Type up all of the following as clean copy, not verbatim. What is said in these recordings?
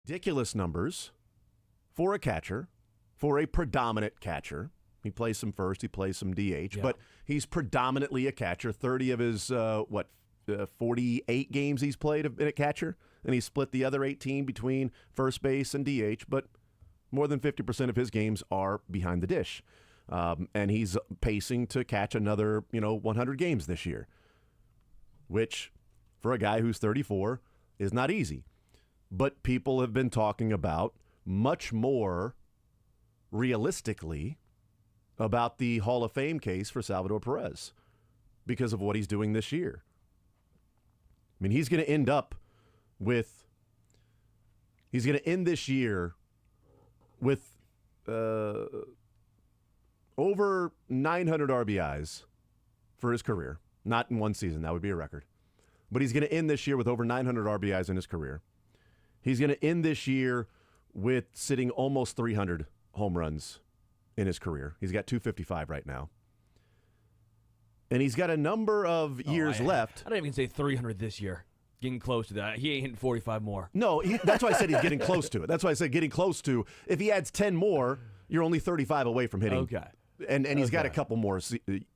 Ridiculous numbers for a catcher, for a predominant catcher. He plays some first, he plays some DH, but he's predominantly a catcher. 30 of his, 48 games he's played have been a catcher, and he split the other 18 between first base and DH, but more than 50% of his games are behind the dish. And he's pacing to catch another, 100 games this year, which for a guy who's 34 is not easy. But people have been talking about much more realistically about the Hall of Fame case for Salvador Perez because of what he's doing this year. I mean, he's going to end this year with over 900 RBIs for his career. Not in one season. That would be a record. But he's going to end this year with over 900 RBIs in his career. He's going to end this year with sitting almost 300 home runs in his career. He's got 255 right now. And he's got a number of years left. I don't even say 300 this year. Getting close to that. He ain't hitting 45 more. No, that's why I said he's getting close to it. That's why I said getting close to. If he adds 10 more, you're only 35 away from hitting. Okay. And he's got a couple more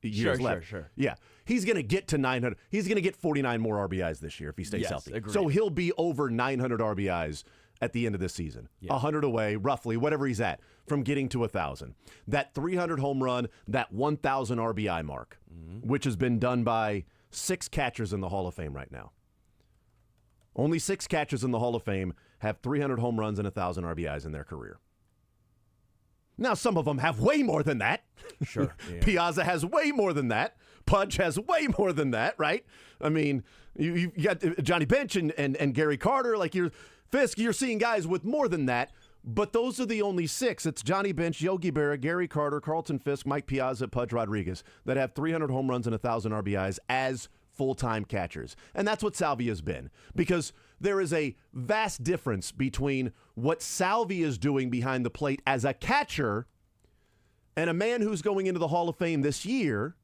years left. Sure. Yeah. He's going to get to 900. He's going to get 49 more RBIs this year if he stays healthy. Agreed. So he'll be over 900 RBIs at the end of this season. 100 away, roughly, whatever he's at, from getting to 1,000. That 300 home run, that 1,000 RBI mark, which has been done by 6 catchers in the Hall of Fame right now. Only 6 catchers in the Hall of Fame have 300 home runs and 1,000 RBIs in their career. Now, some of them have way more than that. Sure. Yeah. Piazza has way more than that. Pudge has way more than that, right? I mean, you got Johnny Bench and Gary Carter. Like, you're seeing guys with more than that, but those are the only 6. It's Johnny Bench, Yogi Berra, Gary Carter, Carlton Fisk, Mike Piazza, Pudge Rodriguez that have 300 home runs and 1,000 RBIs as full-time catchers. And that's what Salvia's been, because there is a vast difference between what Salvia is doing behind the plate as a catcher and a man who's going into the Hall of Fame this year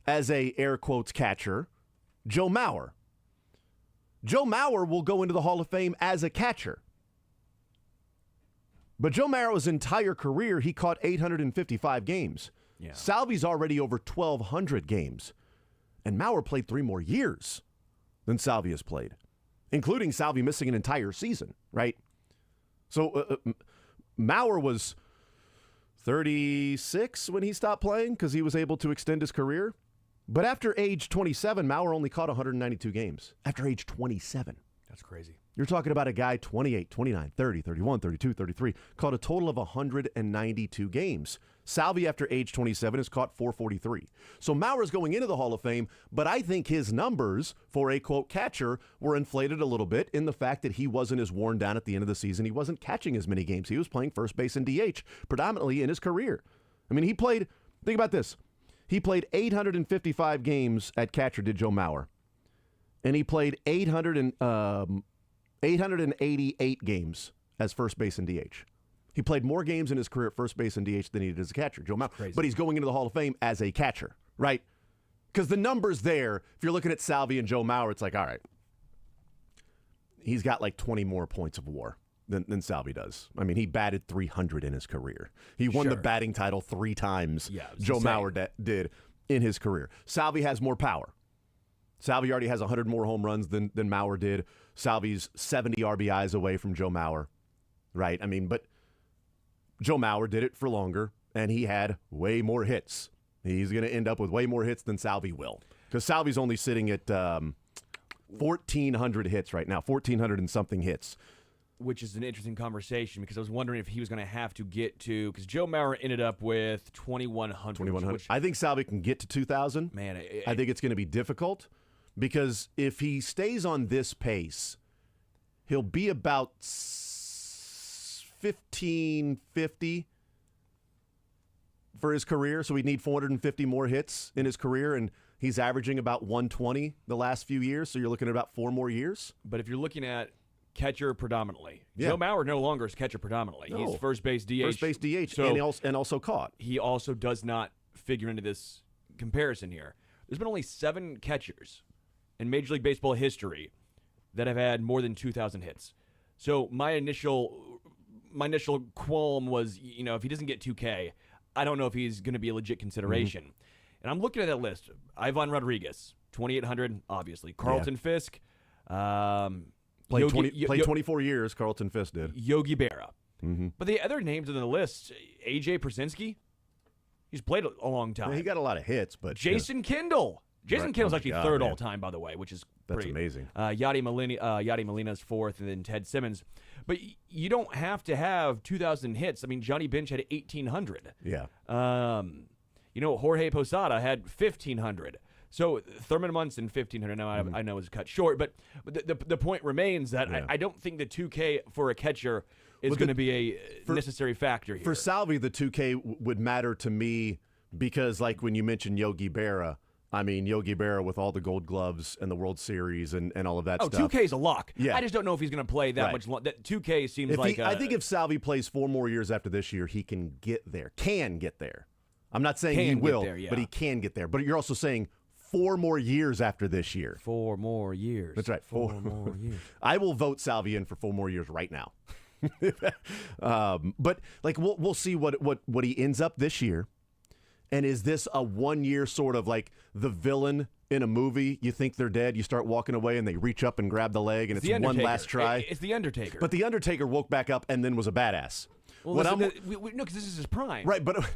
as a air quotes catcher, Joe Mauer. Joe Mauer will go into the Hall of Fame as a catcher. But Joe Mauer's entire career, he caught 855 games. Yeah. Salvi's already over 1,200 games. And Mauer played 3 more years than Salvia's played, including Salvi missing an entire season, right? So Mauer was 36 when he stopped playing because he was able to extend his career. But after age 27, Mauer only caught 192 games. After age 27. That's crazy. You're talking about a guy 28, 29, 30, 31, 32, 33, caught a total of 192 games. Salvi, after age 27, has caught 443. So Mauer's going into the Hall of Fame, but I think his numbers for a, quote, catcher were inflated a little bit in the fact that he wasn't as worn down at the end of the season. He wasn't catching as many games. He was playing first base and DH predominantly in his career. I mean, think about this. He played 855 games at catcher, did Joe Mauer. And he played 888 games as first base and DH. He played more games in his career at first base and DH than he did as a catcher, Joe Mauer. But he's going into the Hall of Fame as a catcher, right? Because the numbers there, if you're looking at Salvi and Joe Mauer, it's like, all right, he's got like 20 more points of WAR than Salvi does. I mean, he batted 300 in his career. He won the batting title 3 times. Joe Mauer did in his career. Salvi has more power. Salvi already has 100 more home runs than Mauer did. Salvi's 70 RBIs away from Joe Mauer, right? I mean, but Joe Mauer did it for longer, and he had way more hits. He's going to end up with way more hits than Salvi will, because Salvi's only sitting at 1,400 hits right now, 1,400 and something hits. Which is an interesting conversation, because I was wondering if he was going to have to get to, because Joe Mauer ended up with 2,100. 2,100. I think Salvi can get to 2,000. Man, I think it's going to be difficult, because if he stays on this pace, he'll be about 1,550 for his career. So he'd need 450 more hits in his career, and he's averaging about 120 the last few years. So you're looking at about 4 more years. But if you're looking at catcher predominantly, Joe Mauer no longer is catcher predominantly. No. He's first base DH. First base DH, so and also caught. He also does not figure into this comparison here. There's been only 7 catchers in Major League Baseball history that have had more than 2,000 hits. So my initial qualm was, if he doesn't get 2K, I don't know if he's going to be a legit consideration. And I'm looking at that list. Ivan Rodriguez, 2,800, obviously. Carlton Fisk. Played 24 years, Carlton Fisk did. Yogi Berra. But the other names on the list, A.J. Przinsky, he's played a long time. Well, he got a lot of hits, but Jason Kendall. Jason Kendall's actually third man. all-time, by the way, which is That's amazing. Yadi Molina's fourth, and then Ted Simmons. But you don't have to have 2,000 hits. I mean, Johnny Bench had 1,800. Yeah. Jorge Posada had 1,500. So Thurman Munson, 1,500. Now I know is cut short, but the point remains that I don't think the 2K for a catcher is going to be a necessary factor here. For Salvi, the 2K would matter to me because, like when you mentioned Yogi Berra, I mean, Yogi Berra with all the Gold Gloves and the World Series and all of that stuff. 2K is a lock. Yeah. I just don't know if he's going to play that much longer. 2K seems like I think if Salvi plays 4 more years after this year, he can get there. Can get there. I'm not saying he will, but he can get there. But you're also saying 4 more years after this year. 4 more years. That's right. 4 more years. I will vote Salvi in for 4 more years right now. But like we'll see what he ends up this year. And is this a 1-year sort of like the villain in a movie? You think they're dead, you start walking away, and they reach up and grab the leg, and it's one last try. It's the Undertaker. But the Undertaker woke back up and then was a badass. Well, no, because this is his prime. Right, but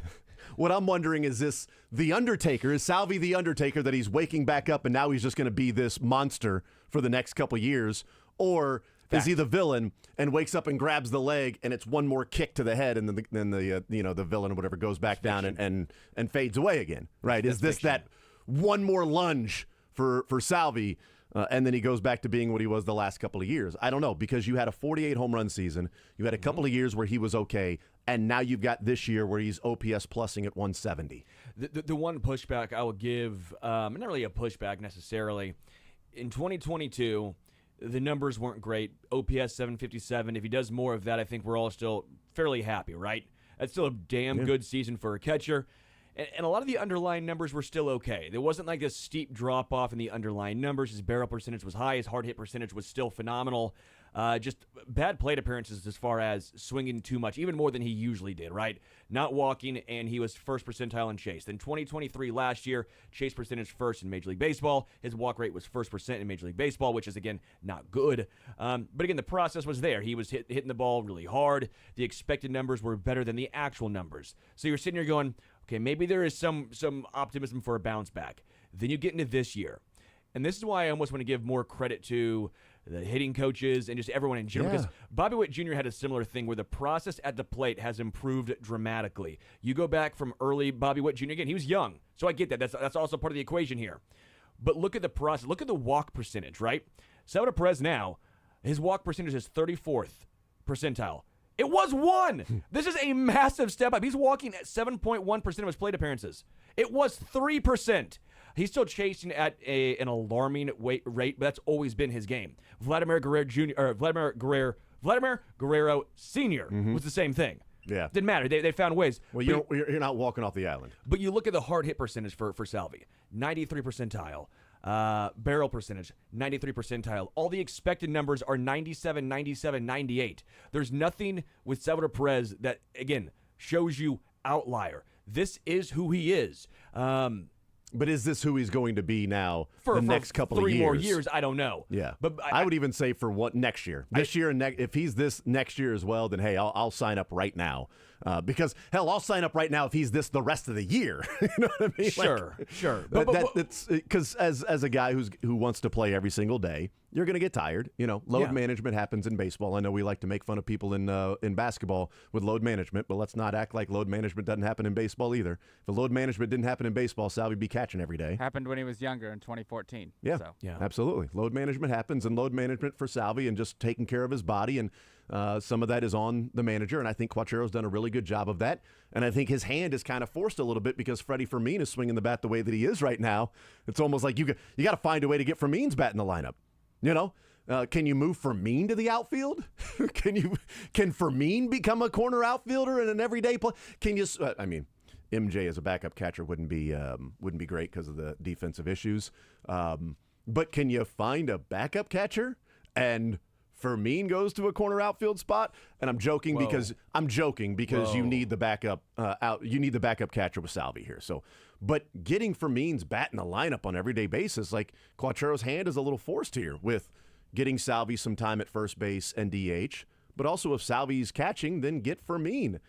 what I'm wondering is this the Undertaker? Is Salvi the Undertaker that he's waking back up and now he's just going to be this monster for the next couple years? Or is he the villain and wakes up and grabs the leg and it's one more kick to the head and then the villain or whatever goes back down and fades away again? Right? Is this that one more lunge for Salvi and then he goes back to being what he was the last couple of years? I don't know, because you had a 48 home run season. You had a couple of years where he was okay, and now you've got this year where he's OPS plusing at 170. The one pushback I will give, not really a pushback necessarily, in 2022, the numbers weren't great. OPS 757. If he does more of that, I think we're all still fairly happy, right? That's still a damn good season for a catcher. And a lot of the underlying numbers were still okay. There wasn't like this steep drop-off in the underlying numbers. His barrel percentage was high. His hard hit percentage was still phenomenal. Just bad plate appearances as far as swinging too much, even more than he usually did, right? Not walking, and he was first percentile in chase. Then 2023 last year, chase percentage first in Major League Baseball. His walk rate was first percent in Major League Baseball, which is, again, not good. But again, the process was there. He was hitting the ball really hard. The expected numbers were better than the actual numbers. So you're sitting here going, okay, maybe there is some optimism for a bounce back. Then you get into this year. And this is why I almost want to give more credit to the hitting coaches and just everyone in general. Because Bobby Witt Jr. had a similar thing where the process at the plate has improved dramatically. You go back from early Bobby Witt Jr. Again, he was young. So I get that. That's also part of the equation here. But look at the process. Look at the walk percentage, right? Salvador Perez now, his walk percentage is 34th percentile. It was 1. This is a massive step up. He's walking at 7.1% of his plate appearances. It was 3%. He's still chasing at an alarming rate, but that's always been his game. Vladimir Guerrero Sr. was the same thing. Yeah. Didn't matter. They found ways. Well, you're not walking off the island. But you look at the hard hit percentage for Salvi, 93 percentile. Barrel percentage, 93 percentile. All the expected numbers are 97, 97, 98. There's nothing with Salvador Perez that, again, shows you outlier. This is who he is. But is this who he's going to be now for the next couple of years? 3 more years, I don't know. Yeah. But I would even say for next year. This year, and if he's this next year as well, then, hey, I'll sign up right now. Because, hell, I'll sign up right now if he's this the rest of the year. You know what I mean? Sure. That's because as a guy who wants to play every single day, you're going to get tired. Load management happens in baseball. I know we like to make fun of people in basketball with load management, but let's not act like load management doesn't happen in baseball either. If the load management didn't happen in baseball, Sal would be catching every day. Happened when he was younger in 2014. Yeah, so. Yeah, absolutely. Load management happens, and load management for Salvi and just taking care of his body, and some of that is on the manager, and I think Quattro's done a really good job of that. And I think his hand is kind of forced a little bit because Freddie Fermin is swinging the bat the way that he is right now. It's almost like you got to find a way to get Fermin's bat in the lineup. Can you move Fermin to the outfield? Can Fermin become a corner outfielder in an everyday play? MJ as a backup catcher wouldn't be great because of the defensive issues. But can you find a backup catcher and Fermin goes to a corner outfield spot, and I'm joking because you need the backup out. You need the backup catcher with Salvi here. So, but getting Fermin's bat in the lineup on an everyday basis, like Quattro's hand is a little forced here with getting Salvi some time at first base and DH. But also, if Salvi's catching, then get Fermin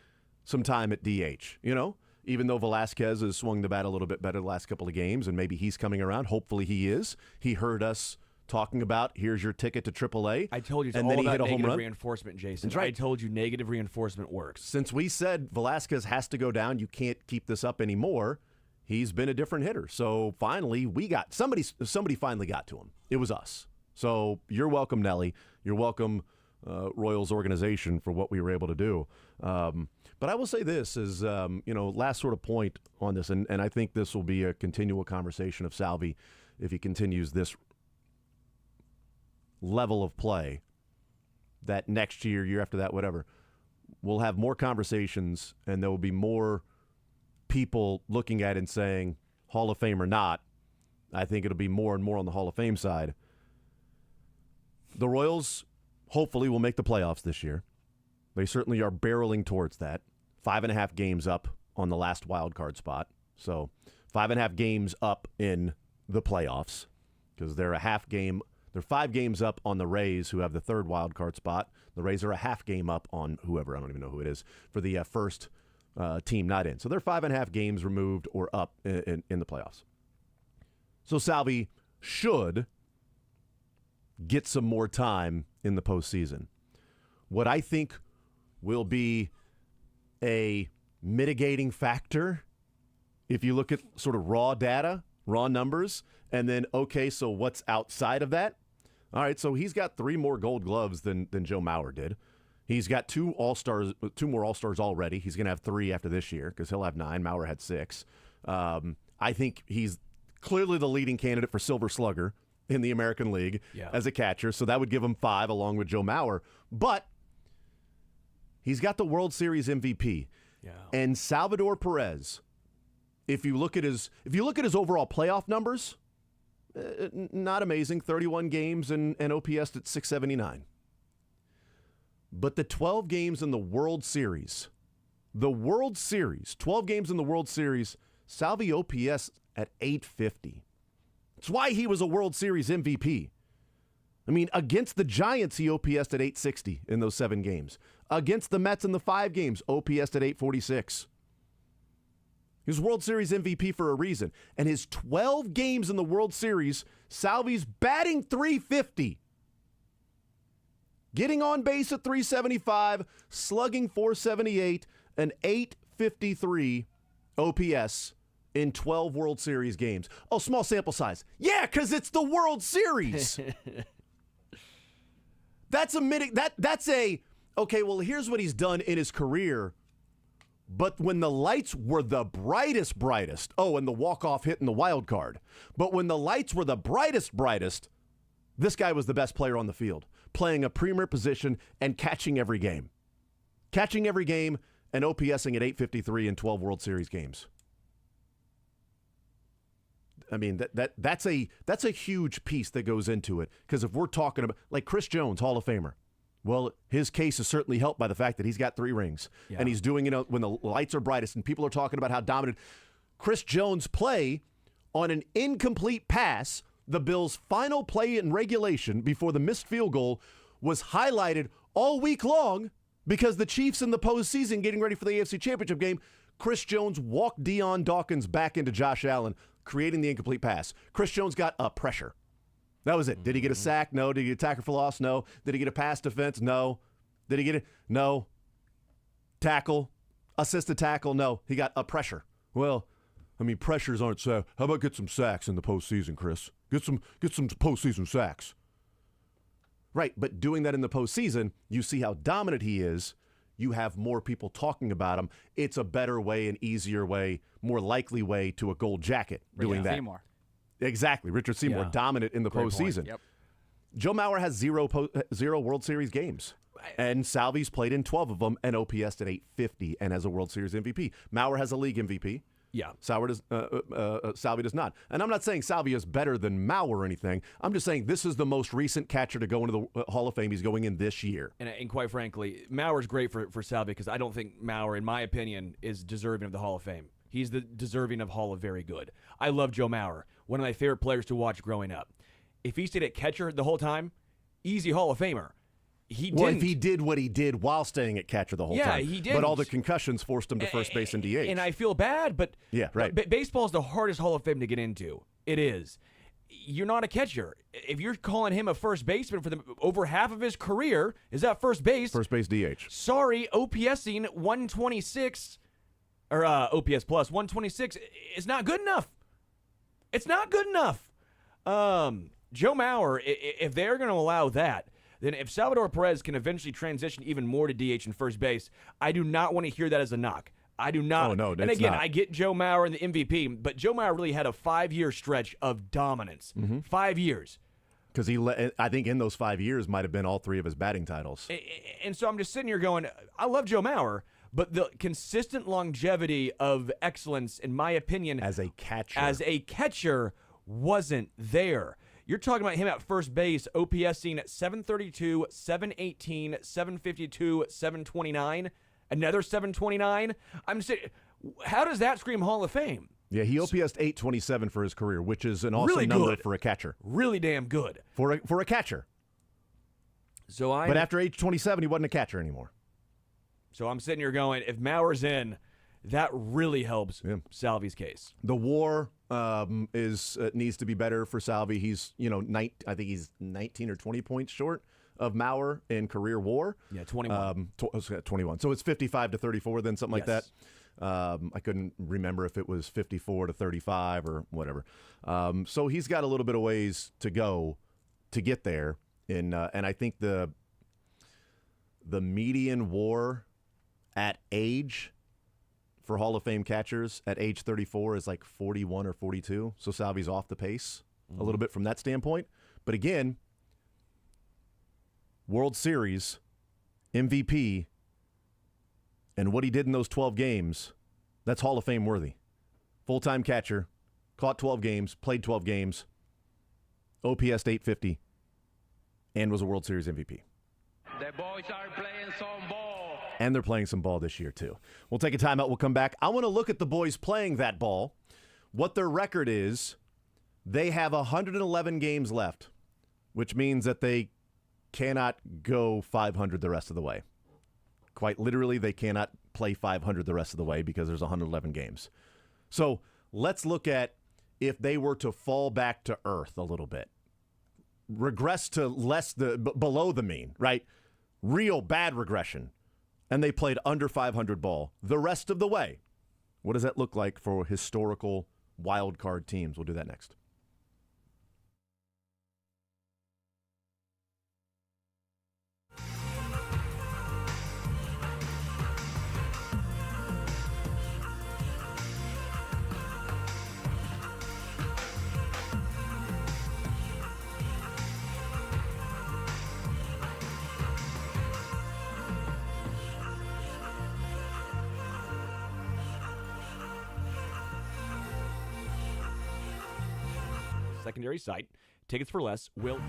some time at DH. You know, even though Velasquez has swung the bat a little bit better the last couple of games, and maybe he's coming around. Hopefully, he is. He heard us talking about, here's your ticket to AAA. I told you it's and all then he about hit a home negative run. reinforcement, Jason. That's right. I told you negative reinforcement works. Since we said Velasquez has to go down, you can't keep this up anymore, he's been a different hitter. So finally, we got somebody finally got to him. It was us. So you're welcome, Nelly. You're welcome, Royals organization, for what we were able to do. But I will say this is, last sort of point on this, and I think this will be a continual conversation of Salvi if he continues this level of play, that next year after that, whatever, we'll have more conversations and there will be more people looking at it and saying, Hall of Fame or not. I think it'll be more and more on the Hall of Fame side. The Royals hopefully will make the playoffs this year. They certainly are barreling towards that. 5.5 games up on the last wild card spot. So 5.5 games up in the playoffs because they're 5 games up on the Rays, who have the third wild card spot. The Rays are a half game up on whoever, I don't even know who it is, for the first team not in. So they're 5.5 games removed or up in the playoffs. So Salvi should get some more time in the postseason. What I think will be a mitigating factor, if you look at sort of raw data, raw numbers, and then, okay, so what's outside of that? All right, so he's got 3 more Gold Gloves than Joe Mauer did. He's got 2 more All-Stars already. He's going to have 3 after this year because he'll have 9. Mauer had 6. I think he's clearly the leading candidate for Silver Slugger in the American League as a catcher, so that would give him 5 along with Joe Mauer. But he's got the World Series MVP. Yeah. And Salvador Perez, if you look at his overall playoff numbers, not amazing, 31 games and OPS at 679. But the 12 games in the World Series, 12 games in the World Series, Salvi OPS at 850. That's why he was a World Series MVP. I mean, against the Giants, he OPS'd at 860 in those 7 games. Against the Mets in the 5 games, OPS'd at 846. He was World Series MVP for a reason. And his 12 games in the World Series, Salvi's batting .350. Getting on base at .375, slugging .478, an .853 OPS in 12 World Series games. Oh, small sample size. Yeah, because it's the World Series. That's okay, well, here's what he's done in his career. But when the lights were the brightest, and the walk-off hit in the wild card. But when the lights were the brightest, this guy was the best player on the field, playing a premier position and catching every game. Catching every game and OPSing at 853 in 12 World Series games. I mean, that's a huge piece that goes into it. Because if we're talking about, like Chris Jones, Hall of Famer, well, his case is certainly helped by the fact that he's got 3 rings. Yeah. And he's doing it when the lights are brightest and people are talking about how dominant. Chris Jones' play on an incomplete pass, the Bills' final play in regulation before the missed field goal, was highlighted all week long because the Chiefs in the postseason getting ready for the AFC Championship game, Chris Jones walked Deion Dawkins back into Josh Allen, creating the incomplete pass. Chris Jones got a pressure. That was it. Did he get a sack? No. Did he get a tackle for loss? No. Did he get a pass defense? No. Did he get it? No. Tackle? Assisted tackle? No. He got a pressure. Well, I mean, pressures aren't sacks. How about get some sacks in the postseason, Chris? Get some postseason sacks. Right, but doing that in the postseason, you see how dominant he is. You have more people talking about him. It's a better way, an easier way, more likely way to a gold jacket doing that. Seymour. Exactly. Richard Seymour, dominant in the postseason. Yep. Joe Mauer has 0 World Series games. And Salvi's played in 12 of them and OPS'd at 850 and has a World Series MVP. Mauer has a league MVP. Yeah. Salvi does not. And I'm not saying Salvi is better than Mauer or anything. I'm just saying this is the most recent catcher to go into the Hall of Fame. He's going in this year. And quite frankly, Mauer's great for Salvi because I don't think Mauer, in my opinion, is deserving of the Hall of Fame. He's the deserving of Hall of Very Good. I love Joe Mauer, one of my favorite players to watch growing up. If he stayed at catcher the whole time, easy Hall of Famer. Well, if he did what he did while staying at catcher the whole time. Yeah, he did. But all the concussions forced him to first base and DH. And I feel bad, but yeah, right. Baseball is the hardest Hall of Fame to get into. It is. You're not a catcher. If you're calling him a first baseman for over half of his career, is that first base? First base DH. Sorry, OPSing 126 or OPS plus 126 is not good enough. It's not good enough. Joe Mauer, if they're going to allow that, then if Salvador Perez can eventually transition even more to DH and first base, I do not want to hear that as a knock. I do not. Oh, no, and again, not. I get Joe Mauer and the MVP, but Joe Mauer really had a 5-year stretch of dominance. 5 years. Because I think in those 5 years might have been all 3 of his batting titles. And so I'm just sitting here going, I love Joe Mauer, but the consistent longevity of excellence, in my opinion, as a catcher wasn't there. You're talking about him at first base, OPSing at 732, 718, 752, 729, another 729. I'm saying, how does that scream Hall of Fame? Yeah, he OPSed 827 for his career, which is an awesome number for a catcher. Really damn good. For a catcher. But after age 27, he wasn't a catcher anymore. So I'm sitting here going, if Mauer's in, that really helps Salvi's case. The WAR needs to be better for Salvi. He's I think he's 19 or 20 points short of Mauer in career WAR. Yeah, 21. 21. So it's 55 to 34, then something like that. I couldn't remember if it was 54 to 35 or whatever. So he's got a little bit of ways to go to get there. And I think the median WAR at age for Hall of Fame catchers at age 34 is like 41 or 42. So Salvi's off the pace a little bit from that standpoint. But again, World Series, MVP, and what he did in those 12 games, that's Hall of Fame worthy. Full-time catcher, caught 12 games, played 12 games, OPS 850, and was a World Series MVP. The boys are playing some ball. And they're playing some ball this year, too. We'll take a timeout. We'll come back. I want to look at the boys playing that ball. What their record is, they have 111 games left, which means that they cannot go 500 the rest of the way. Quite literally, they cannot play 500 the rest of the way because there's 111 games. So let's look at if they were to fall back to earth a little bit, regress to below the mean, right? Real bad regression. And they played under 500 ball the rest of the way. What does that look like for historical wild card teams? We'll do that next. Secondary site. Tickets for less will...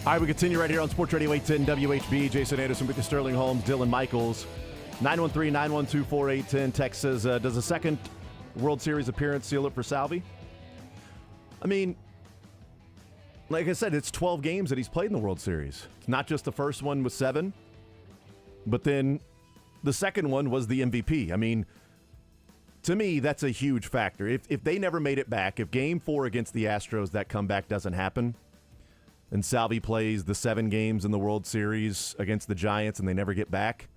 All right, we continue right here on Sports Radio 810 WHB. Jason Anderson with you, Sterling Holmes, Dylan Michaels. 913-912-4810. Text says, does a second World Series appearance seal it for Salvi? I mean, like I said, it's 12 games that he's played in the World Series. It's not just the first one with 7, but then the second one was the MVP. I mean, to me, that's a huge factor. If they never made it back, if Game 4 against the Astros, that comeback doesn't happen, and Salvi plays the 7 games in the World Series against the Giants and they never get back,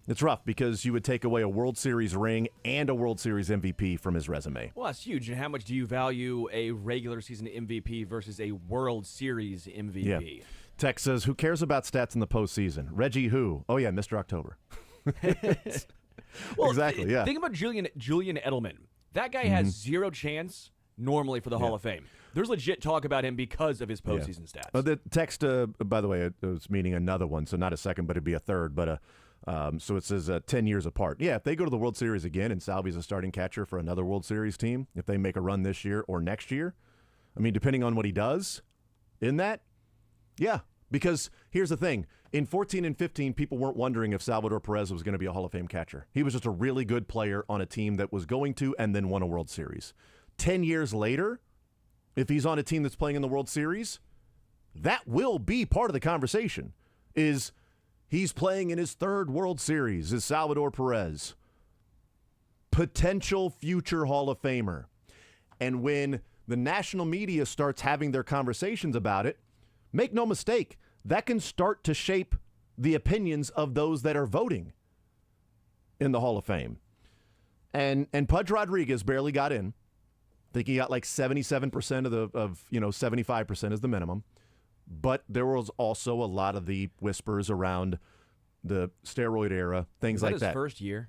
it's rough because you would take away a World Series ring and a World Series MVP from his resume. Well, that's huge. And how much do you value a regular season MVP versus a World Series MVP? Yeah. Tex says, who cares about stats in the postseason? Reggie who? Oh, yeah, Mr. October. Well, exactly, yeah. Think about Julian Edelman. That guy has zero chance normally for the Hall of Fame. There's legit talk about him because of his postseason stats. The text, by the way, it was meaning another one, so not a second, but it'd be a third. But so it says 10 years apart. Yeah, if they go to the World Series again and Salvi's a starting catcher for another World Series team, if they make a run this year or next year, I mean, depending on what he does in that, yeah. Because here's the thing. In 14 and 15, people weren't wondering if Salvador Perez was going to be a Hall of Fame catcher. He was just a really good player on a team that was going to and then won a World Series. 10 years later, if he's on a team that's playing in the World Series, that will be part of the conversation, is he's playing in his 3rd World Series, is Salvador Perez. Potential future Hall of Famer. And when the national media starts having their conversations about it, make no mistake, that can start to shape the opinions of those that are voting in the Hall of Fame. And Pudge Rodriguez barely got in. I think he got like 77% of 75% is the minimum. But there was also a lot of the whispers around the steroid era, things like his that. First year?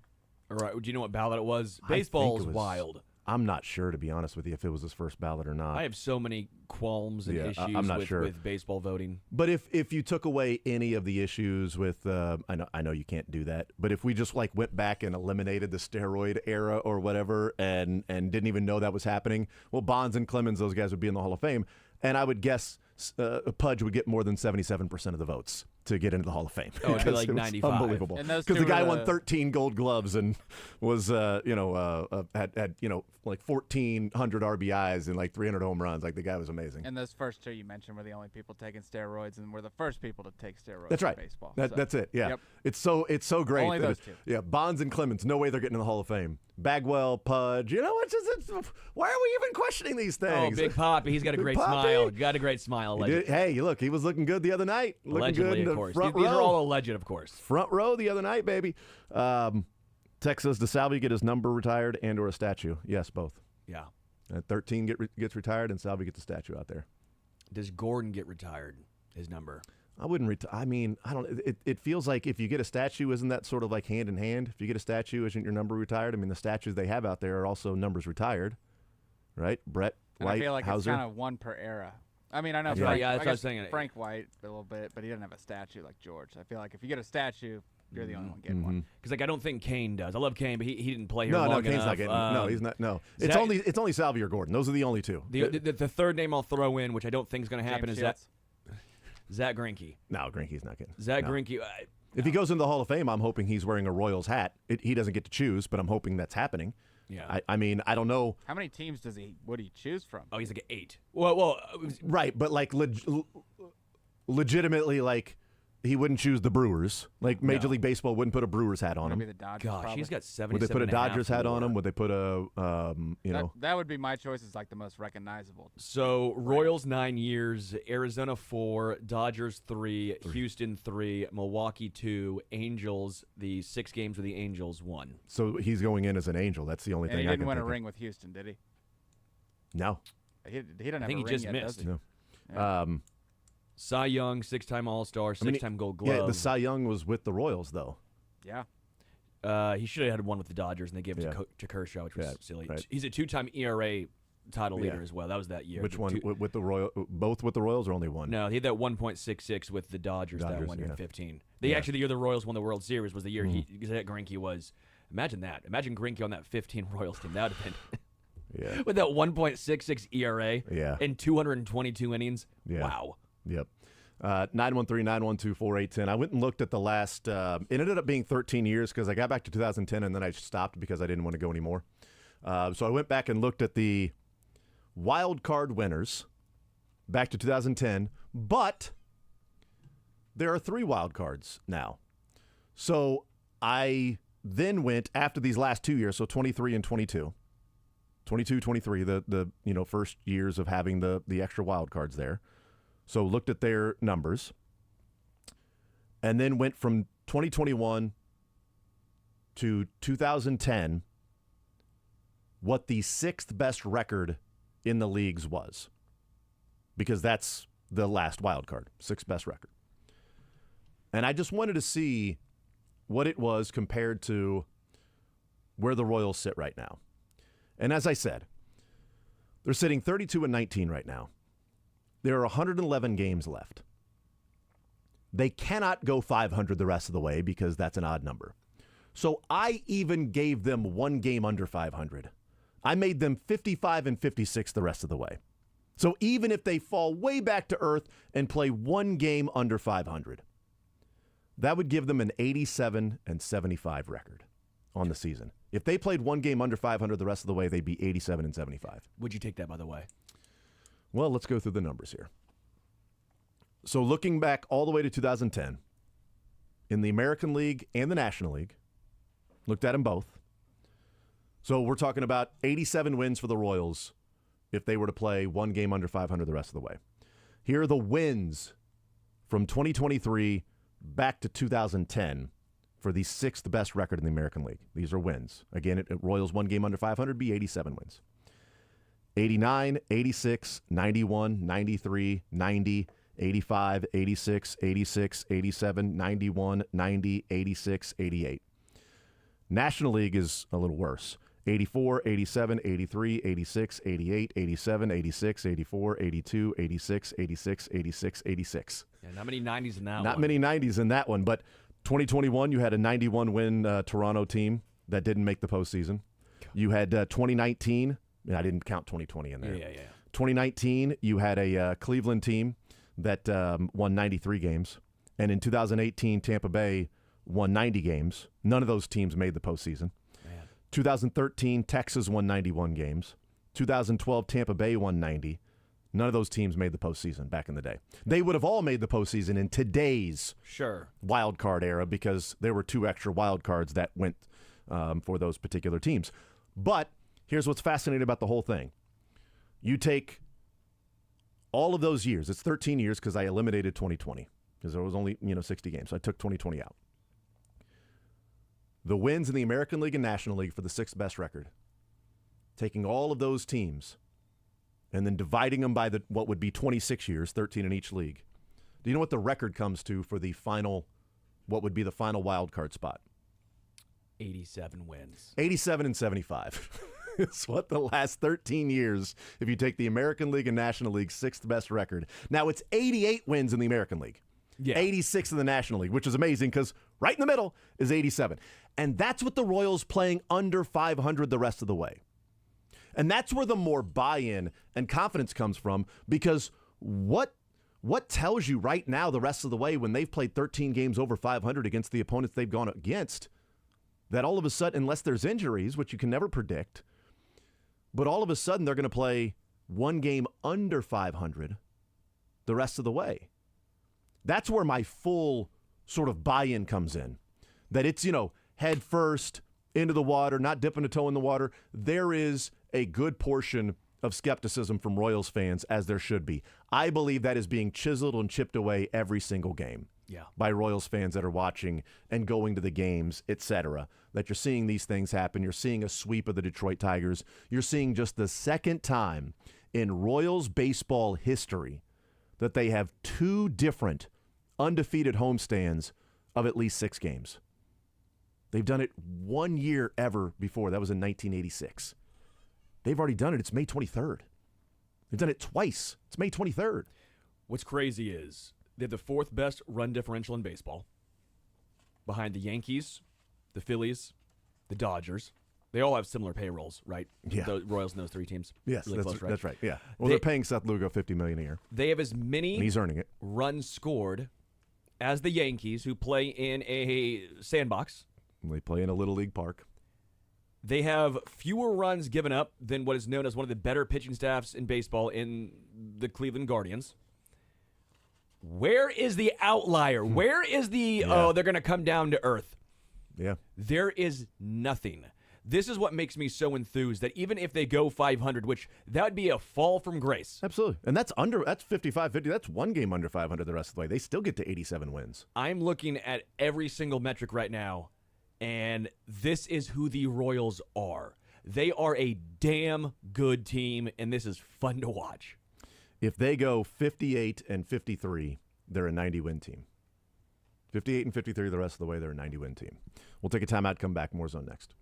Or do you know what ballot it was? Baseball is wild. I'm not sure, to be honest with you, if it was his first ballot or not. I have so many qualms and issues I'm not sure. with baseball voting. But if you took away any of the issues with, I know you can't do that, but if we just like went back and eliminated the steroid era or whatever and didn't even know that was happening, well, Bonds and Clemens, those guys would be in the Hall of Fame. And I would guess Pudge would get more than 77% of the votes to get into the Hall of Fame. Oh, it'd be like 95. Unbelievable. Because the guy won 13 Gold Gloves and was, had like 1,400 RBIs and like 300 home runs. Like the guy was amazing. And those first 2 you mentioned were the only people taking steroids, and were the first people to take steroids. That's right. In baseball. That's it. Yeah. Yep. It's so great. Only those 2. Yeah. Bonds and Clemens, no way they're getting in the Hall of Fame. Bagwell, Pudge, why are we even questioning these things? Oh, Big Poppy, he's got a great smile. Got a great smile. Hey, look, he was looking good the other night. Allegedly, of course. These are all alleged, of course. Front row the other night, baby. Texas, does Salvi get his number retired and or a statue? Yes, both. Yeah. 13 gets retired and Salvi gets a statue out there. Does Gordon get retired, his number? I wouldn't I mean, I don't. It feels like if you get a statue, isn't that sort of like hand in hand? If you get a statue, isn't your number retired? I mean, the statues they have out there are also numbers retired, right? Brett, White, I feel like Hauser. it's kind of one per era. I mean, I know Yeah. Frank, Yeah, that's I what I was guess saying. Frank White a little bit, but he doesn't have a statue like George. I feel like if you get a statue, you're the only one getting one. Because I don't think Kane does. I love Kane, but he didn't play here No, long Kane's enough. not getting. No, he's not. No, it's only Salvi or Gordon. Those are the only 2. The third name I'll throw in, which I don't think is going to happen, James is Shields. Zach Greinke. No, Greinke's not getting. Zach no. Greinke. If he goes into the Hall of Fame, I'm hoping he's wearing a Royals hat. He doesn't get to choose, but I'm hoping that's happening. Yeah. I mean, I don't know. How many teams would he choose from? Oh, he's like an 8. Well, Right, but like legitimately, like he wouldn't choose the Brewers. Like Major League Baseball wouldn't put a Brewers hat on Maybe him. the Dodgers. gosh, probably. he's got 77. Would they put a Dodgers hat on him? Would they put a That would be my choice. Is like the most recognizable. So Royals 9 years, Arizona 4, Dodgers 3, Houston 3, Milwaukee 2, Angels. The 6 games with the Angels 1. So he's going in as an Angel. That's the only And thing. he I didn't can win a think of. ring with Houston, did he? No. He didn't have think a he ring just yet, missed. does he? No. Yeah. Cy Young, 6-time All-Star, 6-time Gold Glove. Yeah, the Cy Young was with the Royals though. Yeah. He should have had one with the Dodgers, and they gave it Yeah. to Kershaw, which was Yeah, silly. right. He's a 2-time ERA title leader Yeah. as well. That was that year. Which The one with the Royal? Both with the Royals or only one? No, he had that 1.66 with the Dodgers that one year in yeah. 15. Yeah. Actually, the year the Royals won the World Series was the year Zach Greinke was. Imagine that. Imagine Greinke on that 15 Royals team. That would have been Yeah. with that 1.66 ERA Yeah. in 222 innings. Yeah. Wow. Yep. 913-912-4810. I went and looked at the last, it ended up being 13 years because I got back to 2010 and then I stopped because I didn't want to go anymore. So I went back and looked at the wild card winners back to 2010, but there are 3 wild cards now. So I then went after these last 2 years, so 23 and 22. 22, 23, the first years of having the extra wild cards there. So looked at their numbers and then went from 2021 to 2010 what the 6th best record in the leagues was, because that's the last wild card, 6th best record. And I just wanted to see what it was compared to where the Royals sit right now. And as I said, they're sitting 32 and 19 right now. There are 111 games left. They cannot go 500 the rest of the way because that's an odd number. So I even gave them 1 game under 500. I made them 55 and 56 the rest of the way. So even if they fall way back to earth and play 1 game under 500, that would give them an 87 and 75 record on the season. If they played 1 game under 500 the rest of the way, they'd be 87 and 75. Would you take that, by the way? Well, let's go through the numbers here. So looking back all the way to 2010, in the American League and the National League, looked at them both. So we're talking about 87 wins for the Royals if they were to play 1 game under 500 the rest of the way. Here are the wins from 2023 back to 2010 for the 6th best record in the American League. These are wins. Again, Royals 1 game under 500 be 87 wins. 89, 86, 91, 93, 90, 85, 86, 86, 87, 91, 90, 86, 88. National League is a little worse. 84, 87, 83, 86, 88, 87, 86, 84, 82, 86, 86, 86, 86. Yeah, not many 90s in that one. Not many 90s in that one, but 2021, you had a 91-win Toronto team that didn't make the postseason. You had 2019. I didn't count 2020 in there. Yeah. 2019, you had a Cleveland team that won 93 games. And in 2018, Tampa Bay won 90 games. None of those teams made the postseason. 2013, Texas won 91 games. 2012, Tampa Bay won 90. None of those teams made the postseason back in the day. They would have all made the postseason in today's wild card era because there were 2 extra wild cards that went for those particular teams. But here's what's fascinating about the whole thing. You take all of those years. It's 13 years because I eliminated 2020 because there was only 60 games. So I took 2020 out. The wins in the American League and National League for the 6th best record, taking all of those teams and then dividing them by what would be 26 years, 13 in each league. Do you know what the record comes to for the final, what would be the final wild card spot? 87 wins. 87 and 75. It's what the last 13 years, if you take the American League and National League 6th best record. Now it's 88 wins in the American League. Yeah. 86 in the National League, which is amazing because right in the middle is 87. And that's with the Royals playing under 500 the rest of the way. And that's where the more buy-in and confidence comes from, because what tells you right now the rest of the way when they've played 13 games over 500 against the opponents they've gone against, that all of a sudden, unless there's injuries, which you can never predict, but all of a sudden they're going to play 1 game under 500 the rest of the way. That's where my full sort of buy-in comes in. That it's, head first into the water, not dipping a toe in the water. There is a good portion of skepticism from Royals fans, as there should be. I believe that is being chiseled and chipped away every single game by Royals fans that are watching and going to the games, etc. That you're seeing these things happen. You're seeing a sweep of the Detroit Tigers. You're seeing just the second time in Royals baseball history that they have 2 different undefeated homestands of at least 6 games. They've done it 1 year ever before. That was in 1986. They've already done it. It's May 23rd. They've done it twice. It's May 23rd. What's crazy is they have the 4th best run differential in baseball, behind the Yankees, the Phillies, the Dodgers, They all have similar payrolls, right? Yeah. The Royals and those 3 teams. Yes, Really that's, close, right? that's right. Yeah. Well, They- they're paying Seth Lugo $50 million a year, They have as many and he's earning it. runs scored as the Yankees, who play in a sandbox. They play in a little league park. They have fewer runs given up than what is known as one of the better pitching staffs in baseball in the Cleveland Guardians. Where is the outlier? Where is the, they're going to come down to earth? Yeah. There is nothing. This is what makes me so enthused that even if they go 500, which that would be a fall from grace. Absolutely. And that's 55-50. That's one game under 500 the rest of the way. They still get to 87 wins. I'm looking at every single metric right now, and this is who the Royals are. They are a damn good team, and this is fun to watch. If they go 58-53, they're a 90-win team. 58-53 the rest of the way, they're a 90-win team. We'll take a timeout, come back. More Zone next.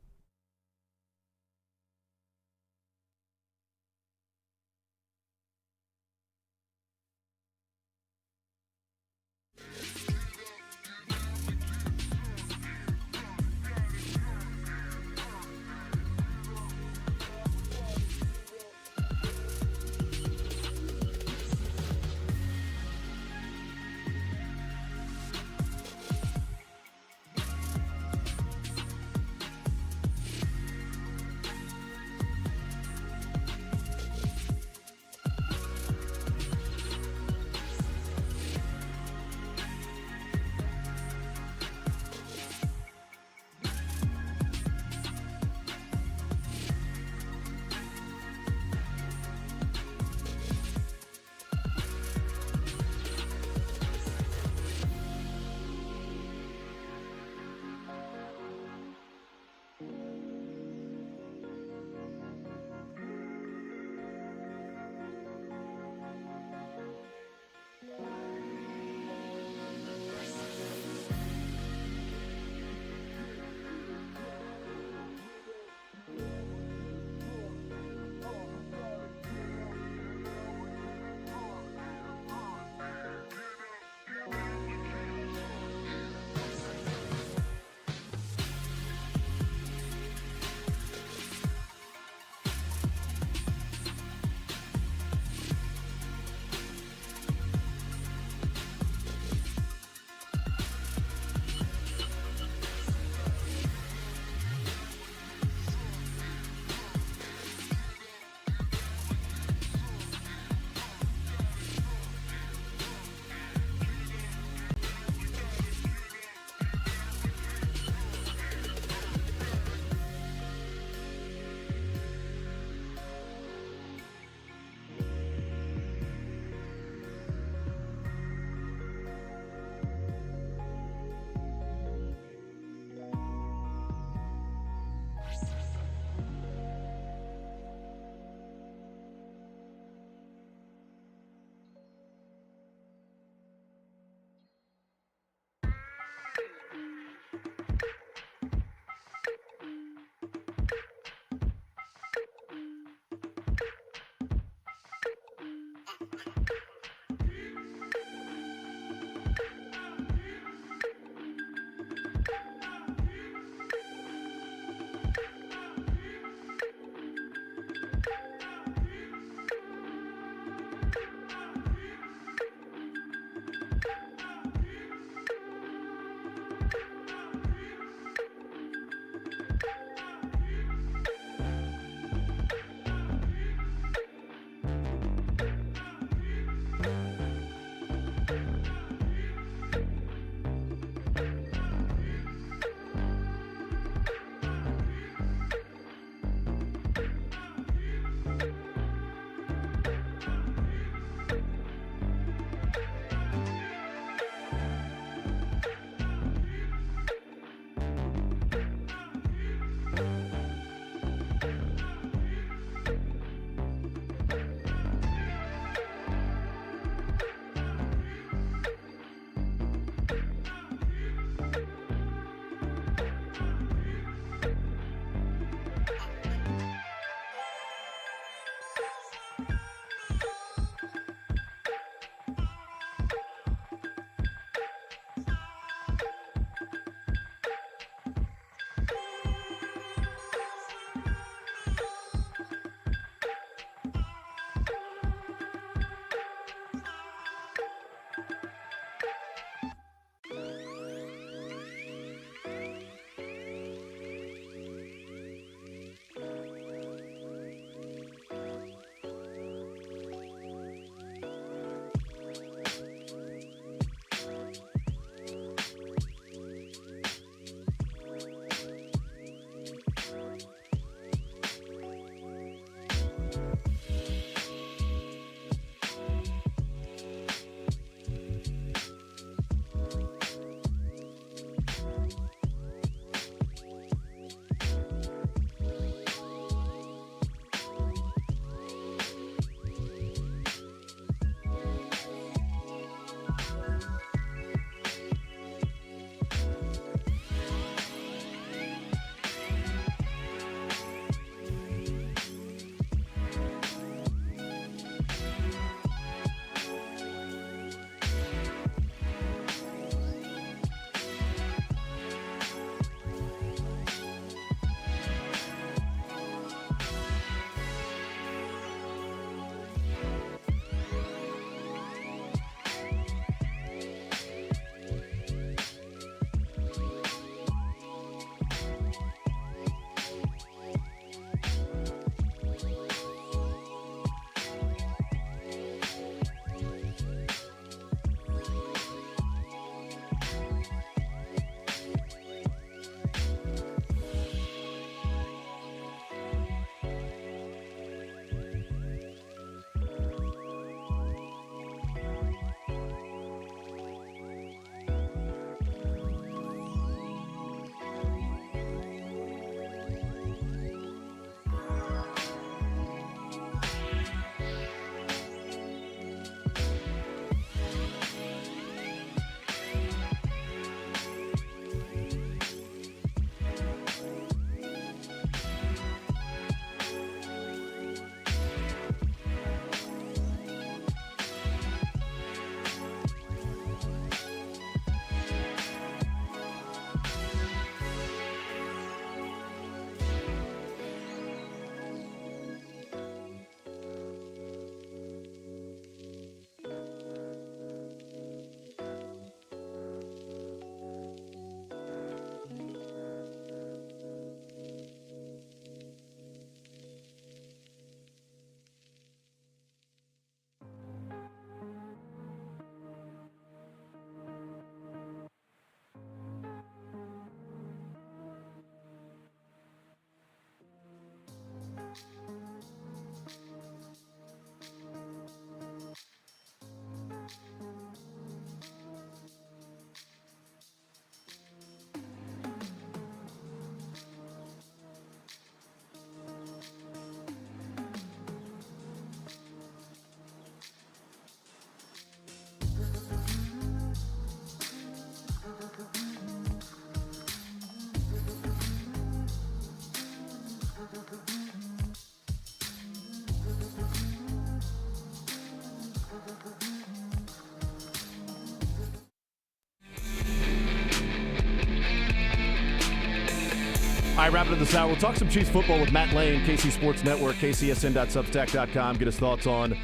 All right, wrapping up this hour. We'll talk some Chiefs football with Matt Lane, KC Sports Network, kcsn.substack.com. Get his thoughts on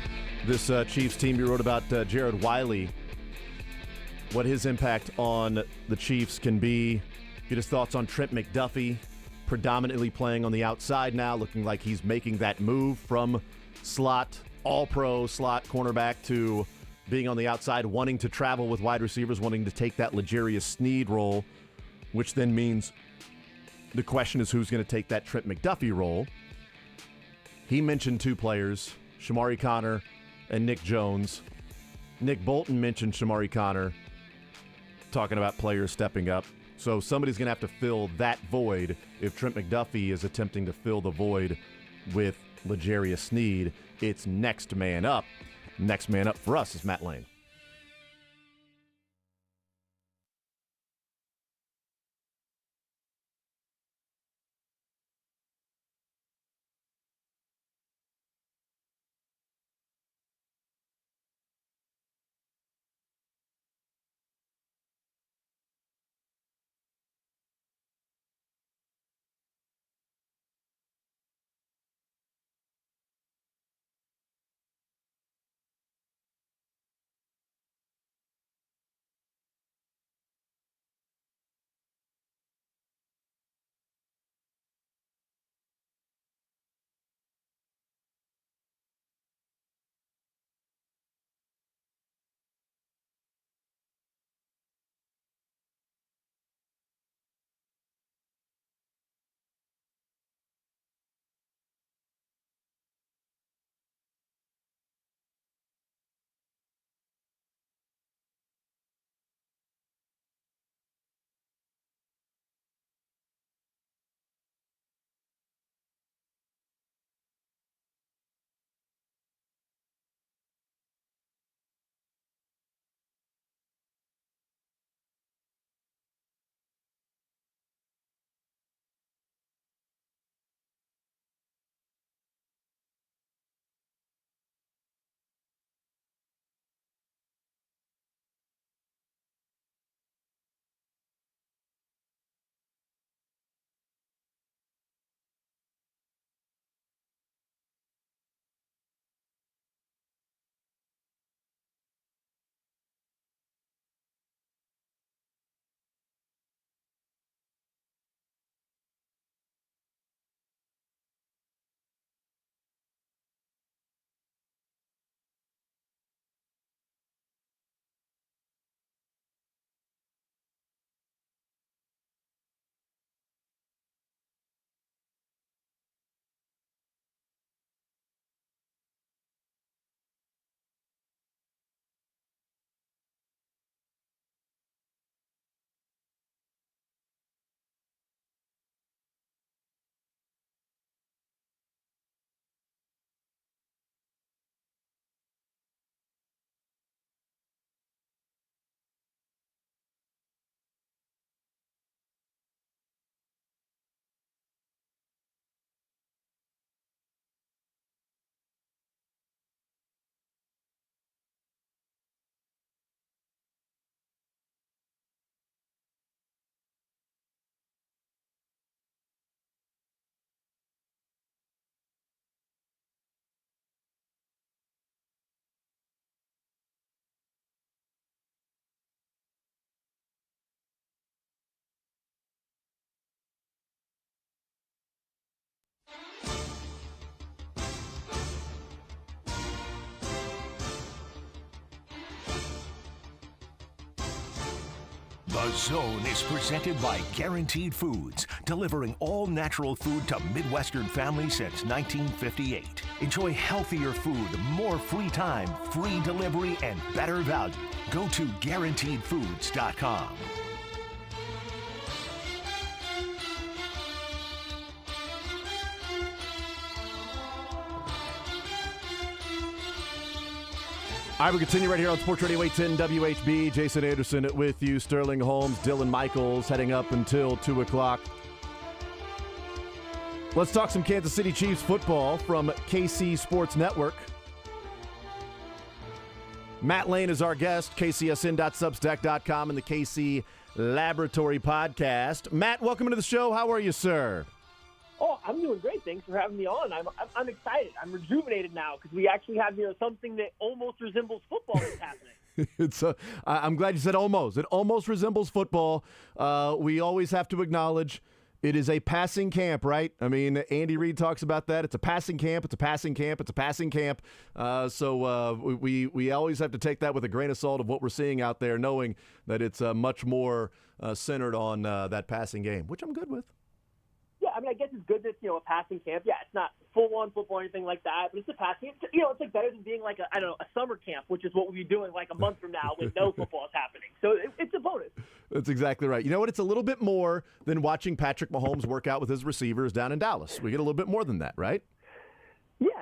this Chiefs team. You wrote about Jared Wiley, what his impact on the Chiefs can be. Get his thoughts on Trent McDuffie, predominantly playing on the outside now, looking like he's making that move from slot, all-pro slot cornerback to being on the outside, wanting to travel with wide receivers, wanting to take that L'Jarius Sneed role, which then means the question is who's going to take that Trent McDuffie role. He mentioned two players, Shamari Connor and Nick Jones. Nick Bolton mentioned Shamari Connor, talking about players stepping up. So somebody's going to have to fill that void if Trent McDuffie is attempting to fill the void with L'Jarius Sneed. It's next man up. Next man up for us is Matt Lane. The Zone is presented by Guaranteed Foods, delivering all natural food to Midwestern families since 1958. Enjoy healthier food, more free time, free delivery, and better value. Go to GuaranteedFoods.com. All right, we continue right here on Sports Radio 810 WHB. Jason Anderson with you. Sterling Holmes, Dylan Michaels heading up until 2 o'clock. Let's talk some Kansas City Chiefs football from KC Sports Network. Matt Lane is our guest, kcsn.substack.com and the KC Laboratory Podcast. Matt, welcome to the show. How are you, sir? Oh, I'm doing great. Thanks for having me on. I'm excited. I'm rejuvenated now because we actually have something that almost resembles football that's happening. I'm glad you said almost. It almost resembles football. We always have to acknowledge it is a passing camp, right? I mean, Andy Reid talks about that. It's a passing camp. It's a passing camp. It's a passing camp. So we always have to take that with a grain of salt of what we're seeing out there, knowing that it's much more centered on that passing game, which I'm good with. Yeah, I mean, I guess it's good that it's, a passing camp. Yeah, it's not full-on football or anything like that, but it's a passing. It's like better than being like a summer camp, which is what we'll be doing like a month from now when no football is happening. So it's a bonus. That's exactly right. You know what? It's a little bit more than watching Patrick Mahomes work out with his receivers down in Dallas. We get a little bit more than that, right?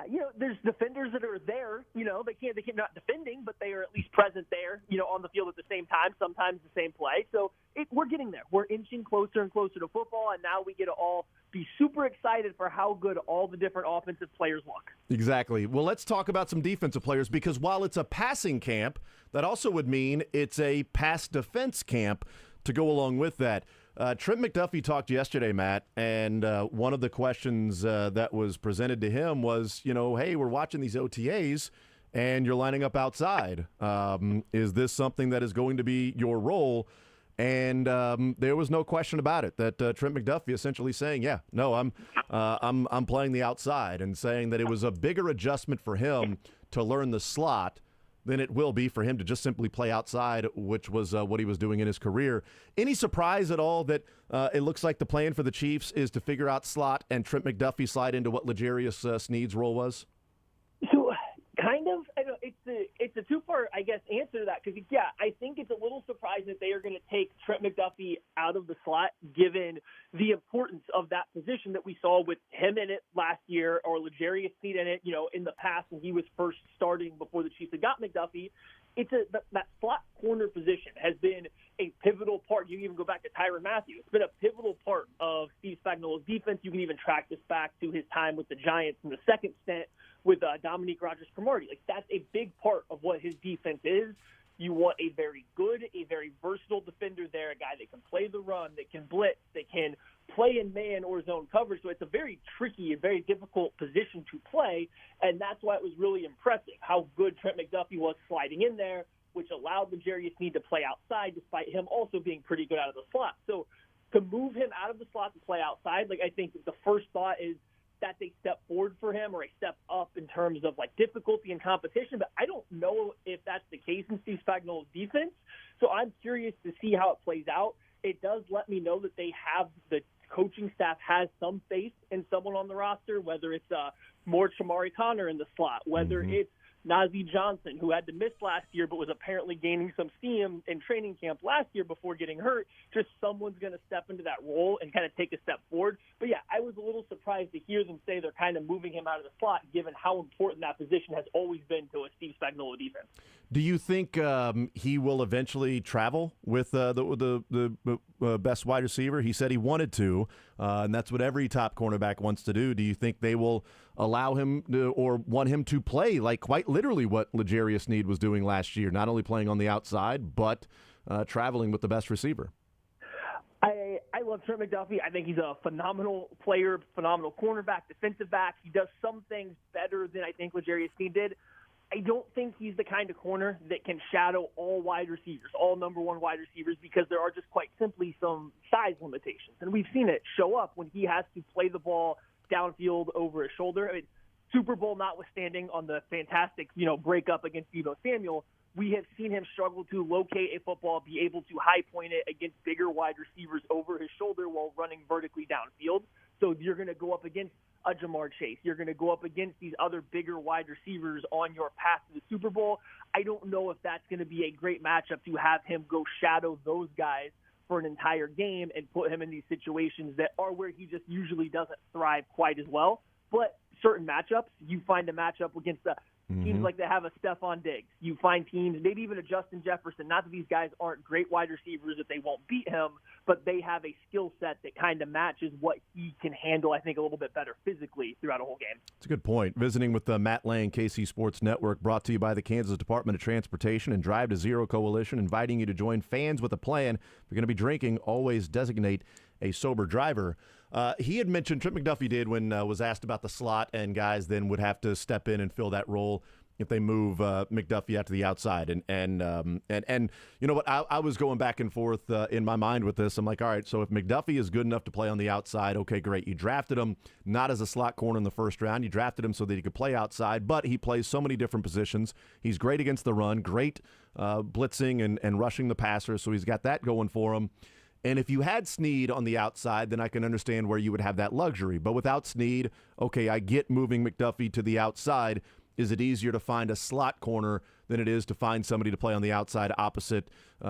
Yeah, there's defenders that are there. They can't not defending, but they are at least present there. On the field at the same time, sometimes the same play. So we're getting there. We're inching closer and closer to football, and now we get to all be super excited for how good all the different offensive players look. Exactly. Well, let's talk about some defensive players because while it's a passing camp, that also would mean it's a pass defense camp to go along with that. Trent McDuffie talked yesterday, Matt, and one of the questions that was presented to him was, hey, we're watching these OTAs and you're lining up outside. Is this something that is going to be your role? And there was no question about it that Trent McDuffie essentially saying, yeah, no, I'm playing the outside, and saying that it was a bigger adjustment for him to learn the slot than it will be for him to just simply play outside, which was what he was doing in his career. Any surprise at all that it looks like the plan for the Chiefs is to figure out slot and Trent McDuffie slide into what L'Jarius Sneed's role was? So, kind of. I know it's a two-part, I guess, answer to that because, yeah, I think it's a little surprising that they are going to take Trent McDuffie out of the slot given the importance of that position that we saw with him in it last year or L'Jarius Sneed in it, in the past when he was first starting before the Chiefs had got McDuffie. That slot corner position has been a pivotal part. You can even go back to Tyrann Mathieu. It's been a pivotal part of Steve Spagnuolo's defense. You can even track this back to his time with the Giants in the second stint with Dominique Rodgers-Cromartie. Like, that's a big part of what his defense is. You want a very good, a very versatile defender there, a guy that can play the run, that can blitz, that can play in man or zone coverage. So it's a very tricky and very difficult position to play, and that's why it was really impressive how good Trent McDuffie was sliding in there, which allowed L'Jarius Sneed to play outside despite him also being pretty good out of the slot. So to move him out of the slot to play outside, I think the first thought is that's a step forward for him or a step up in terms of difficulty and competition, but I don't know if that's the case in Steve Spagnuolo's defense. So I'm curious to see how it plays out. It does let me know that the coaching staff has some faith in someone on the roster, whether it's more Shamari Connor in the slot, whether it's Najee Johnson, who had to miss last year but was apparently gaining some steam in training camp last year before getting hurt. Just someone's going to step into that role and kind of take a step forward. But, yeah, I was a little surprised to hear them say they're kind of moving him out of the slot, given how important that position has always been to a Steve Spagnuolo defense. Do you think he will eventually travel with the best wide receiver? He said he wanted to, and that's what every top cornerback wants to do. Do you think they will allow him to, or want him to play quite literally what L'Jarius Sneed was doing last year, not only playing on the outside, but traveling with the best receiver? I love Trent McDuffie. I think he's a phenomenal player, phenomenal cornerback, defensive back. He does some things better than I think L'Jarius Sneed did. I don't think he's the kind of corner that can shadow all wide receivers, all number one wide receivers, because there are just quite simply some size limitations. And we've seen it show up when he has to play the ball downfield over his shoulder. I mean, Super Bowl notwithstanding on the fantastic, breakup against Deebo Samuel, we have seen him struggle to locate a football, be able to high point it against bigger wide receivers over his shoulder while running vertically downfield. So you're going to go up against a Jamar Chase. You're going to go up against these other bigger wide receivers on your path to the Super Bowl. I don't know if that's going to be a great matchup to have him go shadow those guys for an entire game and put him in these situations that are where he just usually doesn't thrive quite as well. But certain matchups, you find a matchup against teams like they have a Stephon Diggs. You find teams, maybe even a Justin Jefferson. Not that these guys aren't great wide receivers, that they won't beat him, but they have a skill set that kind of matches what he can handle, I think, a little bit better physically throughout a whole game. That's a good point. Visiting with Matt Lang, KC Sports Network, brought to you by the Kansas Department of Transportation and Drive to Zero Coalition, inviting you to join Fans with a Plan. If you're going to be drinking, always designate a sober driver. He had mentioned, Trent McDuffie did, when was asked about the slot, and guys then would have to step in and fill that role if they move McDuffie out to the outside. And you know what? I was going back and forth in my mind with this. I'm like, all right, so if McDuffie is good enough to play on the outside, okay, great. You drafted him not as a slot corner in the first round. You drafted him so that he could play outside, but he plays so many different positions. He's great against the run, great blitzing and rushing the passer, so he's got that going for him. And if you had Snead on the outside, then I can understand where you would have that luxury. But without Snead, okay, I get moving McDuffie to the outside. Is it easier to find a slot corner than it is to find somebody to play on the outside opposite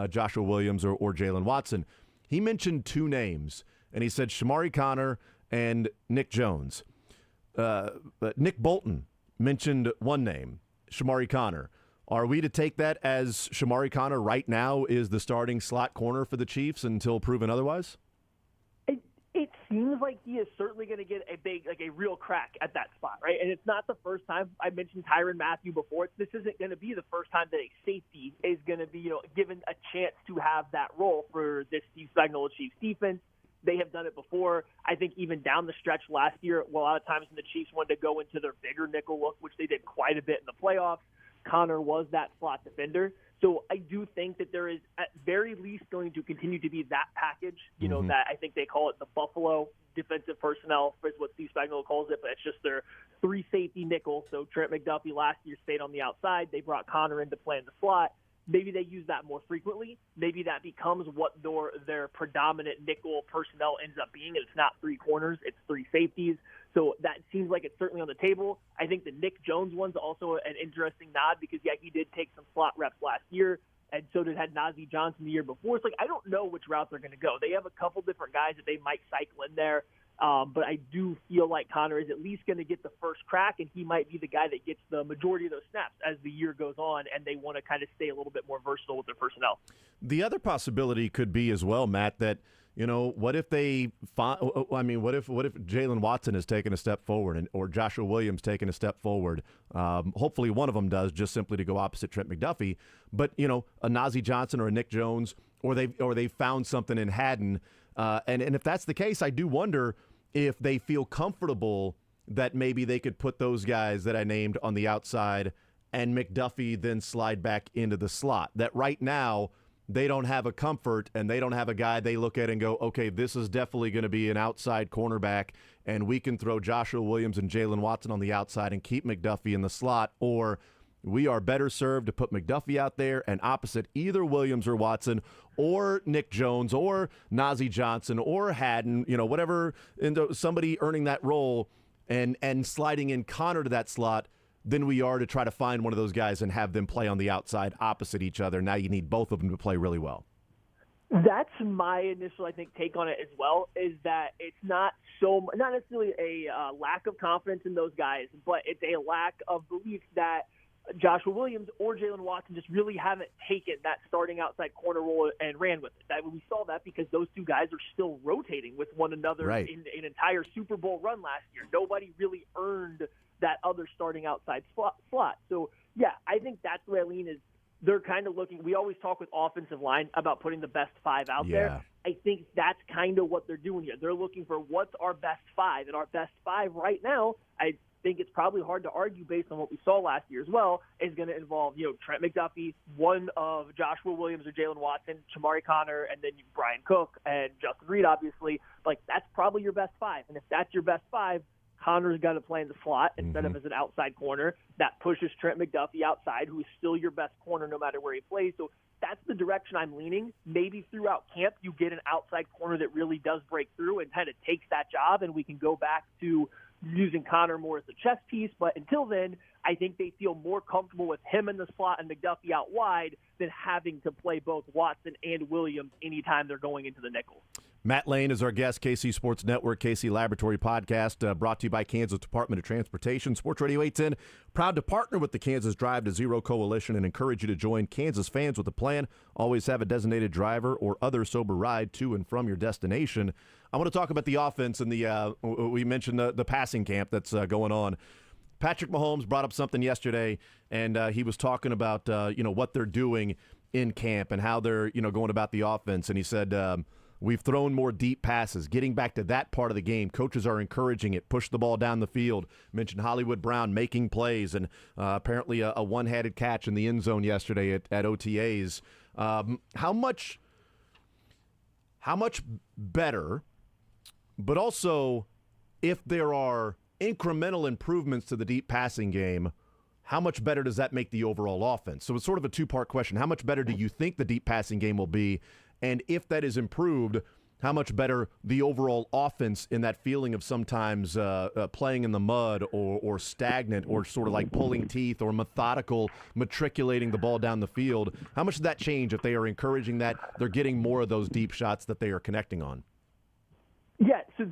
Joshua Williams or Jalen Watson? He mentioned two names, and he said Shamari Connor and Nick Jones. Nick Bolton mentioned one name, Shamari Connor. Are we to take that as Shamari Connor right now is the starting slot corner for the Chiefs until proven otherwise? It seems like he is certainly going to get a real crack at that spot, right? And it's not the first time. I mentioned Tyrann Mathieu before. This isn't going to be the first time that a safety is going to be, given a chance to have that role for this Steve Spagnuolo Chiefs defense. They have done it before. I think even down the stretch last year, a lot of times when the Chiefs wanted to go into their bigger nickel look, which they did quite a bit in the playoffs, Connor was that slot defender. So I do think that there is at very least going to continue to be that package, that I think they call it the Buffalo defensive personnel, is what Steve Spagnuolo calls it, but it's just their three safety nickel. So Trent McDuffie last year stayed on the outside. They brought Connor in to play in the slot. Maybe they use that more frequently. Maybe that becomes what their predominant nickel personnel ends up being. It's not three corners, it's three safeties. So that seems like it's certainly on the table. I think the Nick Jones one's also an interesting nod because, yeah, he did take some slot reps last year, and so had Najee Johnson the year before. It's like I don't know which route they're going to go. They have a couple different guys that they might cycle in there. But I do feel like Connor is at least going to get the first crack, and he might be the guy that gets the majority of those snaps as the year goes on, and they want to kind of stay a little bit more versatile with their personnel. The other possibility could be as well, Matt, that what if Jalen Watson has taken a step forward or Joshua Williams taken a step forward? Hopefully one of them does, just simply to go opposite Trent McDuffie. But a Najee Johnson or a Nick Jones, or they found something in Haddon. And if that's the case, I do wonder if they feel comfortable that maybe they could put those guys that I named on the outside and McDuffie then slide back into the slot. That right now they don't have a comfort and they don't have a guy they look at and go, okay, this is definitely going to be an outside cornerback and we can throw Joshua Williams and Jalen Watson on the outside and keep McDuffie in the slot, or we are better served to put McDuffie out there and opposite either Williams or Watson or Nick Jones or Najee Johnson or Haddon, whatever, somebody earning that role and sliding in Connor to that slot than we are to try to find one of those guys and have them play on the outside opposite each other. Now you need both of them to play really well. That's my initial, I think, take on it as well, is that it's not necessarily a lack of confidence in those guys, but it's a lack of belief that Joshua Williams or Jalen Watson just really haven't taken that starting outside corner role and ran with it. We saw that because those two guys are still rotating with one another in an entire Super Bowl run last year. Nobody really earned that other starting outside slot. So, yeah, I think that's where I lean is they're kind of looking – we always talk with offensive line about putting the best five out there. I think that's kind of what they're doing here. They're looking for what's our best five, and our best five right now, I think it's probably hard to argue based on what we saw last year as well, is going to involve, Trent McDuffie, one of Joshua Williams or Jalen Watson, Shamari Connor, and then Brian Cook and Justin Reed, obviously. Like, that's probably your best five. And if that's your best five, Connor's got to play in the slot instead of as an outside corner. That pushes Trent McDuffie outside, who is still your best corner no matter where he plays. So that's the direction I'm leaning. Maybe throughout camp you get an outside corner that really does break through and kind of takes that job, and we can go back to using Connor more as a chess piece. But until then, I think they feel more comfortable with him in the slot and McDuffie out wide than having to play both Watson and Williams anytime they're going into the nickel. Matt Lane is our guest, KC Sports Network, KC Laboratory Podcast, brought to you by Kansas Department of Transportation. Sports Radio 810, proud to partner with the Kansas Drive to Zero Coalition and encourage you to join Kansas fans with a plan. Always have a designated driver or other sober ride to and from your destination. I want to talk about the offense and we mentioned the passing camp that's going on. Patrick Mahomes brought up something yesterday, and he was talking about what they're doing in camp and how they're going about the offense. And he said, we've thrown more deep passes, getting back to that part of the game. Coaches are encouraging it, push the ball down the field. Mentioned Hollywood Brown making plays, and apparently a one-handed catch in the end zone yesterday at OTAs. How much better, but also if there are incremental improvements to the deep passing game, how much better does that make the overall offense? So it's sort of a two-part question. How much better do you think the deep passing game will be? And if that is improved, how much better the overall offense in that feeling of sometimes playing in the mud or stagnant or sort of like pulling teeth or methodical, matriculating the ball down the field? How much does that change if they are encouraging that they're getting more of those deep shots that they are connecting on? Yeah, so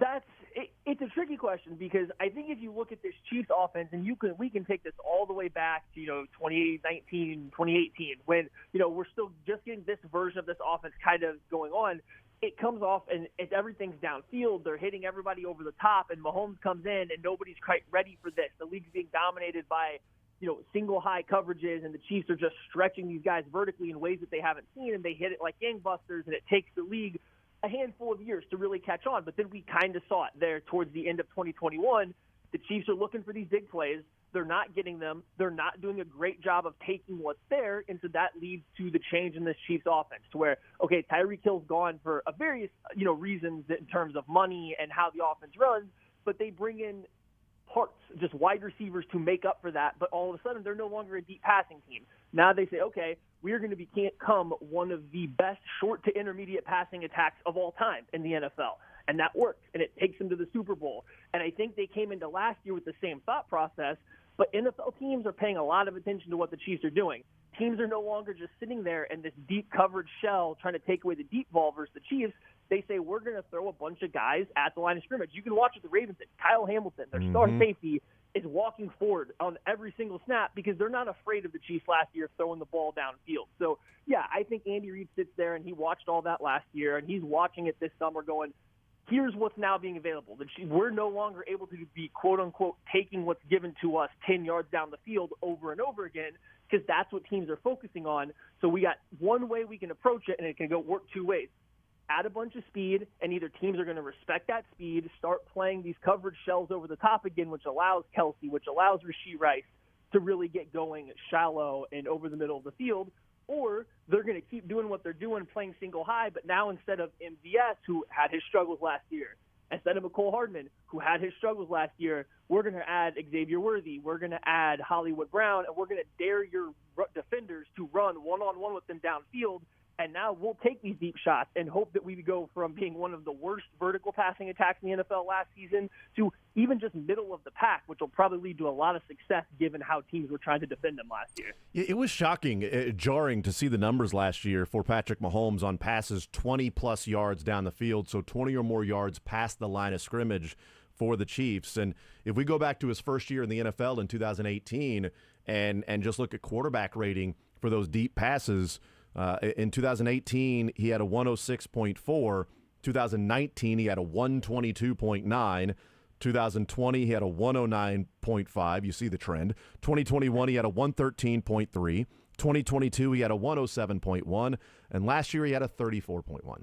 it's a tricky question because I think if you look at this Chiefs offense, and we can take this all the way back to 2019, 2018, when we're still just getting this version of this offense kind of going on. It comes off and everything's downfield. They're hitting everybody over the top, and Mahomes comes in, and nobody's quite ready for this. The league's being dominated by single high coverages, and the Chiefs are just stretching these guys vertically in ways that they haven't seen, and they hit it like gangbusters, and it takes the league a handful of years to really catch on. But then we kind of saw it there towards the end of 2021. The Chiefs are looking for these big plays. They're not getting them. They're not doing a great job of taking what's there. And so that leads to the change in this Chiefs offense to where, okay, Tyreek Hill's gone for various, reasons in terms of money and how the offense runs, but they bring in parts, just wide receivers to make up for that. But all of a sudden, they're no longer a deep passing team. Now they say, okay, we're going to become one of the best short to intermediate passing attacks of all time in the NFL. And that worked, and it takes them to the Super Bowl. And I think they came into last year with the same thought process, but NFL teams are paying a lot of attention to what the Chiefs are doing. Teams are no longer just sitting there in this deep coverage shell trying to take away the deep ball versus the Chiefs. They say, we're going to throw a bunch of guys at the line of scrimmage. You can watch what the Ravens did. Kyle Hamilton, their star safety, is walking forward on every single snap because they're not afraid of the Chiefs last year throwing the ball downfield. So, yeah, I think Andy Reid sits there and he watched all that last year, and he's watching it this summer going, here's what's now being available. We're no longer able to be, quote-unquote, taking what's given to us 10 yards down the field over and over again because that's what teams are focusing on. So we got one way we can approach it, and it can go work two ways. Add a bunch of speed, and either teams are going to respect that speed, start playing these coverage shells over the top again, which allows Kelsey, which allows Rashee Rice to really get going shallow and over the middle of the field, or they're going to keep doing what they're doing, playing single high, but now instead of MVS, who had his struggles last year, instead of McCole Hardman, who had his struggles last year, we're going to add Xavier Worthy, we're going to add Hollywood Brown, and we're going to dare your defenders to run one-on-one with them downfield. And now we'll take these deep shots and hope that we go from being one of the worst vertical passing attacks in the NFL last season to even just middle of the pack, which will probably lead to a lot of success given how teams were trying to defend them last year. It was shocking, jarring to see the numbers last year for Patrick Mahomes on passes 20-plus yards down the field, so 20 or more yards past the line of scrimmage for the Chiefs. And if we go back to his first year in the NFL in 2018 and just look at quarterback rating for those deep passes, in 2018, he had a 106.4. 2019, he had a 122.9. 2020, he had a 109.5. You see the trend. 2021, he had a 113.3. 2022, he had a 107.1. And last year, he had a 34.1.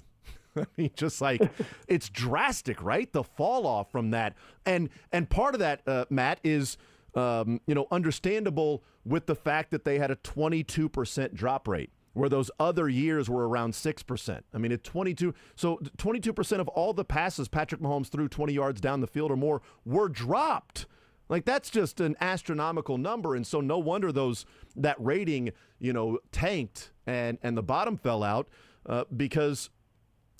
I mean, just like it's drastic, right? The fall off from that. And part of that, Matt, is understandable with the fact that they had a 22% drop rate, where those other years were around 6%. I mean, at 22, so 22% of all the passes Patrick Mahomes threw 20 yards down the field or more were dropped. Like, that's just an astronomical number, and so no wonder that rating, tanked and the bottom fell out because,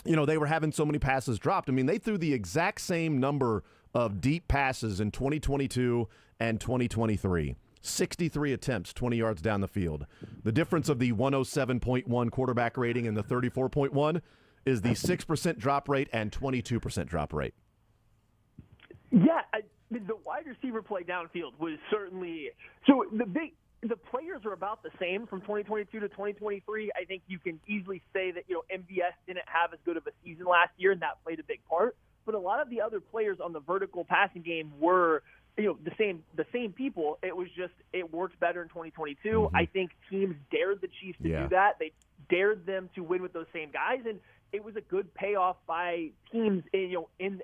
they were having so many passes dropped. I mean, they threw the exact same number of deep passes in 2022 and 2023. 63 attempts, 20 yards down the field. The difference of the 107.1 quarterback rating and the 34.1 is the 6% drop rate and 22% drop rate. Yeah, the wide receiver play downfield was certainly so. The players are about the same from 2022 to 2023. I think you can easily say that MVS didn't have as good of a season last year, and that played a big part. But a lot of the other players on the vertical passing game were the same people. It was just it worked better in 2022. Mm-hmm. I think teams dared the Chiefs to do that. They dared them to win with those same guys, and it was a good payoff by teams in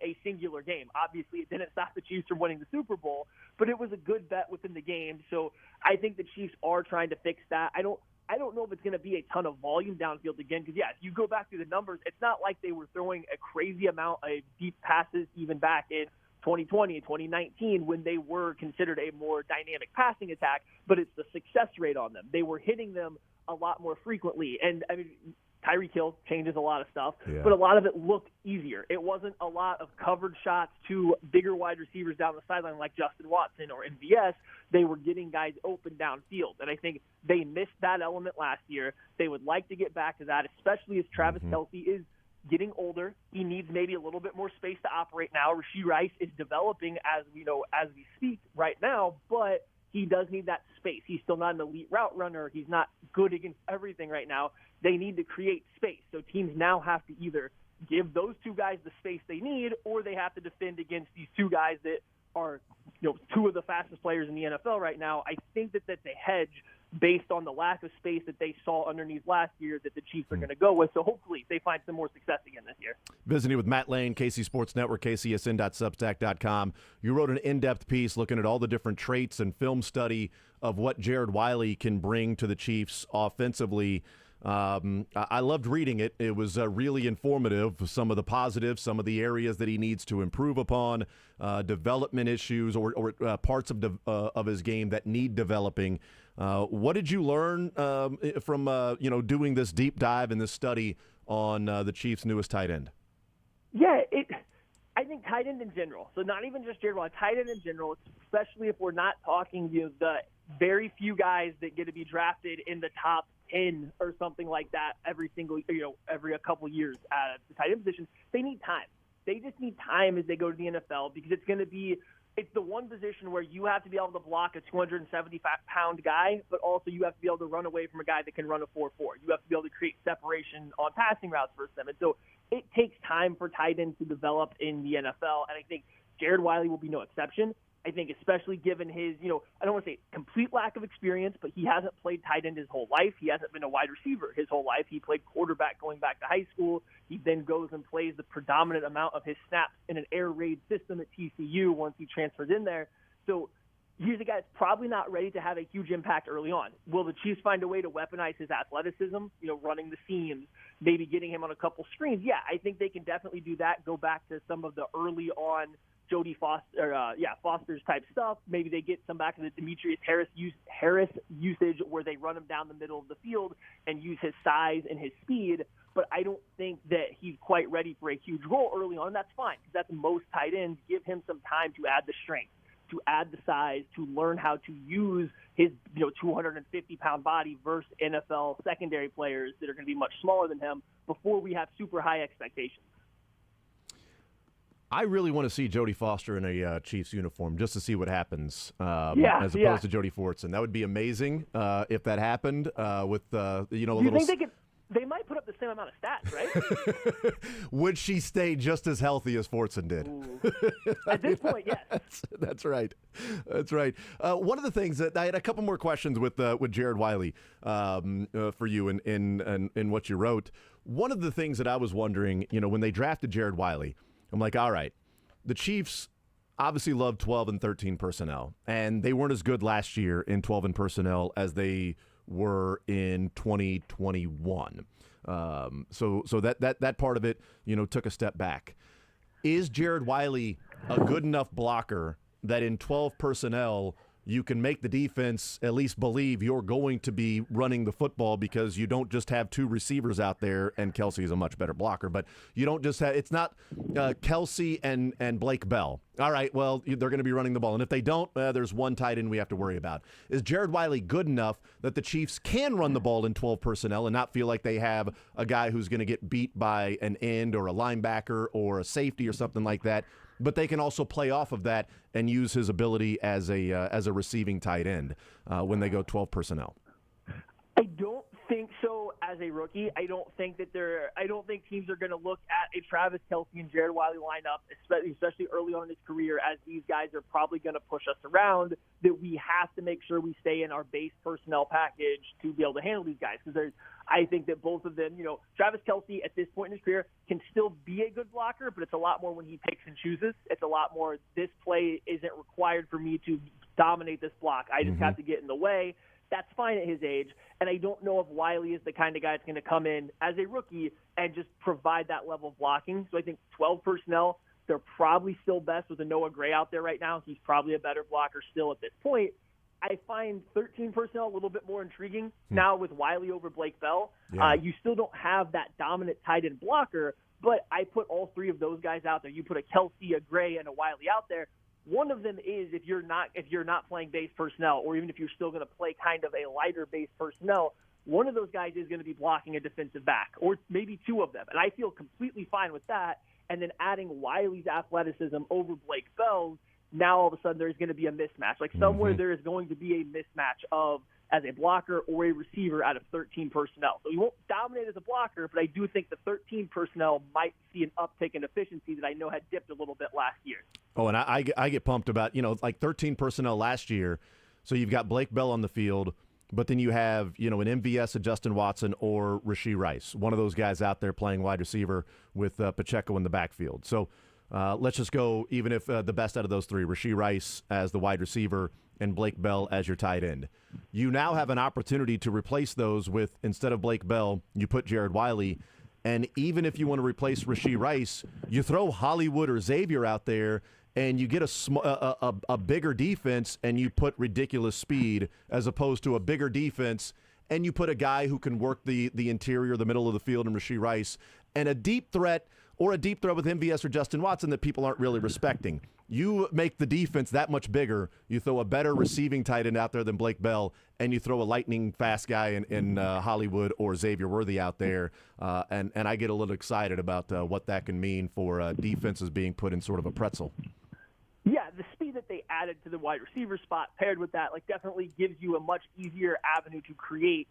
a singular game. Obviously, it didn't stop the Chiefs from winning the Super Bowl, but it was a good bet within the game. So I think the Chiefs are trying to fix that. I don't know if it's going to be a ton of volume downfield again because, if you go back through the numbers, it's not like they were throwing a crazy amount of deep passes even back in 2020 and 2019 when they were considered a more dynamic passing attack, but it's the success rate on them. They were hitting them a lot more frequently. And, I mean, Tyreek Hill changes a lot of stuff, but a lot of it looked easier. It wasn't a lot of covered shots to bigger wide receivers down the sideline like Justin Watson or MVS. They were getting guys open downfield, and I think they missed that element last year. They would like to get back to that, especially as Travis Kelce is getting older. He needs maybe a little bit more space to operate now. Rashee Rice is developing as we speak right now, but he does need that space. He's still not an elite route runner. He's not good against everything right now. They need to create space. So teams now have to either give those two guys the space they need, or they have to defend against these two guys that are, two of the fastest players in the NFL right now. I think that that's a hedge based on the lack of space that they saw underneath last year that the Chiefs are going to go with. So hopefully they find some more success again this year. Visiting with Matt Lane, KC Sports Network, kcsn.substack.com. You wrote an in-depth piece looking at all the different traits and film study of what Jared Wiley can bring to the Chiefs offensively. I loved reading it. It was really informative. Some of the positives, some of the areas that he needs to improve upon, development issues or parts of his game that need developing. What did you learn from doing this deep dive and this study on the Chiefs' newest tight end? Yeah, I think tight end in general. So not even just Jared Wiley, tight end in general, especially if we're not talking the very few guys that get to be drafted in the top 10 or something like that every a couple years at the tight end position. They need time. They just need time as they go to the NFL because it's the one position where you have to be able to block a 275-pound guy, but also you have to be able to run away from a guy that can run a 4.4. You have to be able to create separation on passing routes for them. And so it takes time for tight ends to develop in the NFL, and I think Jared Wiley will be no exception. I think especially given his, I don't want to say complete lack of experience, but he hasn't played tight end his whole life. He hasn't been a wide receiver his whole life. He played quarterback going back to high school. He then goes and plays the predominant amount of his snaps in an air raid system at TCU once he transfers in there. So he's a guy that's probably not ready to have a huge impact early on. Will the Chiefs find a way to weaponize his athleticism, running the seams, maybe getting him on a couple screens? Yeah, I think they can definitely do that, go back to some of the early on Jody Foster's type stuff. Maybe they get some back of the Demetrius Harris usage where they run him down the middle of the field and use his size and his speed. But I don't think that he's quite ready for a huge role early on. And that's fine because that's most tight ends. Give him some time to add the strength, to add the size, to learn how to use his 250-pound body versus NFL secondary players that are going to be much smaller than him before we have super high expectations. I really want to see Jody Foster in a Chiefs uniform just to see what happens as opposed to Jody Fortson. That would be amazing if that happened with, a little... You think they might put up the same amount of stats, right? Would she stay just as healthy as Fortson did? At this point, yes. That's right. That's right. One of the things that I had a couple more questions with Jared Wiley for you in what you wrote. One of the things that I was wondering, when they drafted Jared Wiley, I'm like, all right, the Chiefs obviously love 12 and 13 personnel, and they weren't as good last year in 12 and personnel as they were in 2021. So that part of it, took a step back. Is Jared Wiley a good enough blocker that in 12 personnel you can make the defense at least believe you're going to be running the football because you don't just have two receivers out there, and Kelsey is a much better blocker, but you don't just have – it's not Kelsey and Blake Bell. All right, well, they're going to be running the ball. And if they don't, there's one tight end we have to worry about. Is Jared Wiley good enough that the Chiefs can run the ball in 12 personnel and not feel like they have a guy who's going to get beat by an end or a linebacker or a safety or something like that, but they can also play off of that and use his ability as a receiving tight end when they go 12 personnel? I don't think so as a rookie. I don't think teams are going to look at a Travis Kelce and Jared Wiley lineup, especially early on in his career, as these guys are probably going to push us around, that we have to make sure we stay in our base personnel package to be able to handle these guys. Because I think that both of them, Travis Kelce at this point in his career can still be a good blocker, but it's a lot more when he picks and chooses. It's a lot more, this play isn't required for me to dominate this block. I just have to get in the way. That's fine at his age, and I don't know if Wiley is the kind of guy that's going to come in as a rookie and just provide that level of blocking. So I think 12 personnel, they're probably still best with a Noah Gray out there right now. He's probably a better blocker still at this point. I find 13 personnel a little bit more intriguing now with Wiley over Blake Bell. Yeah. You still don't have that dominant tight end blocker, but I put all three of those guys out there. You put a Kelsey, a Gray, and a Wiley out there. One of them is if you're not playing base personnel, or even if you're still going to play kind of a lighter base personnel, one of those guys is going to be blocking a defensive back, or maybe two of them. And I feel completely fine with that. And then adding Wiley's athleticism over Blake Bell's, now all of a sudden there's going to be a mismatch. Like somewhere there is going to be a mismatch of as a blocker or a receiver out of 13 personnel. So you won't dominate as a blocker, but I do think the 13 personnel might see an uptick in efficiency that I know had dipped a little bit last year. Oh, and I get pumped about, like 13 personnel last year. So you've got Blake Bell on the field, but then you have, an MVS, a Justin Watson, or Rashee Rice, one of those guys out there playing wide receiver with Pacheco in the backfield. So let's just go, even if the best out of those three, Rashee Rice as the wide receiver and Blake Bell as your tight end. You now have an opportunity to replace those with, instead of Blake Bell, you put Jared Wiley. And even if you want to replace Rashee Rice, you throw Hollywood or Xavier out there, and you get a bigger defense, and you put ridiculous speed, as opposed to a bigger defense, and you put a guy who can work the interior, the middle of the field, and Rashee Rice, and a deep threat with MVS or Justin Watson that people aren't really respecting. You make the defense that much bigger. You throw a better receiving tight end out there than Blake Bell, and you throw a lightning fast guy in Hollywood or Xavier Worthy out there, and I get a little excited about what that can mean for defenses being put in sort of a pretzel. Yeah, the speed that they added to the wide receiver spot paired with that, definitely gives you a much easier avenue to create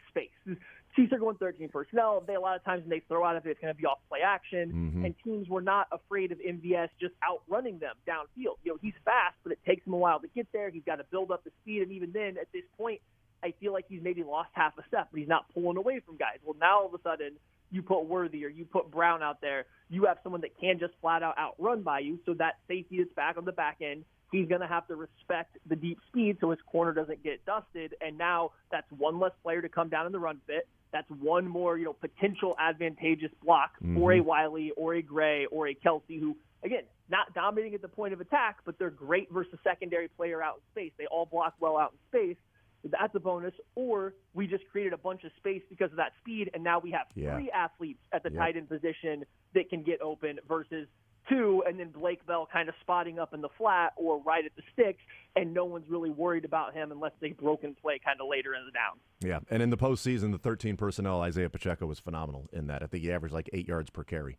space. Chiefs are going 13 personnel. A lot of times when they throw out of it, it's going to be off play action, and teams were not afraid of MVS just outrunning them downfield. He's fast, but it takes him a while to get there. He's got to build up the speed, and even then, at this point, I feel like he's maybe lost half a step, but he's not pulling away from guys. Well, now all of a sudden, you put Worthy or you put Brown out there, you have someone that can just flat out outrun by you, so that safety that's back on the back end, he's going to have to respect the deep speed so his corner doesn't get dusted, and now that's one less player to come down in the run fit. That's one more, potential advantageous block for a Wiley or a Gray or a Kelsey who, again, not dominating at the point of attack, but they're great versus a secondary player out in space. They all block well out in space. So that's a bonus. Or we just created a bunch of space because of that speed, and now we have three athletes at the tight end position that can get open versus two, and then Blake Bell kind of spotting up in the flat or right at the sticks, and no one's really worried about him unless they broken play kind of later in the down. Yeah, and in the postseason, the 13 personnel, Isaiah Pacheco was phenomenal in that. I think he averaged 8 yards per carry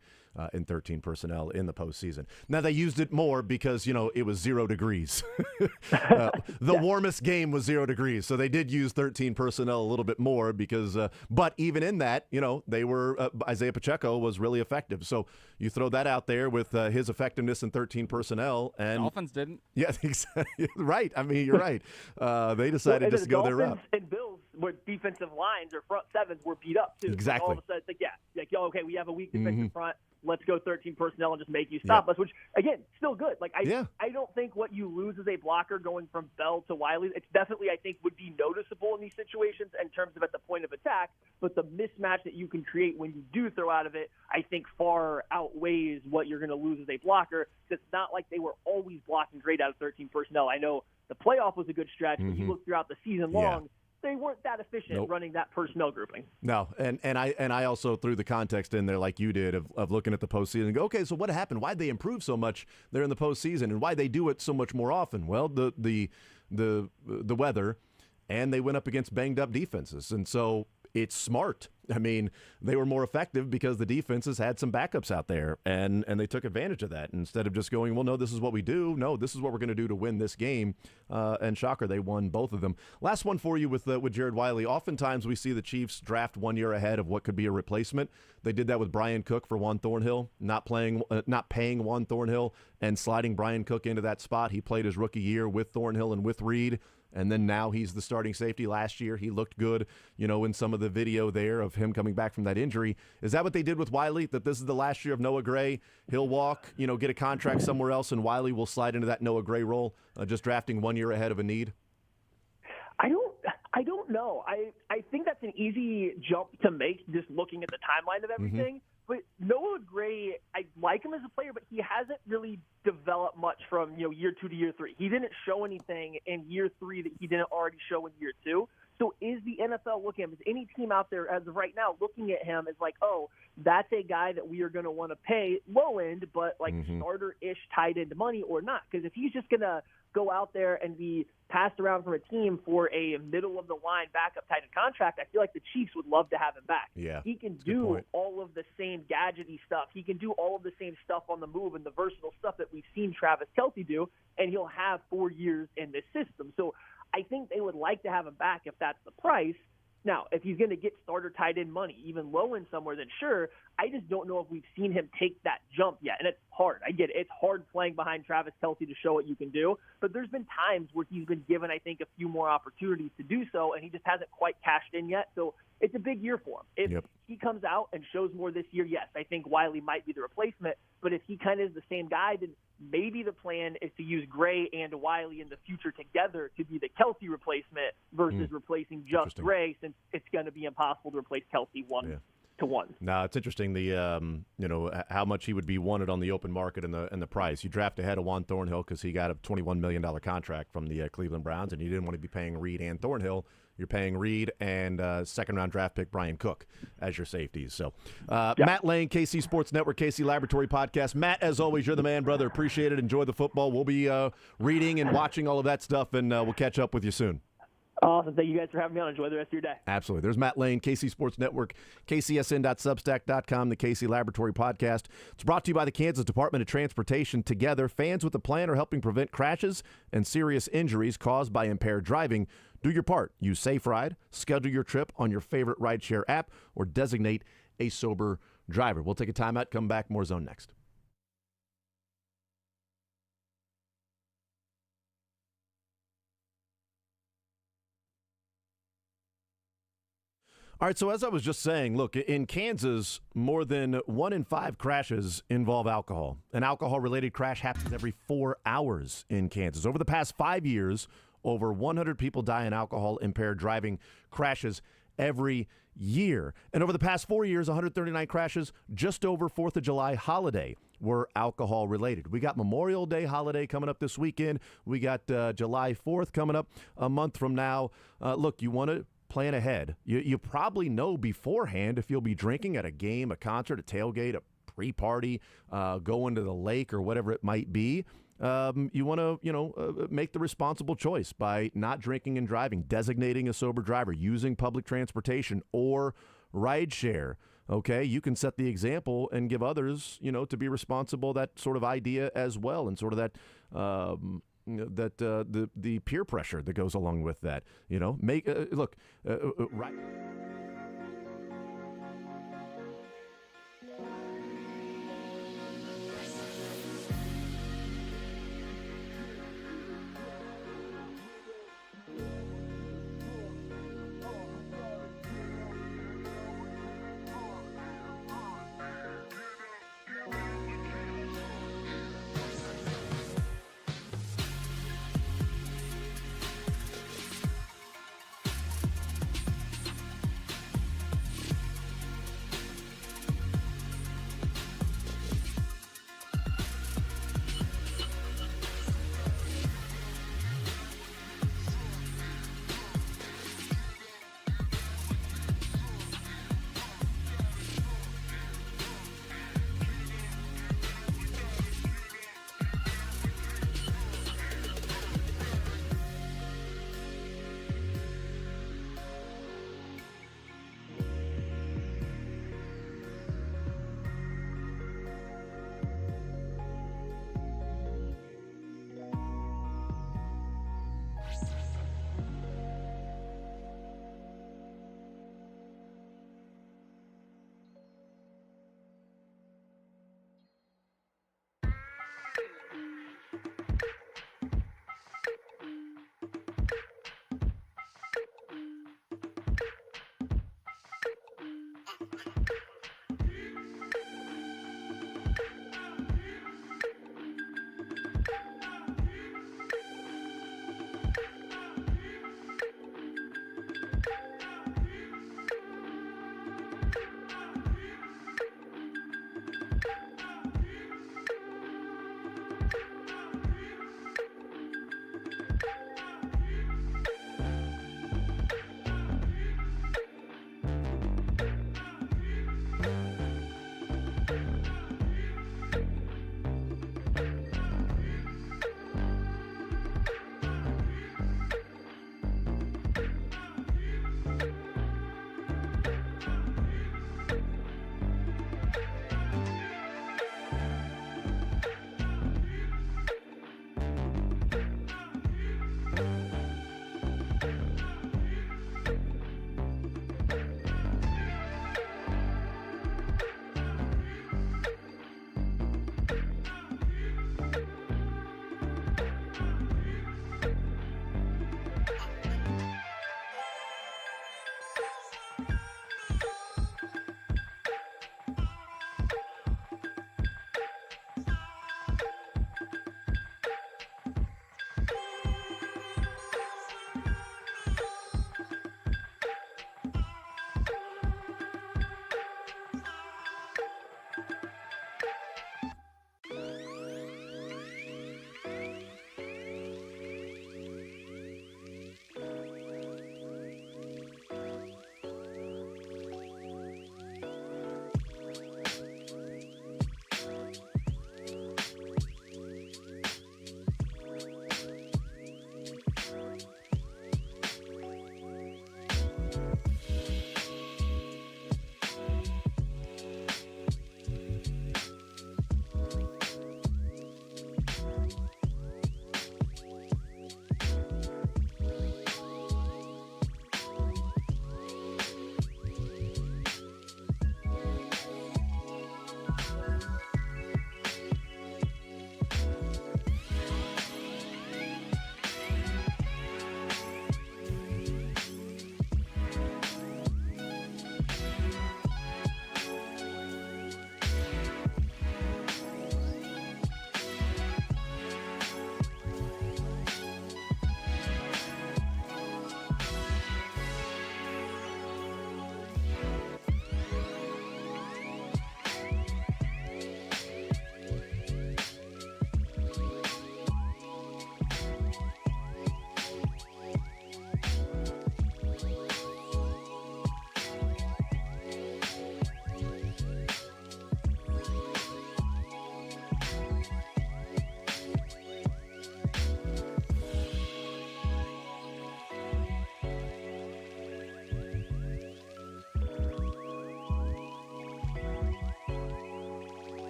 in 13 personnel in the postseason. Now, they used it more because, it was 0 degrees. The warmest game was 0 degrees, so they did use 13 personnel a little bit more because, but even in that, they were, Isaiah Pacheco was really effective. So you throw that out there with his effectiveness in 13 personnel. And Dolphins didn't. Yeah, exactly. Right. I mean, you're right. They decided just to go their route. And Bills, with defensive lines or front sevens were beat up too. Exactly. All of a sudden, it's like, okay, we have a weak defensive front. Let's go 13 personnel and just make you stop us, which, again, still good. Like, I don't think what you lose as a blocker going from Bell to Wiley, it's definitely, I think, would be noticeable in these situations in terms of at the point of attack, but the mismatch that you can create when you do throw out of it, I think far outweighs what you're going to lose as a blocker. It's not like they were always blocking great out of 13 personnel. I know the playoff was a good stretch, but you look throughout the season long, they weren't that efficient running that personnel grouping. No, and I also threw the context in there like you did of looking at the postseason and go, okay, so what happened? Why'd they improve so much there in the postseason, and why they do it so much more often? Well, the weather, and they went up against banged up defenses, and so it's smart. I mean, they were more effective because the defenses had some backups out there, and they took advantage of that instead of just going, well, no, this is what we do. No, this is what we're going to do to win this game. And shocker, they won both of them. Last one for you with Jared Wiley. Oftentimes we see the Chiefs draft 1 year ahead of what could be a replacement. They did that with Brian Cook for Juan Thornhill, not paying Juan Thornhill and sliding Brian Cook into that spot. He played his rookie year with Thornhill and with Reed. And then now he's the starting safety. Last year he looked good, in some of the video there of him coming back from that injury. Is that what they did with Wiley, that this is the last year of Noah Gray? He'll walk, get a contract somewhere else, and Wiley will slide into that Noah Gray role, just drafting 1 year ahead of a need? I don't know. I think that's an easy jump to make just looking at the timeline of everything. But Noah Gray, I like him as a player, but he hasn't really developed much from year 2 to year 3. He didn't show anything in year 3 that he didn't already show in year 2. So is the NFL looking at him? Is any team out there as of right now looking at him as like, oh, that's a guy that we are going to want to pay low end, but like starter-ish tight end money or not? Because if he's just going to go out there and be passed around from a team for a middle-of-the-line backup tight end contract, I feel like the Chiefs would love to have him back. Yeah, he can do all of the same gadgety stuff. He can do all of the same stuff on the move and the versatile stuff that we've seen Travis Kelce do, and he'll have 4 years in this system. So I think they would like to have him back if that's the price. Now, if he's going to get starter tight end money, even low end somewhere, then sure. I just don't know if we've seen him take that jump yet. And it's hard. I get it. It's hard playing behind Travis Kelce to show what you can do. But there's been times where he's been given, I think, a few more opportunities to do so, and he just hasn't quite cashed in yet. So it's a big year for him. If he comes out and shows more this year, yes, I think Wiley might be the replacement. But if he kind of is the same guy, then maybe the plan is to use Gray and Wiley in the future together to be the Kelce replacement versus replacing just Gray, since it's going to be impossible to replace Kelce one to one. No, it's interesting the how much he would be wanted on the open market and the price. You draft ahead of Juan Thornhill because he got a $21 million contract from the Cleveland Browns, and you didn't want to be paying Reed and Thornhill. You're paying Reed and second-round draft pick Brian Cook as your safeties. So, Matt Lane, KC Sports Network, KC Laboratory Podcast. Matt, as always, you're the man, brother. Appreciate it. Enjoy the football. We'll be reading and watching all of that stuff, and we'll catch up with you soon. Awesome. Thank you guys for having me on. Enjoy the rest of your day. Absolutely. There's Matt Lane, KC Sports Network, kcsn.substack.com, the KC Laboratory Podcast. It's brought to you by the Kansas Department of Transportation. Together, fans with a plan are helping prevent crashes and serious injuries caused by impaired driving. Do your part. Use Safe Ride, schedule your trip on your favorite rideshare app, or designate a sober driver. We'll take a timeout, come back, more Zone next. All right, so as I was just saying, look, in Kansas, more than 1 in 5 crashes involve alcohol. An alcohol-related crash happens every 4 hours in Kansas. Over the past 5 years, over 100 people die in alcohol-impaired driving crashes every year. And over the past 4 years, 139 crashes just over 4th of July holiday were alcohol-related. We got Memorial Day holiday coming up this weekend. We got July 4th coming up a month from now. Look, you want to plan ahead. You probably know beforehand if you'll be drinking at a game, a concert, a tailgate, a pre-party, going to the lake or whatever it might be. You want to, make the responsible choice by not drinking and driving, designating a sober driver, using public transportation or rideshare. Okay, you can set the example and give others, to be responsible. That sort of idea as well, and sort of that. The peer pressure that goes along with that, right.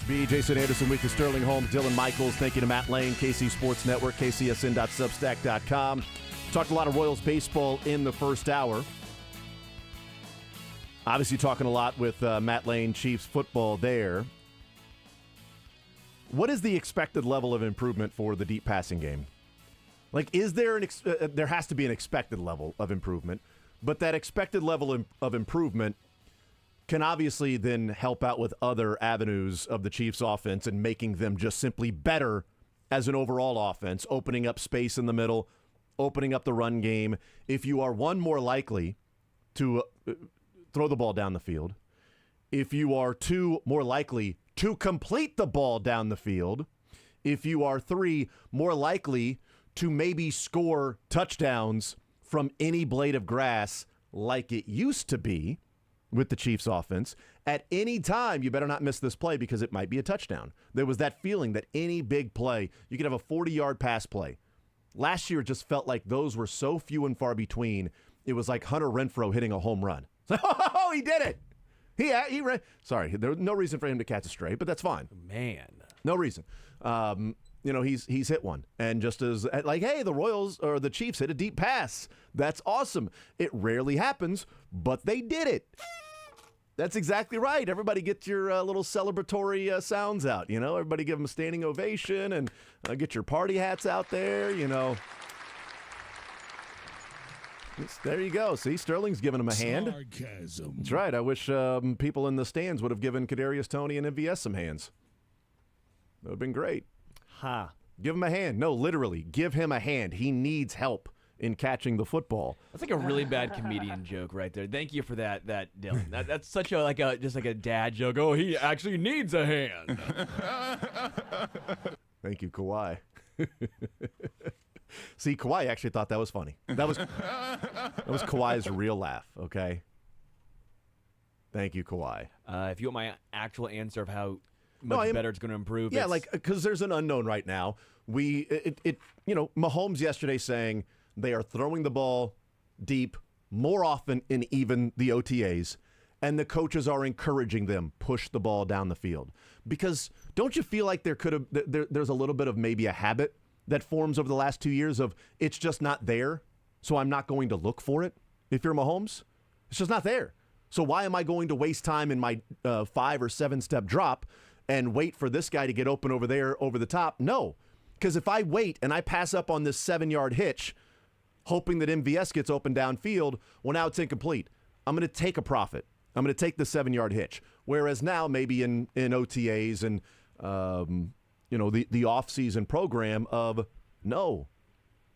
B. Jason Anderson, week of Sterling Holmes, Dylan Michaels. Thank you to Matt Lane, KC Sports Network, kcsn.substack.com. Talked a lot of Royals baseball in the first hour. Obviously talking a lot with Matt Lane, Chiefs football there. What is the expected level of improvement for the deep passing game? Like, is there there has to be an expected level of improvement, but that expected level of improvement can obviously then help out with other avenues of the Chiefs offense and making them just simply better as an overall offense, opening up space in the middle, opening up the run game. If you are one, more likely to throw the ball down the field, if you are two, more likely to complete the ball down the field, if you are three, more likely to maybe score touchdowns from any blade of grass like it used to be with the Chiefs offense. At any time, you better not miss this play because it might be a touchdown. There was that feeling that any big play, you could have a 40-yard pass play. Last year, it just felt like those were so few and far between. It was like Hunter Renfrow hitting a home run. Oh, he did it. He ran. Sorry, there was no reason for him to catch a stray, but that's fine. Man. No reason. He's hit one. And just as, like, hey, the Royals or the Chiefs hit a deep pass. That's awesome. It rarely happens, but they did it. That's exactly right. Everybody get your little celebratory sounds out, you know. Everybody give them a standing ovation and get your party hats out there, you know. There you go. See, Sterling's giving him a hand. Sarcasm. That's right. I wish people in the stands would have given Kadarius Toney and MVS some hands. That would have been great. Ha. Give him a hand. No, literally, give him a hand. He needs help in catching the football. That's like a really bad comedian joke right there. Thank you for that, Dylan. That's such a just like a dad joke. Oh, he actually needs a hand. Thank you, Kawhi. See, Kawhi actually thought that was funny. That was Kawhi's real laugh. Okay. Thank you, Kawhi. If you want my actual answer of how much better it's going to improve, yeah, because there's an unknown right now. Mahomes yesterday saying they are throwing the ball deep more often in even the OTAs, and the coaches are encouraging them push the ball down the field. Because don't you feel like there's a little bit of maybe a habit that forms over the last 2 years of it's just not there, so I'm not going to look for it? If you're Mahomes, it's just not there. So why am I going to waste time in my 5 or 7 step drop and wait for this guy to get open over there over the top? No, because if I wait and I pass up on this 7-yard hitch, hoping that MVS gets open downfield, well, now it's incomplete. I'm going to take a profit. I'm going to take the 7-yard hitch. Whereas now, maybe in OTAs and the off-season program of no,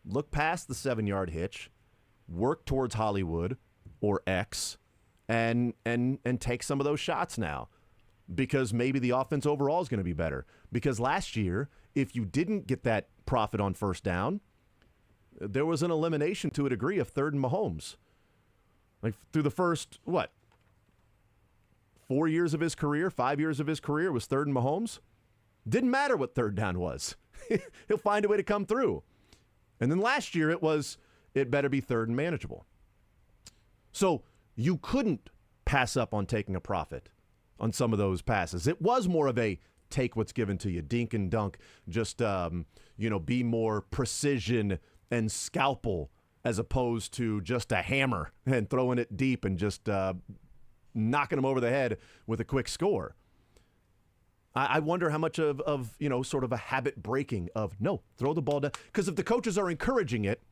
look past the 7-yard hitch, work towards Hollywood or X, and take some of those shots now, because maybe the offense overall is going to be better. Because last year, if you didn't get that profit on first down, there was an elimination to a degree of 3rd and Mahomes. Like through the first, 4 years of his career, 5 years of his career was 3rd and Mahomes. Didn't matter what 3rd down was. He'll find a way to come through. And then last year it better be 3rd and manageable. So you couldn't pass up on taking a profit on some of those passes. It was more of a take what's given to you, dink and dunk, just, be more precision and scalpel as opposed to just a hammer and throwing it deep and just knocking them over the head with a quick score. I wonder how much of sort of a habit breaking of, no, throw the ball down. Because if the coaches are encouraging it,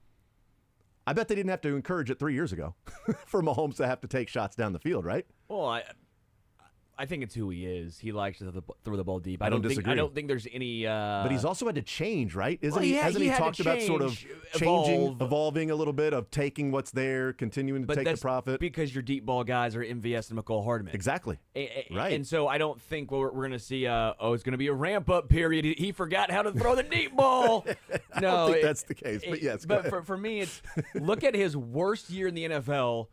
I bet they didn't have to encourage it 3 years ago for Mahomes to have to take shots down the field, right? Well, I think it's who he is. He likes to throw the ball deep. I don't disagree. I don't think there's any. But he's also had to change, right? Hasn't he he had talked to about sort of changing, evolving a little bit, of taking what's there, continuing to take the profit? Because your deep ball guys are MVS and McCole Hardman. Exactly. Right. And so I don't think we're going to see. It's going to be a ramp up period. He forgot how to throw the deep ball. I don't think that's the case. But yes. But for me, it's look at his worst year in the NFL.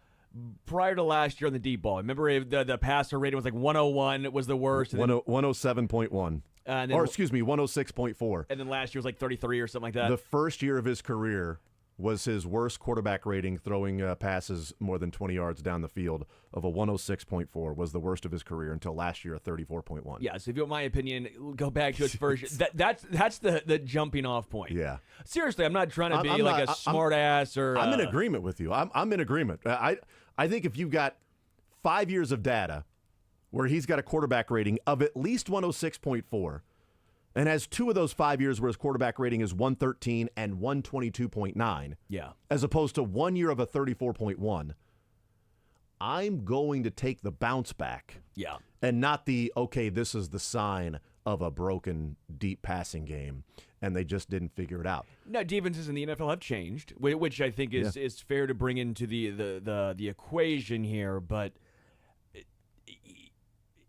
Prior to last year on the deep ball, remember the passer rating was like 101. It was the worst. 107.1. 106.4. And then last year was like 33 or something like that. The first year of his career was his worst quarterback rating, throwing passes more than 20 yards down the field, of a 106.4, was the worst of his career until last year, a 34.1. Yeah, so if you want my opinion, go back to his first. That's the jumping off point. Yeah. Seriously, I'm not trying to be a smart ass or. I'm in agreement with you. I'm in agreement. I think if you've got 5 years of data where he's got a quarterback rating of at least 106.4, and has 2 of those 5 years where his quarterback rating is 113 and 122.9, yeah, as opposed to 1 year of a 34.1, I'm going to take the bounce back. Yeah. And not this is the sign of a broken deep passing game, and they just didn't figure it out. No, defenses in the NFL have changed, which I think is fair to bring into the equation here, but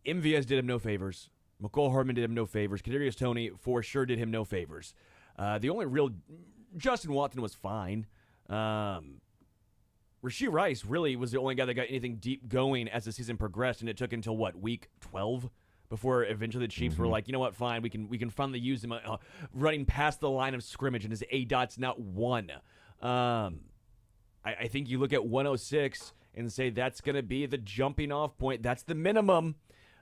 MVS did him no favors. McCole Hardman did him no favors. Kadarius Toney for sure did him no favors. The only real Justin Watson was fine. Rashee Rice really was the only guy that got anything deep going as the season progressed, and it took until week 12 before eventually the Chiefs were like, you know what, fine, we can finally use him running past the line of scrimmage, and his A-dot's not 1. I think you look at 106 and say that's going to be the jumping off point. That's the minimum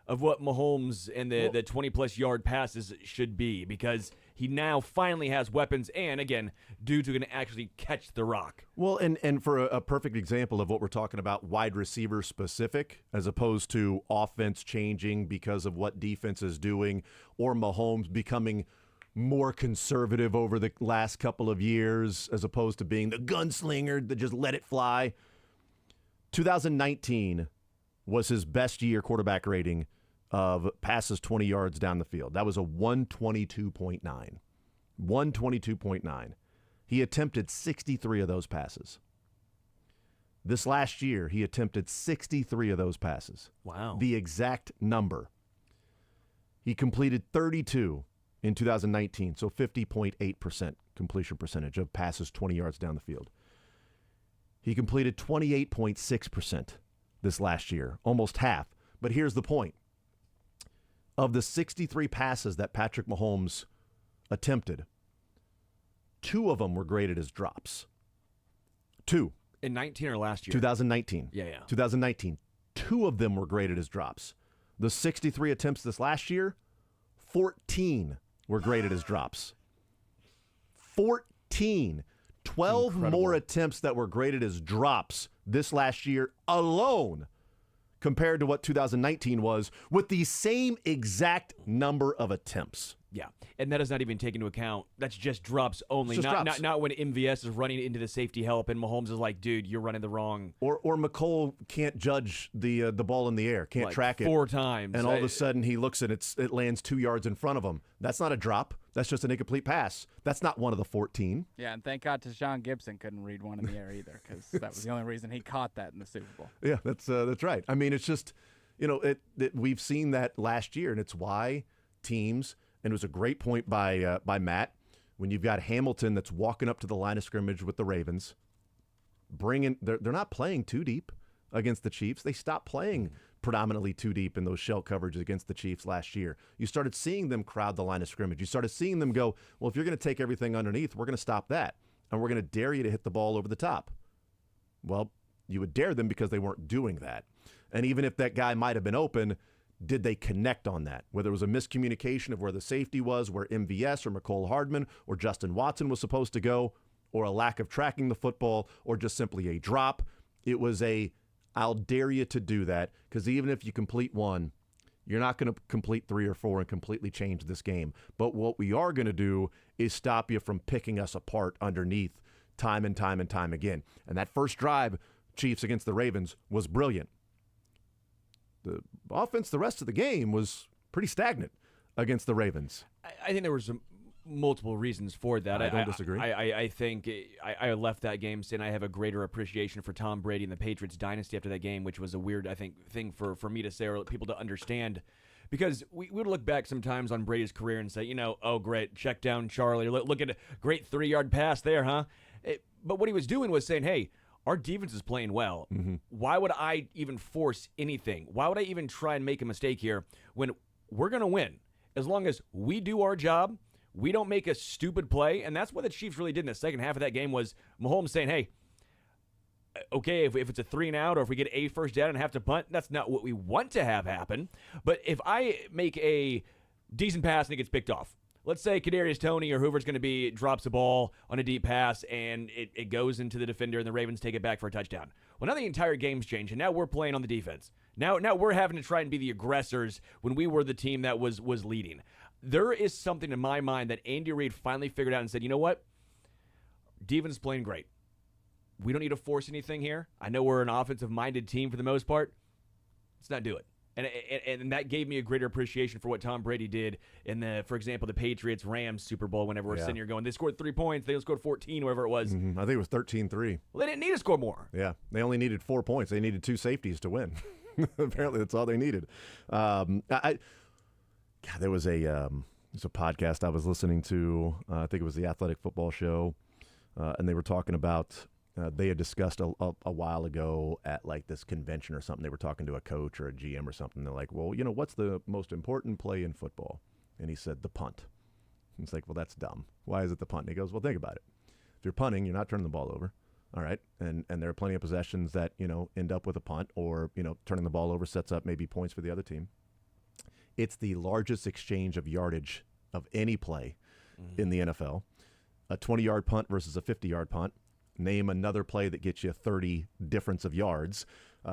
of what Mahomes and the 20-plus yard passes should be, because he now finally has weapons, and, again, dudes who can actually catch the rock. Well, and for a perfect example of what we're talking about, wide receiver specific, as opposed to offense changing because of what defense is doing, or Mahomes becoming more conservative over the last couple of years, as opposed to being the gunslinger that just let it fly. 2019 was his best year quarterback rating of passes 20 yards down the field. That was a 122.9. 122.9. He attempted 63 of those passes. This last year, he attempted 63 of those passes. Wow. The exact number. He completed 32 in 2019, so 50.8% completion percentage of passes 20 yards down the field. He completed 28.6% this last year, almost half. But here's the point. Of the 63 passes that Patrick Mahomes attempted, 2 of them were graded as drops. 2. In 19 or last year? 2019. Yeah. 2019. 2 of them were graded as drops. The 63 attempts this last year, 14 were graded as drops. 14. 12 Incredible. more attempts that were graded as drops this last year alone compared to what 2019 was with the same exact number of attempts. Yeah, and that does not even take into account, that's just drops only, Just drops. Not when MVS is running into the safety help and Mahomes is like, dude, you're running the wrong. Or McCole can't judge the ball in the air, can't like track it 4 times. and all of a sudden he looks and it lands 2 yards in front of him. That's not a drop. That's just an incomplete pass. That's not one of the 14. Yeah, and thank God Tashawn Gibson couldn't read one in the air either, because that was the only reason he caught that in the Super Bowl. Yeah, that's right. I mean, it's just, we've seen that last year, and it's why teams, and it was a great point by Matt, when you've got Hamilton that's walking up to the line of scrimmage with the Ravens, they're not playing too deep against the Chiefs. They stopped playing predominantly too deep in those shell coverages against the Chiefs last year. You started seeing them crowd the line of scrimmage. You started seeing them go, well, if you're going to take everything underneath, we're going to stop that, and we're going to dare you to hit the ball over the top. Well, you would dare them because they weren't doing that. And even if that guy might have been open, did they connect on that? Whether it was a miscommunication of where the safety was, where MVS or McCole Hardman or Justin Watson was supposed to go, or a lack of tracking the football, or just simply a drop. It was I'll dare you to do that, because even if you complete one, you're not going to complete 3 or 4 and completely change this game. But what we are going to do is stop you from picking us apart underneath time and time and time again. And that first drive, Chiefs against the Ravens, was brilliant. The offense the rest of the game was pretty stagnant against the Ravens. I think there was multiple reasons for that. I don't disagree. I think I left that game saying I have a greater appreciation for Tom Brady and the Patriots dynasty after that game, which was a weird, I think, thing for me to say or people to understand. Because we would look back sometimes on Brady's career and say, oh, great, check down Charlie. Look at a great 3-yard pass there, huh? But what he was doing was saying, hey, our defense is playing well. Mm-hmm. Why would I even force anything? Why would I even try and make a mistake here when we're going to win? As long as we do our job, we don't make a stupid play. And that's what the Chiefs really did in the second half of that game was Mahomes saying, hey, okay, if it's a 3 and out or if we get a first down and have to punt, that's not what we want to have happen. But if I make a decent pass and it gets picked off, let's say Kadarius Toney or whoever's going to be drops a ball on a deep pass and it goes into the defender and the Ravens take it back for a touchdown. Well, now the entire game's changed, and now we're playing on the defense. Now we're having to try and be the aggressors when we were the team that was leading. There is something in my mind that Andy Reid finally figured out and said, you know what? Defense is playing great. We don't need to force anything here. I know we're an offensive-minded team for the most part. Let's not do it. And that gave me a greater appreciation for what Tom Brady did in for example, the Patriots-Rams Super Bowl whenever we're sitting here going, they scored 3 points, they scored 14, whatever it was. Mm-hmm. I think it was 13-3. Well, they didn't need to score more. Yeah, they only needed 4 points. They needed 2 safeties to win. Apparently, that's all they needed. There was a podcast I was listening to. I think it was the Athletic Football Show, and they were talking about. They had discussed a while ago at like this convention or something. They were talking to a coach or a GM or something. They're like, well, what's the most important play in football? And he said, the punt. And it's like, well, that's dumb. Why is it the punt? And he goes, well, think about it. If you're punting, you're not turning the ball over. All right. And there are plenty of possessions that, end up with a punt or, turning the ball over sets up maybe points for the other team. It's the largest exchange of yardage of any play in the NFL. A 20-yard punt versus a 50-yard punt. Name another play that gets you 30 difference of yards.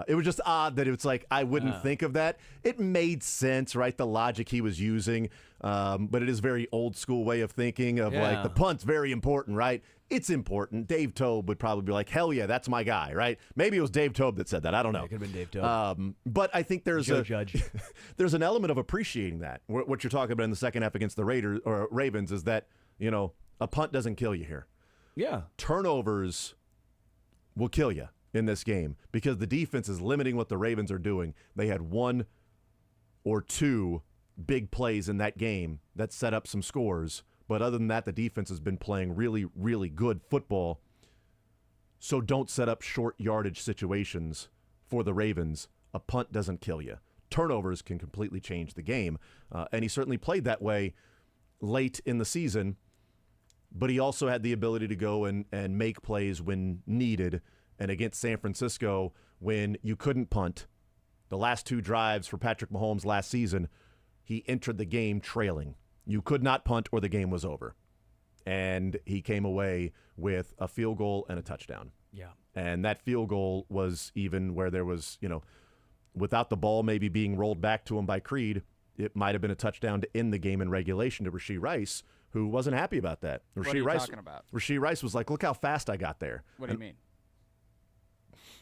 It was just odd that it was like, I wouldn't think of that. It made sense, right? The logic he was using. But it is very old school way of thinking of like the punt's very important, right? It's important. Dave Tobe would probably be like, hell yeah, that's my guy, right? Maybe it was Dave Tobe that said that. I don't know. It could have been Dave Tobe. But I think there's Judge. there's an element of appreciating that. What you're talking about in the second half against the Ravens is that, a punt doesn't kill you here. Yeah. Turnovers will kill you in this game because the defense is limiting what the Ravens are doing. They had 1 or 2 big plays in that game that set up some scores. But other than that, the defense has been playing really, really good football. So don't set up short yardage situations for the Ravens. A punt doesn't kill you. Turnovers can completely change the game. And he certainly played that way late in the season. But he also had the ability to go and make plays when needed. And against San Francisco, when you couldn't punt, the last 2 drives for Patrick Mahomes last season, he entered the game trailing. You could not punt or the game was over. And he came away with a field goal and a touchdown. Yeah. And that field goal was even where there was, without the ball maybe being rolled back to him by Creed, it might have been a touchdown to end the game in regulation to Rashee Rice, who wasn't happy about that. What are you talking about? Rashee Rice was like, look how fast I got there. What do you mean?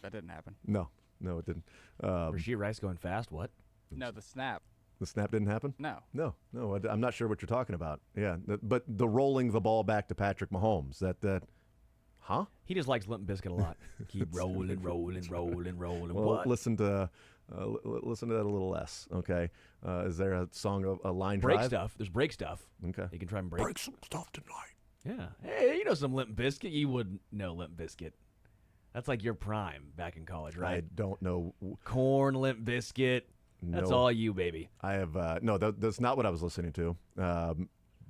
That didn't happen. No, it didn't. Rashee Rice going fast? What? No, the snap. The snap didn't happen? No. No, I'm not sure what you're talking about. Yeah, but the rolling the ball back to Patrick Mahomes, huh? He just likes Limp Bizkit a lot. Keep rolling. Well, What? listen to that a little less, okay? Is there a song, a line Break drive? stuff. There's break stuff. Okay. You can try and break. Break some stuff tonight. Yeah. Hey, you know some Limp Bizkit. You wouldn't know Limp Bizkit. That's like your prime back in college, I right? don't know. Corn, Limp Bizkit. That's No. all you, baby. I have no. That's not what I was listening to.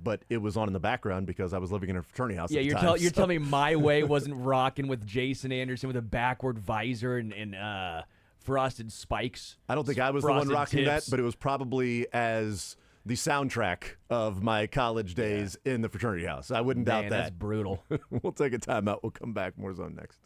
But it was on in the background because I was living in a fraternity house. Yeah, at the you're time, you're so- telling me My Way wasn't rocking with Jason Anderson with a backward visor and frosted spikes. I don't think I was the one frosted rocking tips. that, but it was probably as the soundtrack of my college days in the fraternity house. I wouldn't doubt Man, that. that's brutal. We'll take a timeout. We'll come back. More Zone next.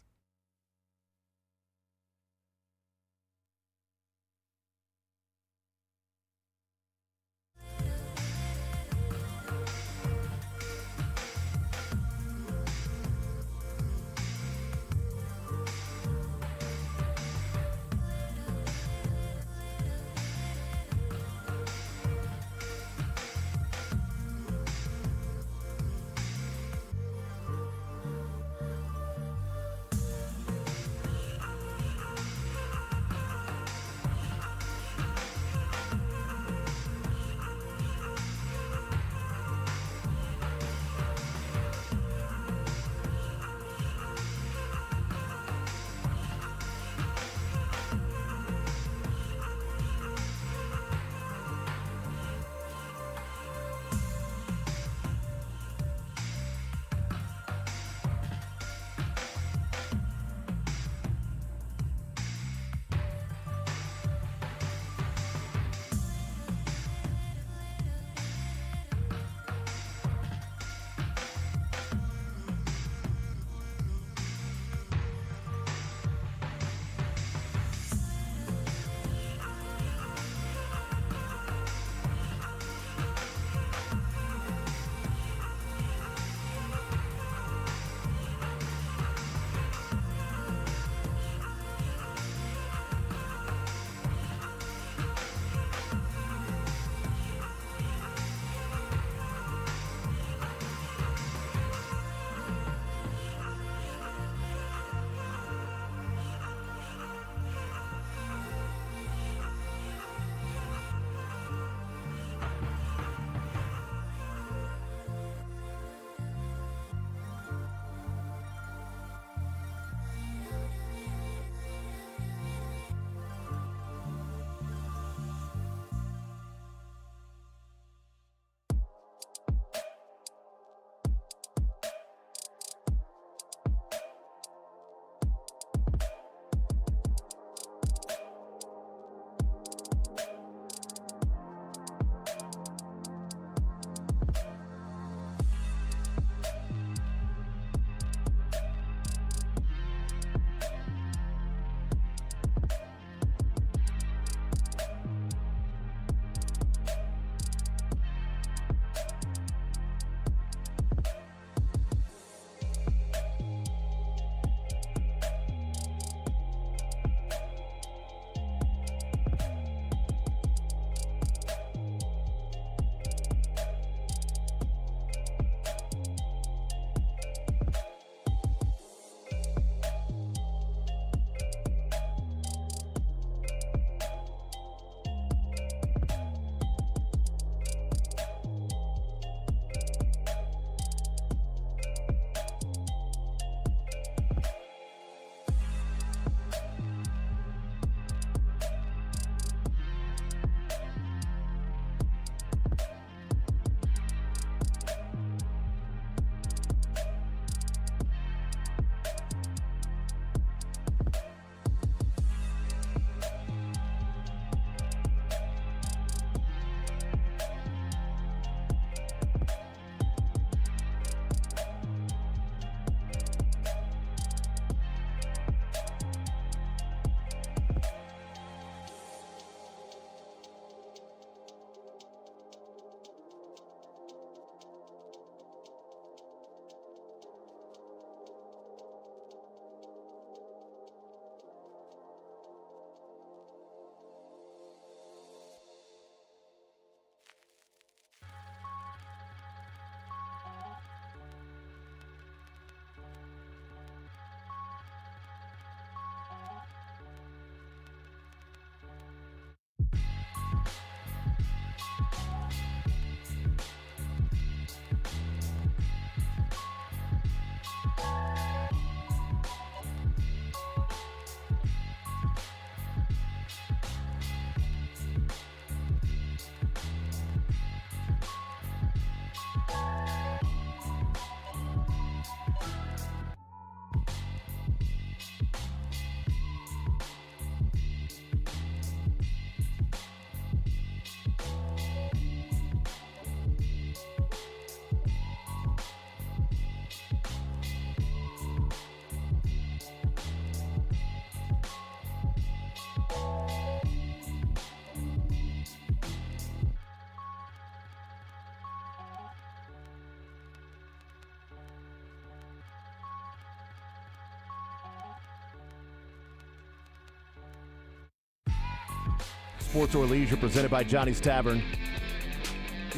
Sports or Leisure, presented by Johnny's Tavern.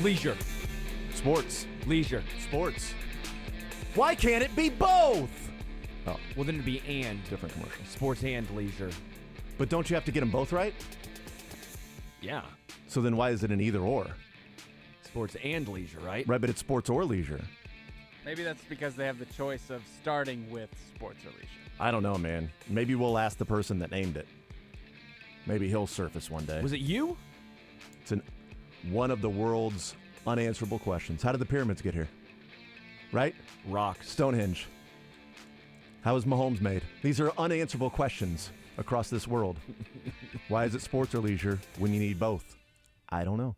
Leisure. Sports. Leisure. Sports. Why can't it be both? Oh, Well, then it'd be and. different commercial. Sports and leisure. But don't you have to get them both right? Yeah. So then why is it an either or? Sports and leisure, right? Right, but it's sports or leisure. Maybe that's because they have the choice of starting with sports or leisure. I don't know, man. Maybe we'll ask the person that named it. Maybe he'll surface one day. Was it you? It's one of the world's unanswerable questions. How did the pyramids get here? Right? Rocks. Stonehenge. How was Mahomes made? These are unanswerable questions across this world. Why is it sports or leisure when you need both? I don't know.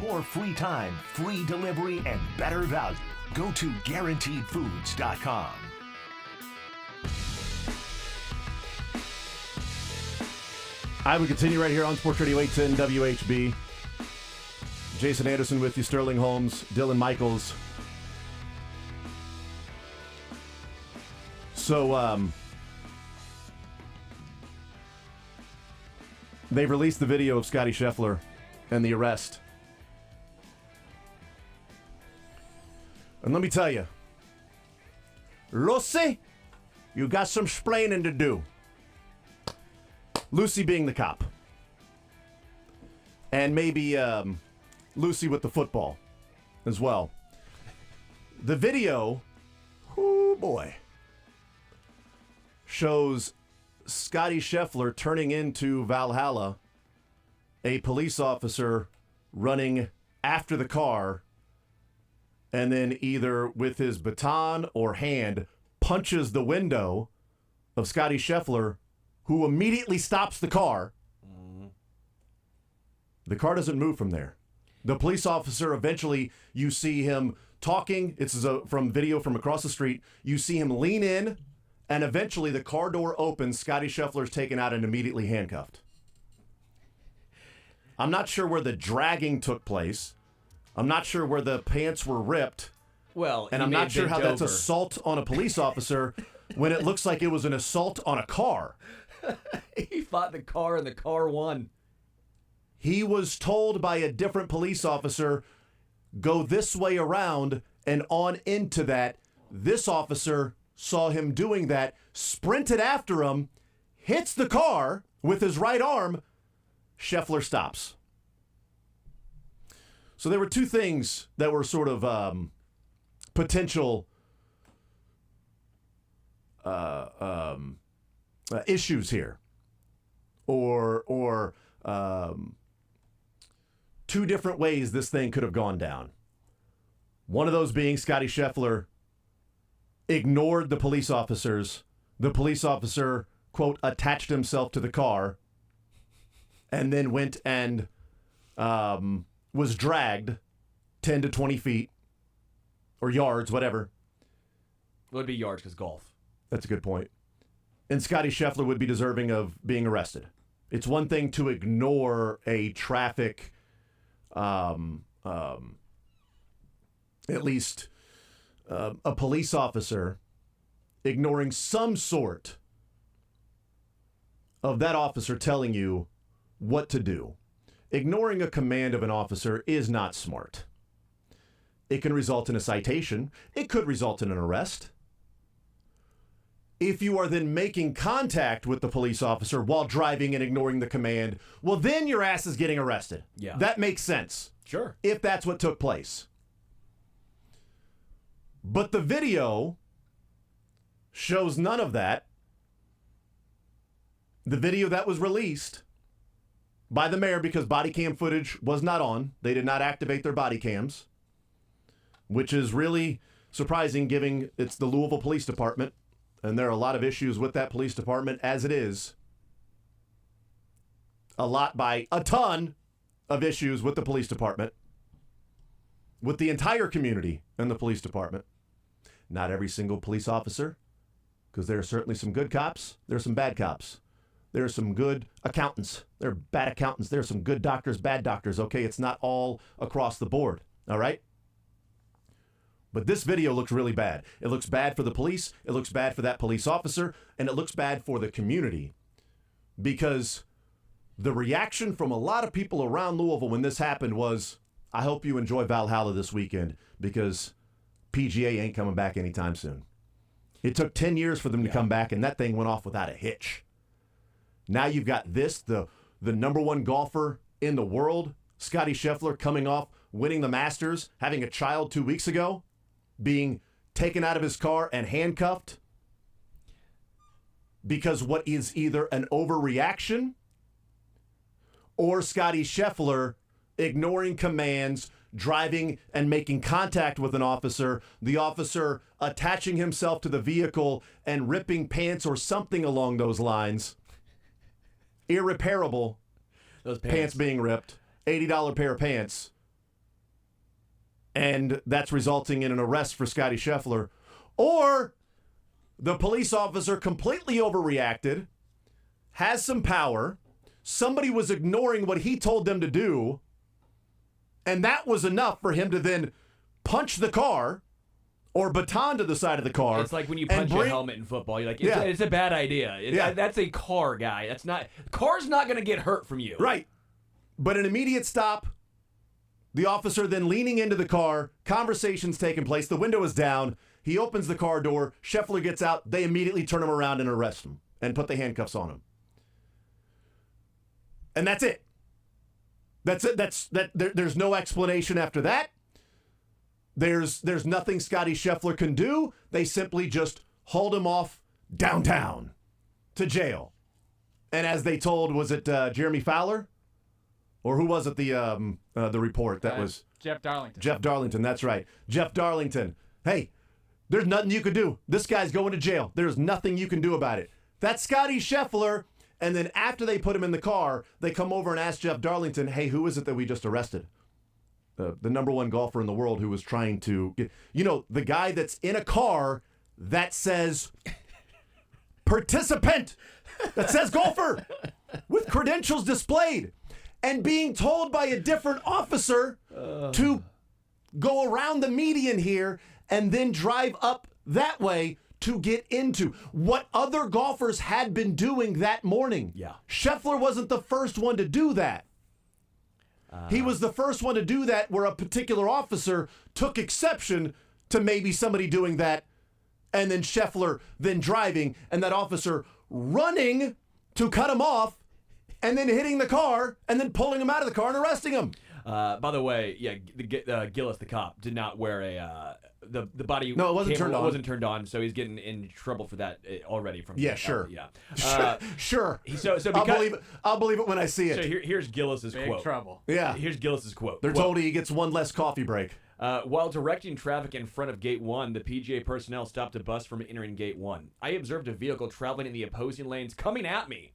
more free time, free delivery, and better value. Go to GuaranteedFoods.com. I would continue right here on Sports Radio 810 WHB. Jason Anderson with you, Sterling Holmes, Dylan Michaels. So, they've released the video of Scotty Scheffler and the arrest. And let me tell you, Lucy, you got some splaining to do. Lucy being the cop. And maybe Lucy with the football as well. The video, oh boy, shows Scotty Scheffler turning into Valhalla, a police officer running after the car, and then either with his baton or hand punches the window of Scotty Scheffler, who immediately stops the car. The car doesn't move from there. The police officer, eventually, you see him talking. It's from video from across the street. You see him lean in, and eventually the car door opens. Scotty Scheffler's taken out and immediately handcuffed. I'm not sure where the dragging took place. I'm not sure where the pants were ripped. Well, and I'm not sure how that's assault on a police officer when it looks like it was an assault on a car. He fought the car and the car won. He was told by a different police officer, go this way around and on into that. This officer saw him doing that, sprinted after him, hits the car with his right arm. Scheffler stops. So there were two things that were sort of potential issues here, or two different ways this thing could have gone down. One of those being Scotty Scheffler ignored the police officers. The police officer, quote, attached himself to the car and then went and was dragged 10 to 20 feet or yards, whatever. It would be yards because golf. That's a good point. And Scotty Scheffler would be deserving of being arrested. It's one thing to ignore a traffic, at least a police officer ignoring some sort of that officer telling you what to do. Ignoring a command of an officer is not smart. It can result in a citation. It could result in an arrest. If you are then making contact with the police officer while driving and ignoring the command, well, then your ass is getting arrested. Yeah. That makes sense. Sure. If that's what took place. But the video shows none of that. The video that was released by the mayor, because body cam footage was not on. They did not activate their body cams, which is really surprising given it's the Louisville Police Department. And there are a lot of issues with that police department as it is. A ton of issues with the police department. With the entire community and the police department. Not every single police officer, because there are certainly some good cops. There are some bad cops. There are some good accountants. There are bad accountants. There are some good doctors, bad doctors. Okay, it's not all across the board. All right? But this video looks really bad. It looks bad for the police. It looks bad for that police officer. And it looks bad for the community. Because the reaction from a lot of people around Louisville when this happened was, I hope you enjoy Valhalla this weekend because PGA ain't coming back anytime soon. It took 10 years for them to come back, and that thing went off without a hitch. Now you've got this, the number one golfer in the world, Scotty Scheffler, coming off winning the Masters, having a child 2 weeks ago, being taken out of his car and handcuffed because what is either an overreaction or Scotty Scheffler ignoring commands, driving and making contact with an officer, the officer attaching himself to the vehicle and ripping pants or something along those lines. Irreparable. Those pants being ripped. $80 pair of pants. and that's resulting in an arrest for Scotty Scheffler, or the police officer completely overreacted, has some power, somebody was ignoring what he told them to do, and that was enough for him to then punch the car or baton to the side of the car. It's like when you punch a helmet in football. You're like, it's a bad idea. That's a car, guy. Car's not going to get hurt from you. Right. But an immediate stop, the officer then leaning into the car, conversation's taking place, the window is down, he opens the car door, Scheffler gets out, they immediately turn him around and arrest him and put the handcuffs on him. And that's it. That's it. There's no explanation after that. There's nothing Scotty Scheffler can do. They simply just hauled him off downtown to jail. And as they told, was it Jeremy Fowler? Or who was it, the report? That was Jeff Darlington. Jeff Darlington, that's right. Jeff Darlington. Hey, there's nothing you can do. This guy's going to jail. There's nothing you can do about it. That's Scotty Scheffler. And then after they put him in the car, they come over and ask Jeff Darlington, hey, who is it that we just arrested? The number one golfer in the world who was trying to get, the guy that's in a car that says participant, that says golfer, with credentials displayed, and being told by a different officer to go around the median here and then drive up that way to get into what other golfers had been doing that morning. Yeah. Scheffler wasn't the first one to do that. He was the first one to do that where a particular officer took exception to maybe somebody doing that, and then Scheffler then driving, and that officer running to cut him off, and then hitting the car, and then pulling him out of the car and arresting him. By the way, Gillis, the cop, did not wear the body. No, it wasn't turned on. It wasn't turned on, so he's getting in trouble for that already. From sure. Yeah, sure. So I'll believe it when I see it. So here's Gillis's Big quote. trouble. Yeah. Here's Gillis's quote. They're told he gets one less coffee break. While directing traffic in front of Gate 1, the PGA personnel stopped a bus from entering Gate 1. I observed a vehicle traveling in the opposing lanes coming at me.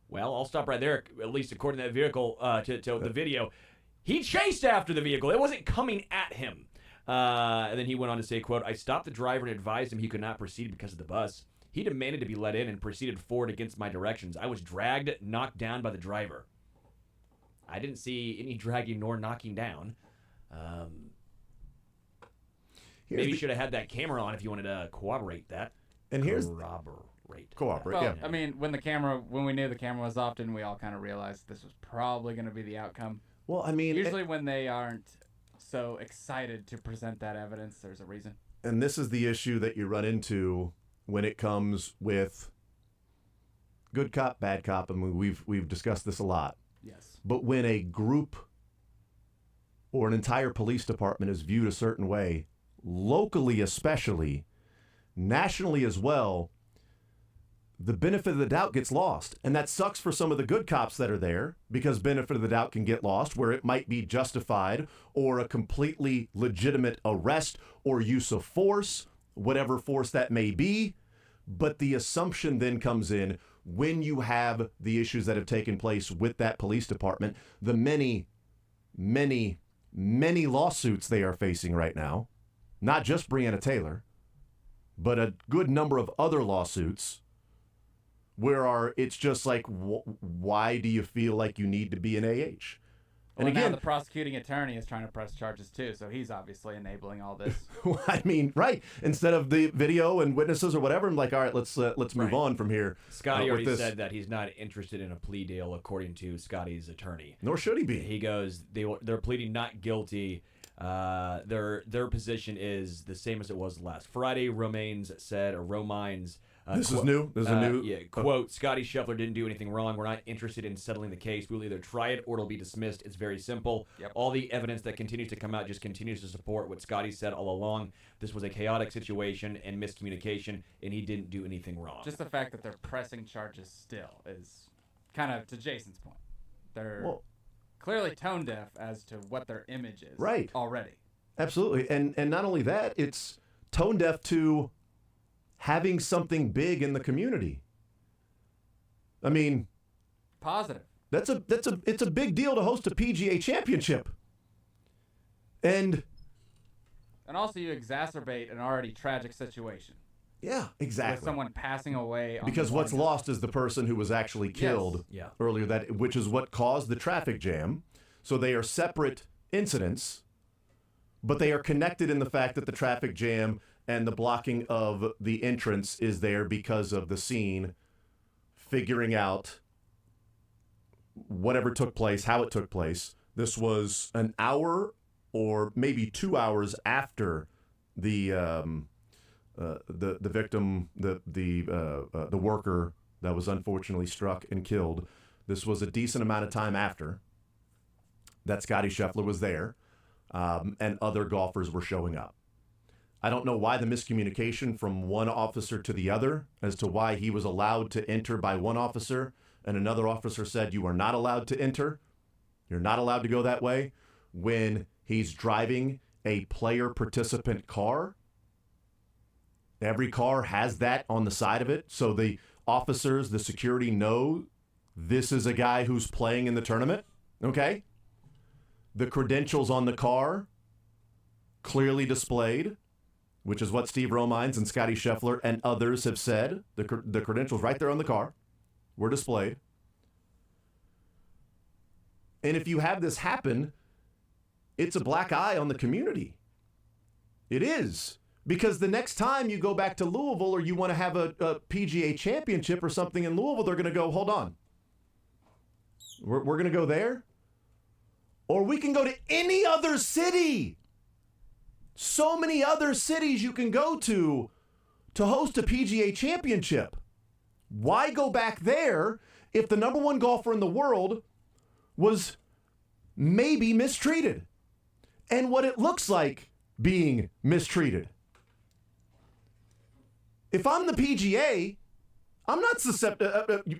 Well, I'll stop right there, at least according to that vehicle, to the video. He chased after the vehicle. It wasn't coming at him. And then he went on to say, quote, I stopped the driver and advised him he could not proceed because of the bus. He demanded to be let in and proceeded forward against my directions. I was dragged, knocked down by the driver. I didn't see any dragging nor knocking down. Maybe you should have had that camera on if you wanted to corroborate that. And here's Well, yeah. I mean, when we knew the camera was off, didn't we all kind of realize this was probably going to be the outcome? Well, I mean, usually when they aren't so excited to present that evidence, there's a reason. And this is the issue that you run into when it comes with good cop, bad cop. I mean, we've discussed this a lot. Yes. But when a group or an entire police department is viewed a certain way, locally especially, nationally as well, the benefit of the doubt gets lost. And that sucks for some of the good cops that are there, because benefit of the doubt can get lost where it might be justified or a completely legitimate arrest or use of force, whatever force that may be. But the assumption then comes in when you have the issues that have taken place with that police department, the many, many, many lawsuits they are facing right now, not just Breonna Taylor, but a good number of other lawsuits where it's just like, why do you feel like you need to be an AH? And again, now the prosecuting attorney is trying to press charges too, so he's obviously enabling all this. I mean, right? Instead of the video and witnesses or whatever, I'm like, all right, let's move on from here. Scotty already said that he's not interested in a plea deal, according to Scotty's attorney. Nor should he be. He goes, they're pleading not guilty. Their position is the same as it was last Friday. Romines. This is new? This is a new? Yeah, quote, Scotty Scheffler didn't do anything wrong. We're not interested in settling the case. We'll either try it or it'll be dismissed. It's very simple. Yep. All the evidence that continues to come out just continues to support what Scotty said all along. This was a chaotic situation and miscommunication, and he didn't do anything wrong. Just the fact that they're pressing charges still is kind of, to Jason's point, they're clearly tone deaf as to what their image is already. Absolutely. And not only that, it's tone deaf to having something big in the community. I mean, positive. It's a big deal to host a PGA championship. And And also, you exacerbate an already tragic situation. Yeah, exactly. With someone passing away. Because what's lost is the person who was actually killed Yes. earlier, which is what caused the traffic jam. So they are separate incidents, but they are connected in the fact that the traffic jam and the blocking of the entrance is there because of the scene figuring out whatever took place, how it took place. This was an hour or maybe 2 hours after the victim, the worker that was unfortunately struck and killed. This was a decent amount of time after that Scotty Scheffler was there, and other golfers were showing up. I don't know why the miscommunication from one officer to the other as to why he was allowed to enter by one officer and another officer said you are not allowed to enter. You're not allowed to go that way when he's driving a player participant car. Every car has that on the side of it. So the officers, the security know this is a guy who's playing in the tournament. Okay. The credentials on the car clearly displayed, which is what Steve Romines and Scotty Scheffler and others have said. The credentials right there on the car were displayed. And if you have this happen, it's a black eye on the community. It is. Because the next time you go back to Louisville or you want to have a PGA championship or something in Louisville, they're going to go, hold on. We're going to go there? Or we can go to any other city. So many other cities you can go to host a PGA championship. Why go back there if the number one golfer in the world was maybe mistreated? And what it looks like being mistreated. If I'm the PGA, I'm not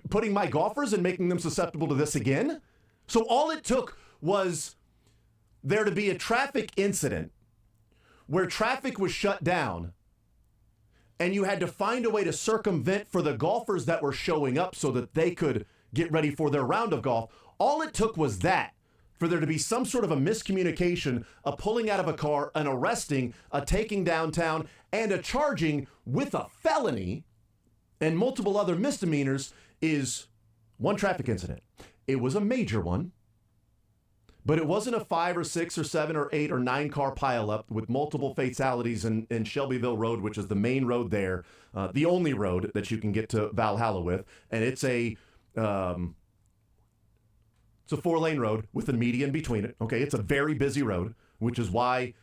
putting my golfers and making them susceptible to this again. So all it took was there to be a traffic incident where traffic was shut down and you had to find a way to circumvent for the golfers that were showing up so that they could get ready for their round of golf. All it took was that for there to be some sort of a miscommunication, a pulling out of a car, an arresting, a taking downtown, and a charging with a felony and multiple other misdemeanors is one traffic incident. It was a major one, but it wasn't a 5 or 6 or 7 or 8 or 9 car pileup with multiple fatalities in Shelbyville Road, which is the main road there, the only road that you can get to Valhalla with, and it's a 4-lane road with a median between it. Okay, it's a very busy road, which is why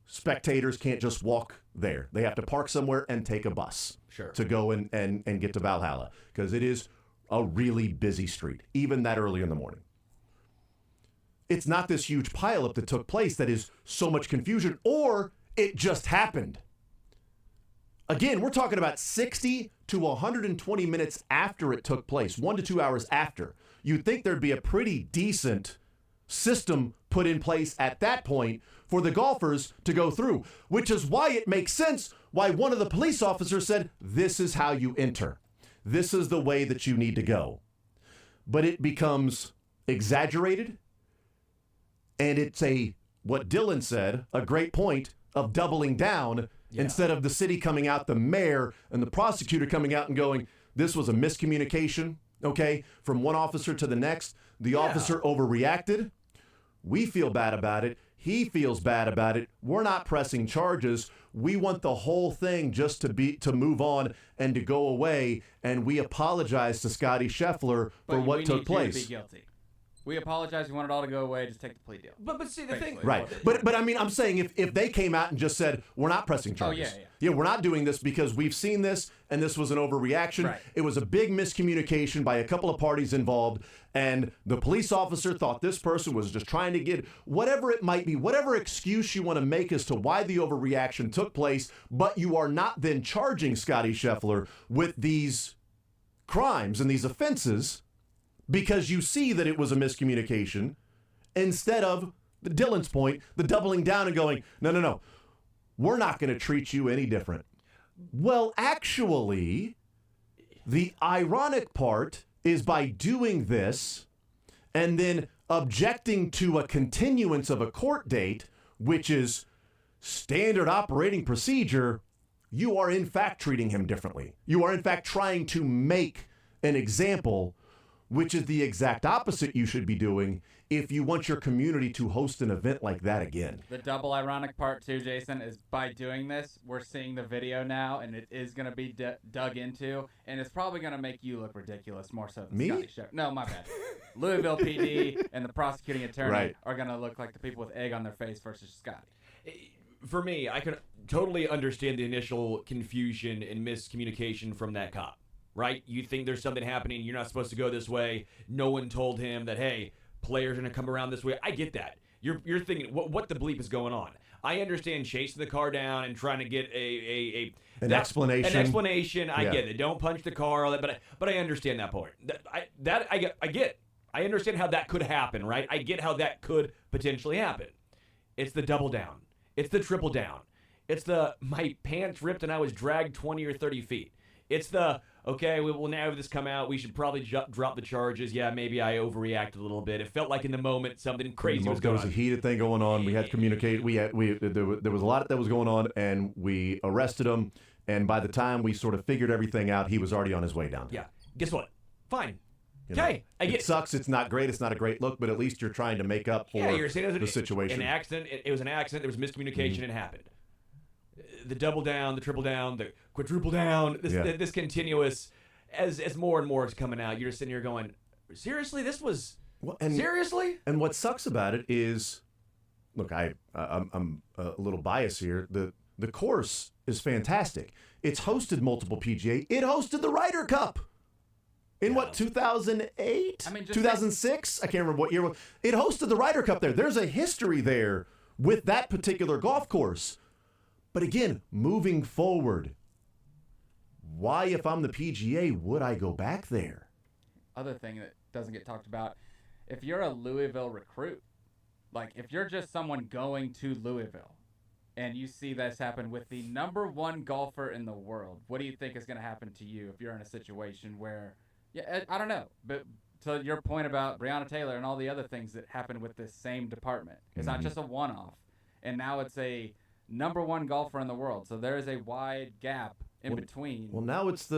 spectators can't just walk there. They have to park somewhere and take a bus to go and get to Valhalla because it is a really busy street, even that early in the morning. It's not this huge pileup that took place that is so much confusion, or it just happened. Again, we're talking about 60 to 120 minutes after it took place, 1 to 2 hours after. You'd think there'd be a pretty decent system put in place at that point for the golfers to go through, which is why it makes sense why one of the police officers said, this is how you enter. This is the way that you need to go. But it becomes exaggerated, and it's what Dylan said, a great point of doubling down instead of the city coming out, the mayor and the prosecutor coming out and going, this was a miscommunication, okay, from one officer to the next. The officer overreacted. We feel bad about it. He feels bad about it. We're not pressing charges. We want the whole thing just to move on and to go away. And we apologize to Scotty Scheffler for what took place. You to be guilty. We apologize. We want it all to go away. Just take the plea deal. But see, the thing... Right. But I mean, I'm saying if they came out and just said, we're not pressing charges. Yeah, we're not doing this because we've seen this and this was an overreaction. Right. It was a big miscommunication by a couple of parties involved. And the police officer thought this person was just trying to get whatever it might be, whatever excuse you want to make as to why the overreaction took place. But you are not then charging Scotty Scheffler with these crimes and these offenses because you see that it was a miscommunication, instead of, Dylan's point, the doubling down and going, no, we're not going to treat you any different. Well, actually, the ironic part is by doing this and then objecting to a continuance of a court date, which is standard operating procedure, you are in fact treating him differently. You are in fact trying to make an example, which is the exact opposite you should be doing if you want your community to host an event like that again. The double ironic part too, Jason, is by doing this, we're seeing the video now, and it is going to be dug into, and it's probably going to make you look ridiculous more so than Me? Scotty Show. No, my bad. Louisville PD and the prosecuting attorney are going to look like the people with egg on their face versus Scotty. For me, I can totally understand the initial confusion and miscommunication from that cop, right? You think there's something happening, you're not supposed to go this way. No one told him that, hey, players are going to come around this way. I get that. You're thinking, what the bleep is going on? I understand chasing the car down and trying to get an explanation. An explanation. I get it. Don't punch the car, all that. But I understand that part. I get. I understand how that could happen, right? I get how that could potentially happen. It's the double down. It's the triple down. It's the my pants ripped and I was dragged 20 or 30 feet. It's the, okay, we will now have this come out. We should probably drop the charges. Yeah, maybe I overreacted a little bit. It felt like in the moment something crazy was going on. There was a heated thing going on. We had to communicate. There was a lot that was going on, and we arrested him. And by the time we sort of figured everything out, he was already on his way down. Yeah. Guess what? Fine. Okay, I get it. Sucks. It's not great. It's not a great look, but at least you're trying to make up for you're saying the situation. An accident. It was an accident. There was miscommunication. It happened. The double down, the triple down, the quadruple down. This continuous, as more and more is coming out, you're just sitting here going, seriously, this was seriously. And what sucks about it is, look, I'm a little biased here. The course is fantastic. It's hosted multiple PGA. It hosted the Ryder Cup. In 2008? I mean, 2006? I can't remember what year. It hosted the Ryder Cup there. There's a history there with that particular golf course. But again, moving forward, why, if I'm the PGA, would I go back there? Other thing that doesn't get talked about, if you're a Louisville recruit, like if you're just someone going to Louisville and you see this happen with the #1 golfer in the world, what do you think is going to happen to you if you're in a situation where, I don't know, but to your point about Breonna Taylor and all the other things that happen with this same department, it's not just a one-off, and now it's a #1 golfer in the world, so there is a wide gap in between. Well, now it's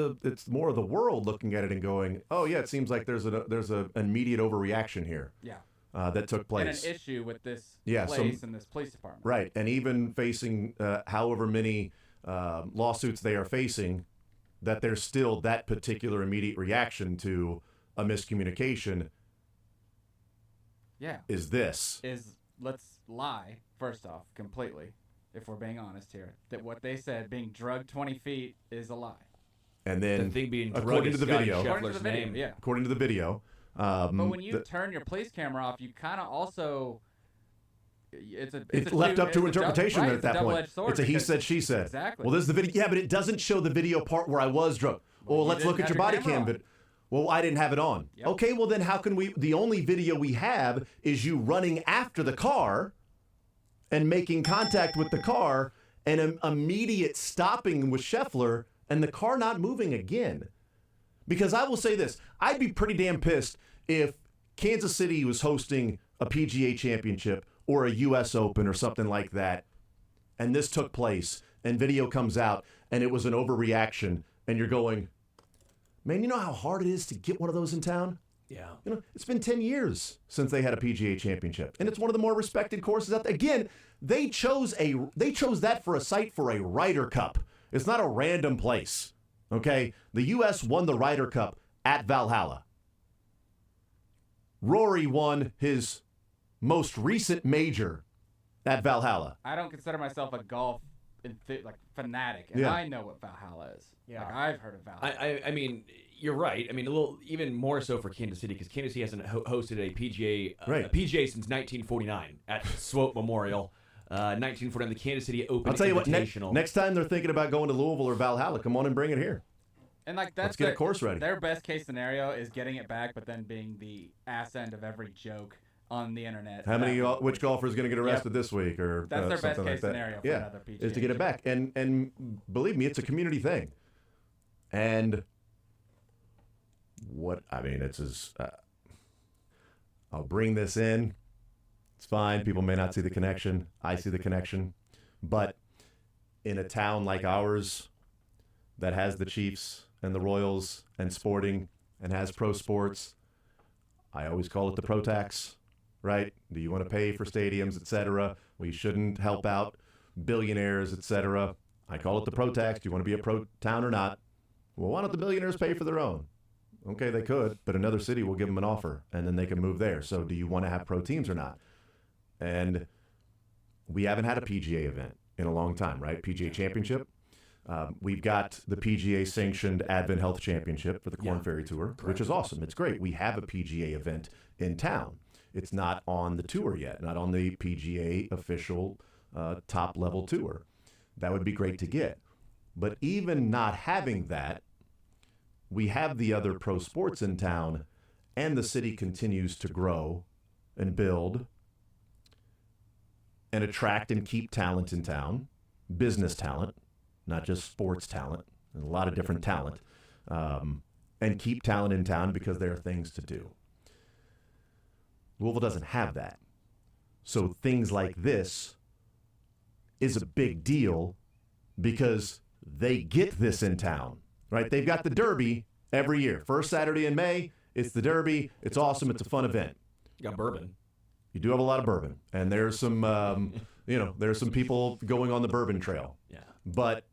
more of the world looking at it and going, oh yeah, it seems like there's an immediate overreaction here. Yeah. That took place. And an issue with this place and this police department. Right, and even facing however many lawsuits they are facing, that there's still that particular immediate reaction to a miscommunication. Yeah. Let's lie, first off, completely, if we're being honest here, that what they said, being drugged 20 feet, is a lie. And then, the thing being according to the video, according to the video, but when you turn your police camera off, you kind of also it's left up to interpretation at that point. It's a he said, she said. Exactly. Well, there's the video. Yeah, but it doesn't show the video part where I was drugged. Well, let's look at your body cam. But well, I didn't have it on. Yep. Okay, well then how can we? The only video we have is you running after the car and making contact with the car and an immediate stopping with Scheffler and the car not moving again. Because I will say this, I'd be pretty damn pissed if Kansas City was hosting a PGA championship or a U.S. Open or something like that, and this took place, and video comes out, and it was an overreaction, and you're going, man, you know how hard it is to get one of those in town? Yeah. You know, it's been 10 years since they had a PGA championship, and it's one of the more respected courses out there. Again, they chose that for a site for a Ryder Cup. It's not a random place, okay? The U.S. won the Ryder Cup at Valhalla. Rory won his most recent major at Valhalla. I don't consider myself a golf fanatic, and I know what Valhalla is. Yeah, like, I've heard of Valhalla. I mean, you're right. I mean, a little even more so for Kansas City because Kansas City hasn't hosted a PGA since 1949 at Swope Memorial. 1949, the Kansas City Open. I'll tell you what. Next time they're thinking about going to Louisville or Valhalla, come on and bring it here. And like let's get a course ready. Their best case scenario is getting it back, but then being the ass end of every joke on the internet. Which golfer is going to get arrested this week, or that's their best case like scenario for another PGA is to get it back. And believe me, it's a community thing. And I'll bring this in. It's fine. People may not see the connection. I see the connection. But in a town like ours that has the Chiefs and the Royals and Sporting and has pro sports, I always call it the pro tax, right? Do you want to pay for stadiums, et cetera? We shouldn't help out billionaires, et cetera. I call it the pro tax. Do you want to be a pro town or not? Well, why don't the billionaires pay for their own? Okay, they could, but another city will give them an offer, and then they can move there. So do you want to have pro teams or not? And we haven't had a PGA event in a long time, right? PGA Championship. We've got the PGA-sanctioned Advent Health Championship for the Korn Ferry Tour, which is awesome. It's great. We have a PGA event in town. It's not on the tour yet, not on the PGA official top-level tour. That would be great to get. But even not having that, we have the other pro sports in town, and the city continues to grow and build and attract and keep talent in town, business talent, not just sports talent, and a lot of different talent, and keep talent in town because there are things to do. Louisville doesn't have that. So things like this is a big deal because they get this in town, right? They've got the Derby every year. First Saturday in May, it's the Derby. It's awesome. It's a fun event. You got bourbon. You do have a lot of bourbon, and there's some, there's some people going on the bourbon trail. Yeah. But,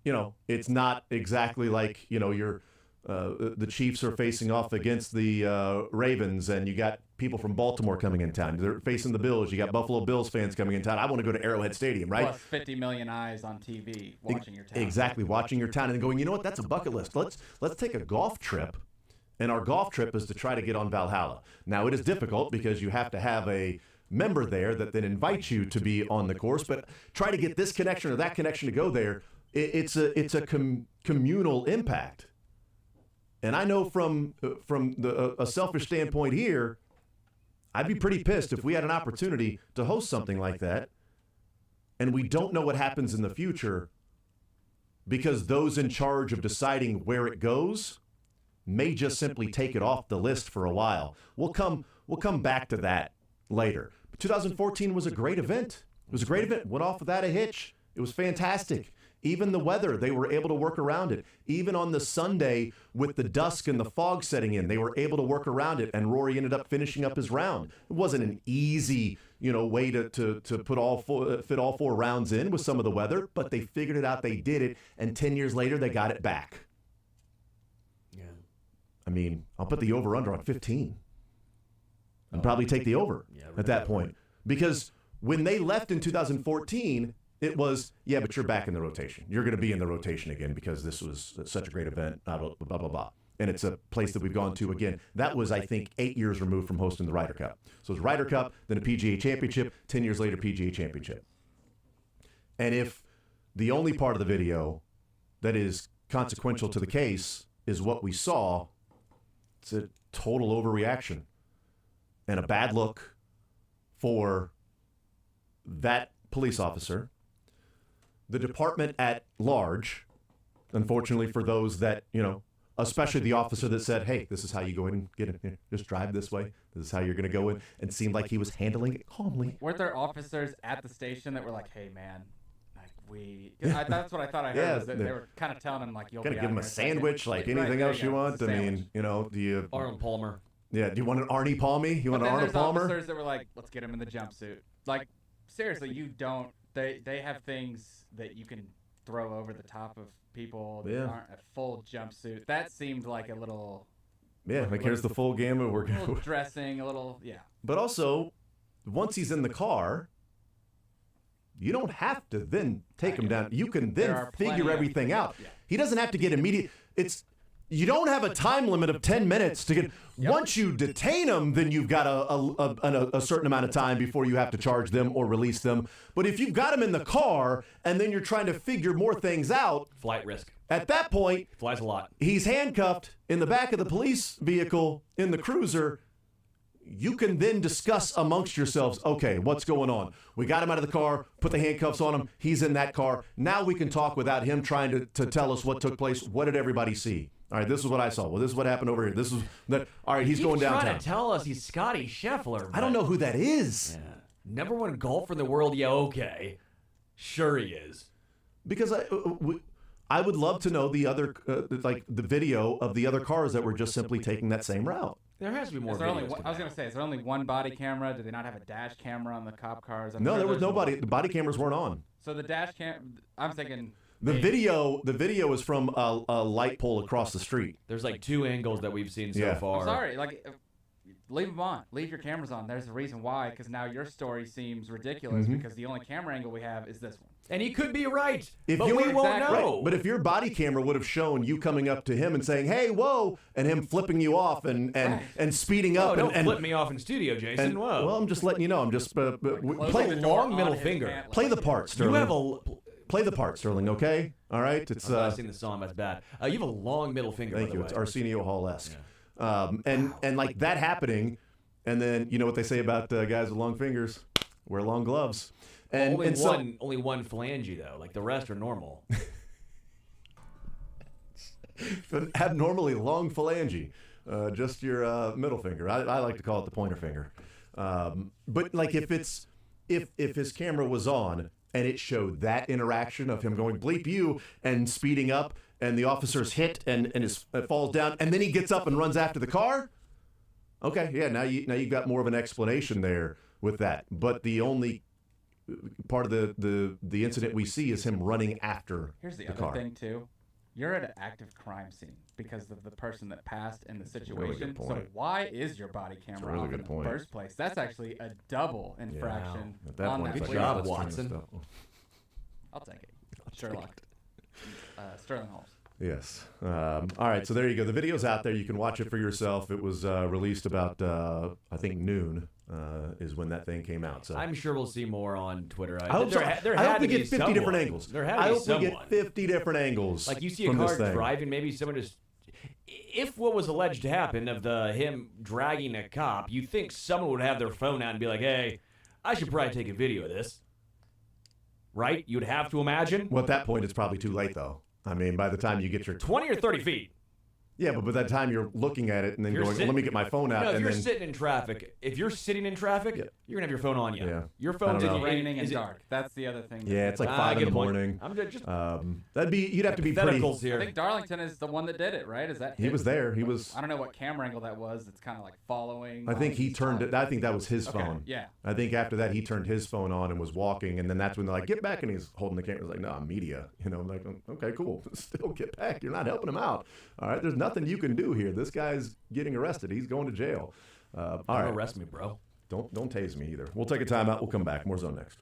it's not exactly like, the Chiefs are facing off against the Ravens, and you got people from Baltimore coming in town. They're facing the Bills. You got Buffalo Bills fans coming in town. I want to go to Arrowhead Stadium, right? Plus 50 million eyes on TV watching your town. Exactly, watching your town and then going, you know what, that's a bucket list. Let's take a golf trip, and our golf trip is to try to get on Valhalla. Now, it is difficult because you have to have a member there that then invites you to be on the course, but try to get this connection or that connection to go there. It's a communal impact. And I know from a selfish standpoint here, I'd be pretty pissed if we had an opportunity to host something like that and we don't know what happens in the future because those in charge of deciding where it goes may just simply take it off the list for a while. We'll come back to that later. But 2014 was a great event. It was a great event. Went off without a hitch. It was fantastic. Even the weather, they were able to work around it. Even on the Sunday with the dusk and the fog setting in, they were able to work around it, and Rory ended up finishing up his round. It wasn't an easy, way to fit all four rounds in with some of the weather, but they figured it out, they did it, and 10 years later, they got it back. Yeah. I mean, I'll put the over-under on 15. And probably take the over at that point. Because when they left in 2014, it was, yeah, but you're back in the rotation. You're going to be in the rotation again because this was such a great event, blah, blah, blah, blah, blah. And it's a place that we've gone to again. That was, I think, 8 years removed from hosting the Ryder Cup. So it was Ryder Cup, then a PGA Championship, 10 years later, PGA Championship. And if the only part of the video that is consequential to the case is what we saw, it's a total overreaction and a bad look for that police officer, the department at large, unfortunately for those that, especially the officer that said, hey, this is how you go in and get in here. Just drive this way. This is how you're going to go in, and seemed like he was handling it calmly. Weren't there officers at the station that were like, hey, man, that's what I thought I heard, was that they were kind of telling him, like, you'll be got to give him a sandwich, like anything else you want. I mean, do you... Arnold Palmer. Yeah, do you want an Arnie Palmy? You want an Arnold Palmer? Officers that were like, let's get him in the jumpsuit. Like, seriously, you don't... They have things that you can throw over the top of people that aren't a full jumpsuit. That seemed like a little... Yeah, like here's the full gamut. We're a little dressing, a little... Yeah. But also, once he's in the car, you don't have to then take him down. You can then figure everything out. Yeah. He doesn't have to get immediate... You don't have a time limit of 10 minutes to get... Yep. Once you detain them, then you've got a certain amount of time before you have to charge them or release them. But if you've got them in the car and then you're trying to figure more things out... Flight risk. At that point... Flies a lot. He's handcuffed in the back of the police vehicle in the cruiser. You can then discuss amongst yourselves, okay, what's going on? We got him out of the car, put the handcuffs on him. He's in that car. Now we can talk without him trying to tell us what took place. What did everybody see? All right, this is what I saw. Well, this is what happened over here. This is that. All right, he's going downtown. Trying to tell us he's Scotty Scheffler. I don't know who that is. Yeah. Number one golfer in the world. Yeah, okay. Sure he is. Because I would love to know the other, like the video of the other cars that were just simply taking that same route. There has to be more Is there only videos. one, I was going to say, is there only one body camera? Do they not have a dash camera on the cop cars? I'm No, sure there was there's nobody. more. The body cameras weren't on. So the dash cam, I'm thinking... The video is from a light pole across the street. There's like 2 angles that we've seen so Yeah. far. I'm sorry, like, leave them on. Leave your cameras on. There's a reason why, because now your story seems ridiculous because the only camera angle we have is this one. And he could be right, If but you we were- won't Exactly. know. Right. But if your body camera would have shown you coming up to him and saying, "Hey, whoa," and him flipping you off and speeding up, Oh, don't and flip me off in studio, Jason. and- Whoa. well, I'm just letting you know. I'm just Closing play the door long on middle his finger. pant leg. play the part, Sterling. you have a. Play the part, Sterling. Okay, all right. It's I've seen the song. That's bad. You have a long middle finger. thank by you. the It's way. Arsenio Hall-esque. And like that happening, and then you know what they say about guys with long fingers: wear long gloves. And only and so- only one phalange though. Like the rest are normal. abnormally long phalange, just your middle finger. I like to call it the pointer finger. But like if his camera was on and it showed that interaction of him going bleep you and speeding up and the officer's hit and falls down and then he gets up and runs after the car. Okay, yeah, now you've got more of an explanation there with that. But the only part of the incident we see is him running after Here's the the other car. thing, too. You're at an active crime scene because of the person that passed and the really situation. good So point. why is your body camera really off good in point. the first place? That's actually a double infraction At that on point, that it's Good like, police. job, let's turn this Watson. stuff- I'll take it. Sherlock. Sterling Holmes. Yes. All right. So there you go. The video's out there. You can watch it for yourself. It was released about I think noon is when that thing came out. So I'm sure we'll see more on Twitter. I hope, so. there I had hope we to be get 50 different someone. angles. There had I to be hope we someone. get 50 different angles. Like you see a from this car thing. driving, maybe someone just. If what was alleged to happen of him dragging a cop, you think someone would have their phone out and be like, "Hey, I should probably take a video of this." Right? You'd have to imagine. Well, at that point, it's probably too late, though. I mean, by the time you get your 20 or 30 feet. yeah, but by that time you're looking at it and then You're going, sitting- "Let me get my phone out," No, if and you're then sitting in traffic, you're gonna have your phone on you. Yeah. Your I phone's don't in know. Raining is and it- dark. That's the other thing. yeah, it's like 5 in good the point. morning. I'm just You'd have to be pretty. hypotheticals here. I think Darlington is the one that did it, right? Is that He his? was there. He was. I don't know what camera angle that was. It's kind of like following. I think he he's turned it. I think that was his Okay, phone. yeah. I think after that he turned his phone on and was walking, and then that's when they're like, "Get back!" And he's holding the camera. He's like, "No, I'm media." You know, I'm like, "Okay, cool. Still get back. You're not helping him out. All right, there's nothing you can do here. This guy's getting arrested. He's going to jail. All Don't right, arrest me, bro. don't tase me either. We'll take a timeout. We'll come back. More Zone next.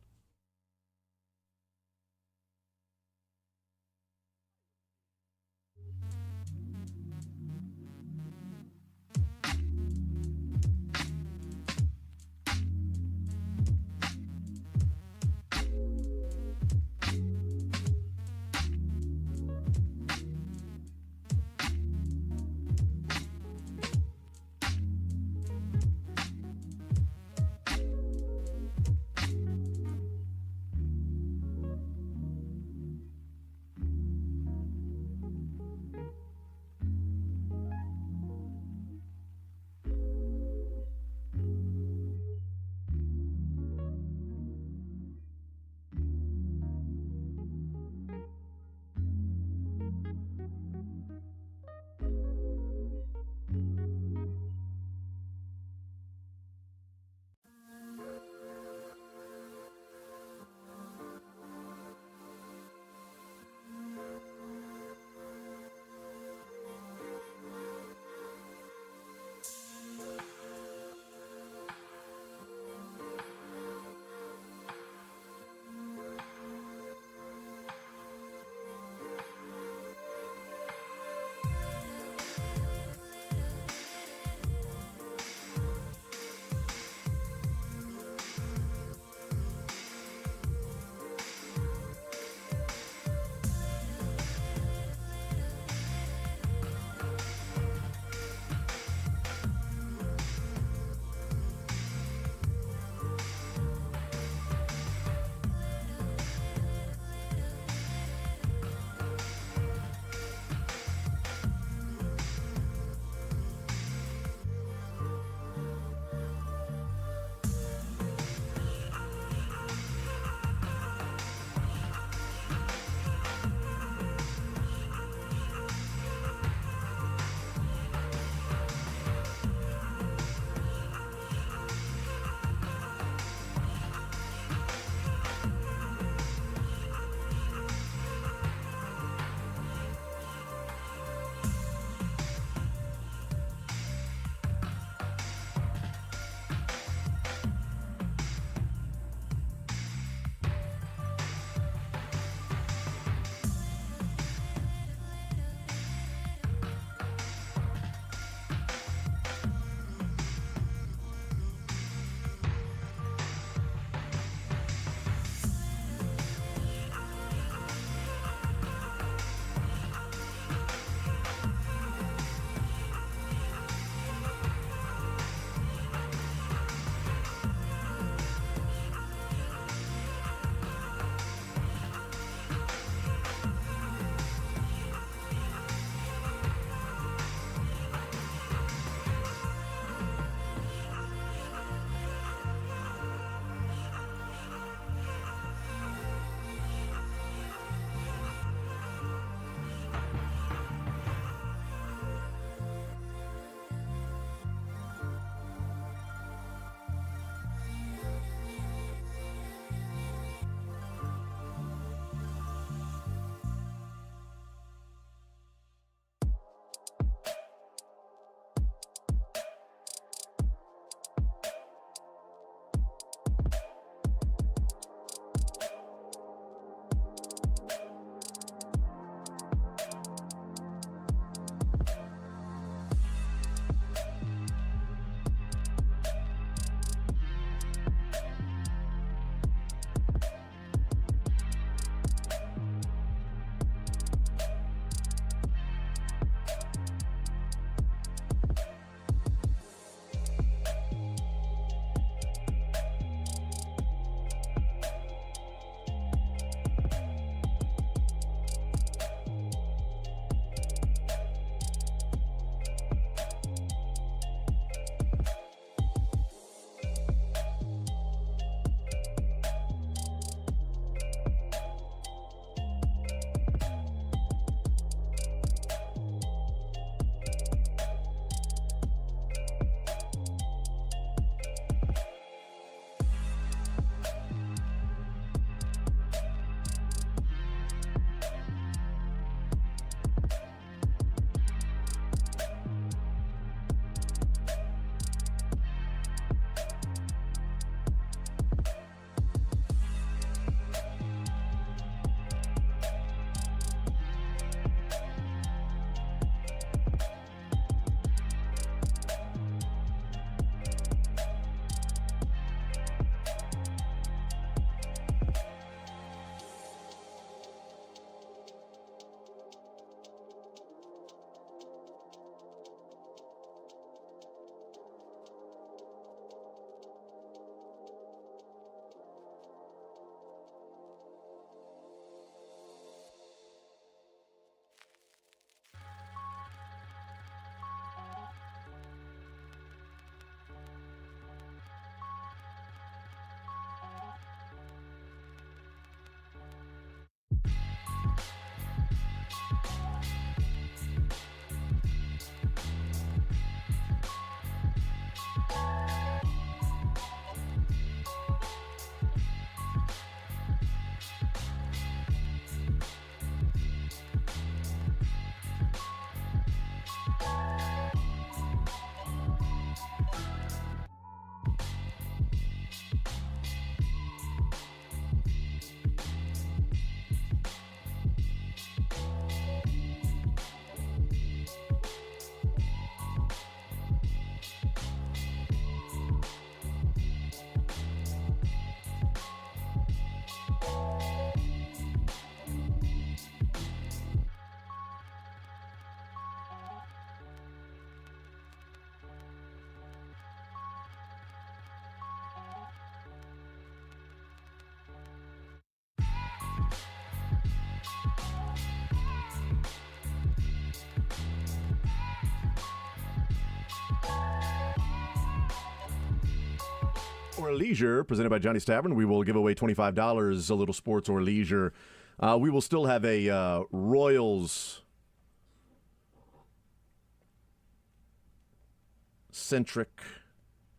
or Leisure, presented by Johnny's Tavern. We will give away $25, a little sports or leisure. We will still have a Royals-centric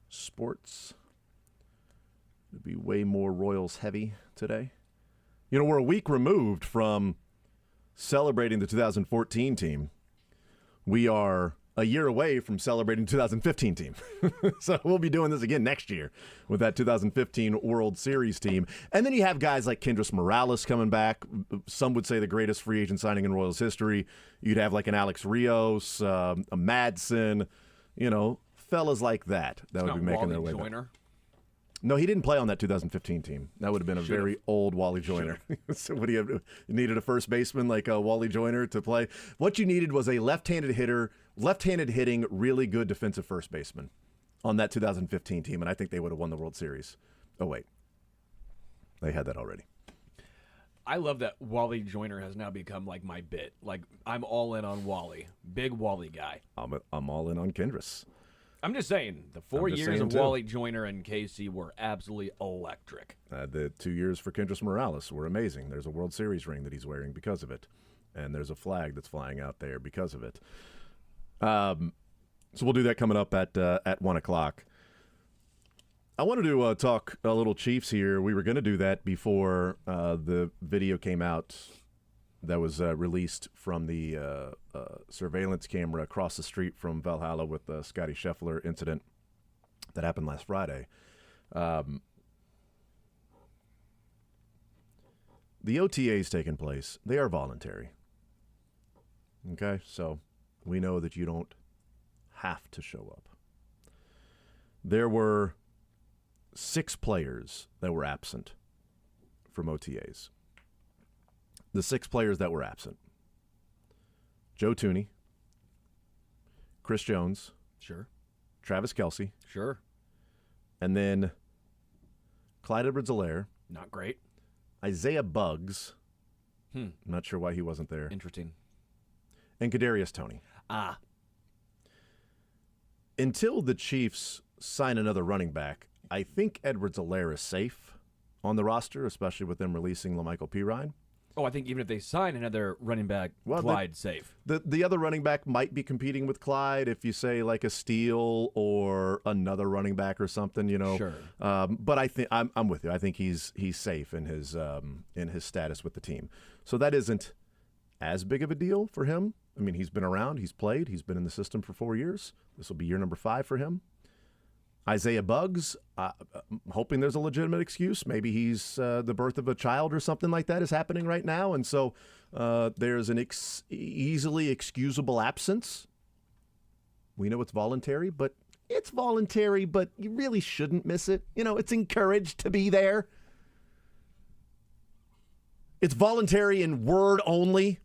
sports. It'll be way more Royals heavy today. You know, we're a week removed from celebrating the 2014 team. We are a year away from celebrating the 2015 team. So we'll be doing this again next year with that 2015 World Series team. And then you have guys like Kendrys Morales coming back. Some would say the greatest free agent signing in Royals history. You'd have like an Alex Rios, a Madsen, you know, fellas like that would be making their way back. No, he didn't play on that 2015 team. That would have been a very old Wally Joyner. So what do you have? You needed a first baseman like Wally Joyner to play. What you needed was a left-handed hitter, left-handed hitting, really good defensive first baseman on that 2015 team, and I think they would have won the World Series. Oh, wait. They had that already. I love that Wally Joyner has now become like my bit. Like, I'm all in on Wally. Big Wally guy. I'm all in on Kendrys. I'm just saying, the 4 years of Wally Joyner and KC were absolutely electric. The 2 years for Kendrys Morales were amazing. There's a World Series ring that he's wearing because of it, and there's a flag that's flying out there because of it. So we'll do that coming up at 1 o'clock. I wanted to talk a little Chiefs here. We were going to do that before the video came out that was released from the surveillance camera across the street from Valhalla with the Scotty Scheffler incident that happened last Friday. The OTAs taking place. They are voluntary. Okay, so we know that you don't have to show up. There were 6 players that were absent from OTAs. The 6 players that were absent: Joe Tooney, Chris Jones, Sure. Travis Kelce, Sure. and then Clyde Edwards-Helaire, Not great. Isaiah Buggs, I'm not sure why he wasn't there, Interesting. and Kadarius Toney. Until the Chiefs sign another running back, I think Edwards-Helaire is safe on the roster, especially with them releasing LaMichael Pirine. Oh, I think even if they sign another running back, Clyde's safe. The other running back might be competing with Clyde if you say like a Steele or another running back or something, you know. Sure. But I think I'm with you. I think he's safe in his status with the team. So that isn't as big of a deal for him. I mean, he's been around, he's played, he's been in the system for 4 years. This will be year number 5 for him. Isaiah Buggs, I'm hoping there's a legitimate excuse. Maybe he's the birth of a child or something like that is happening right now. And so there's an easily excusable absence. We know it's voluntary, but you really shouldn't miss it. You know, it's encouraged to be there. It's voluntary in word only.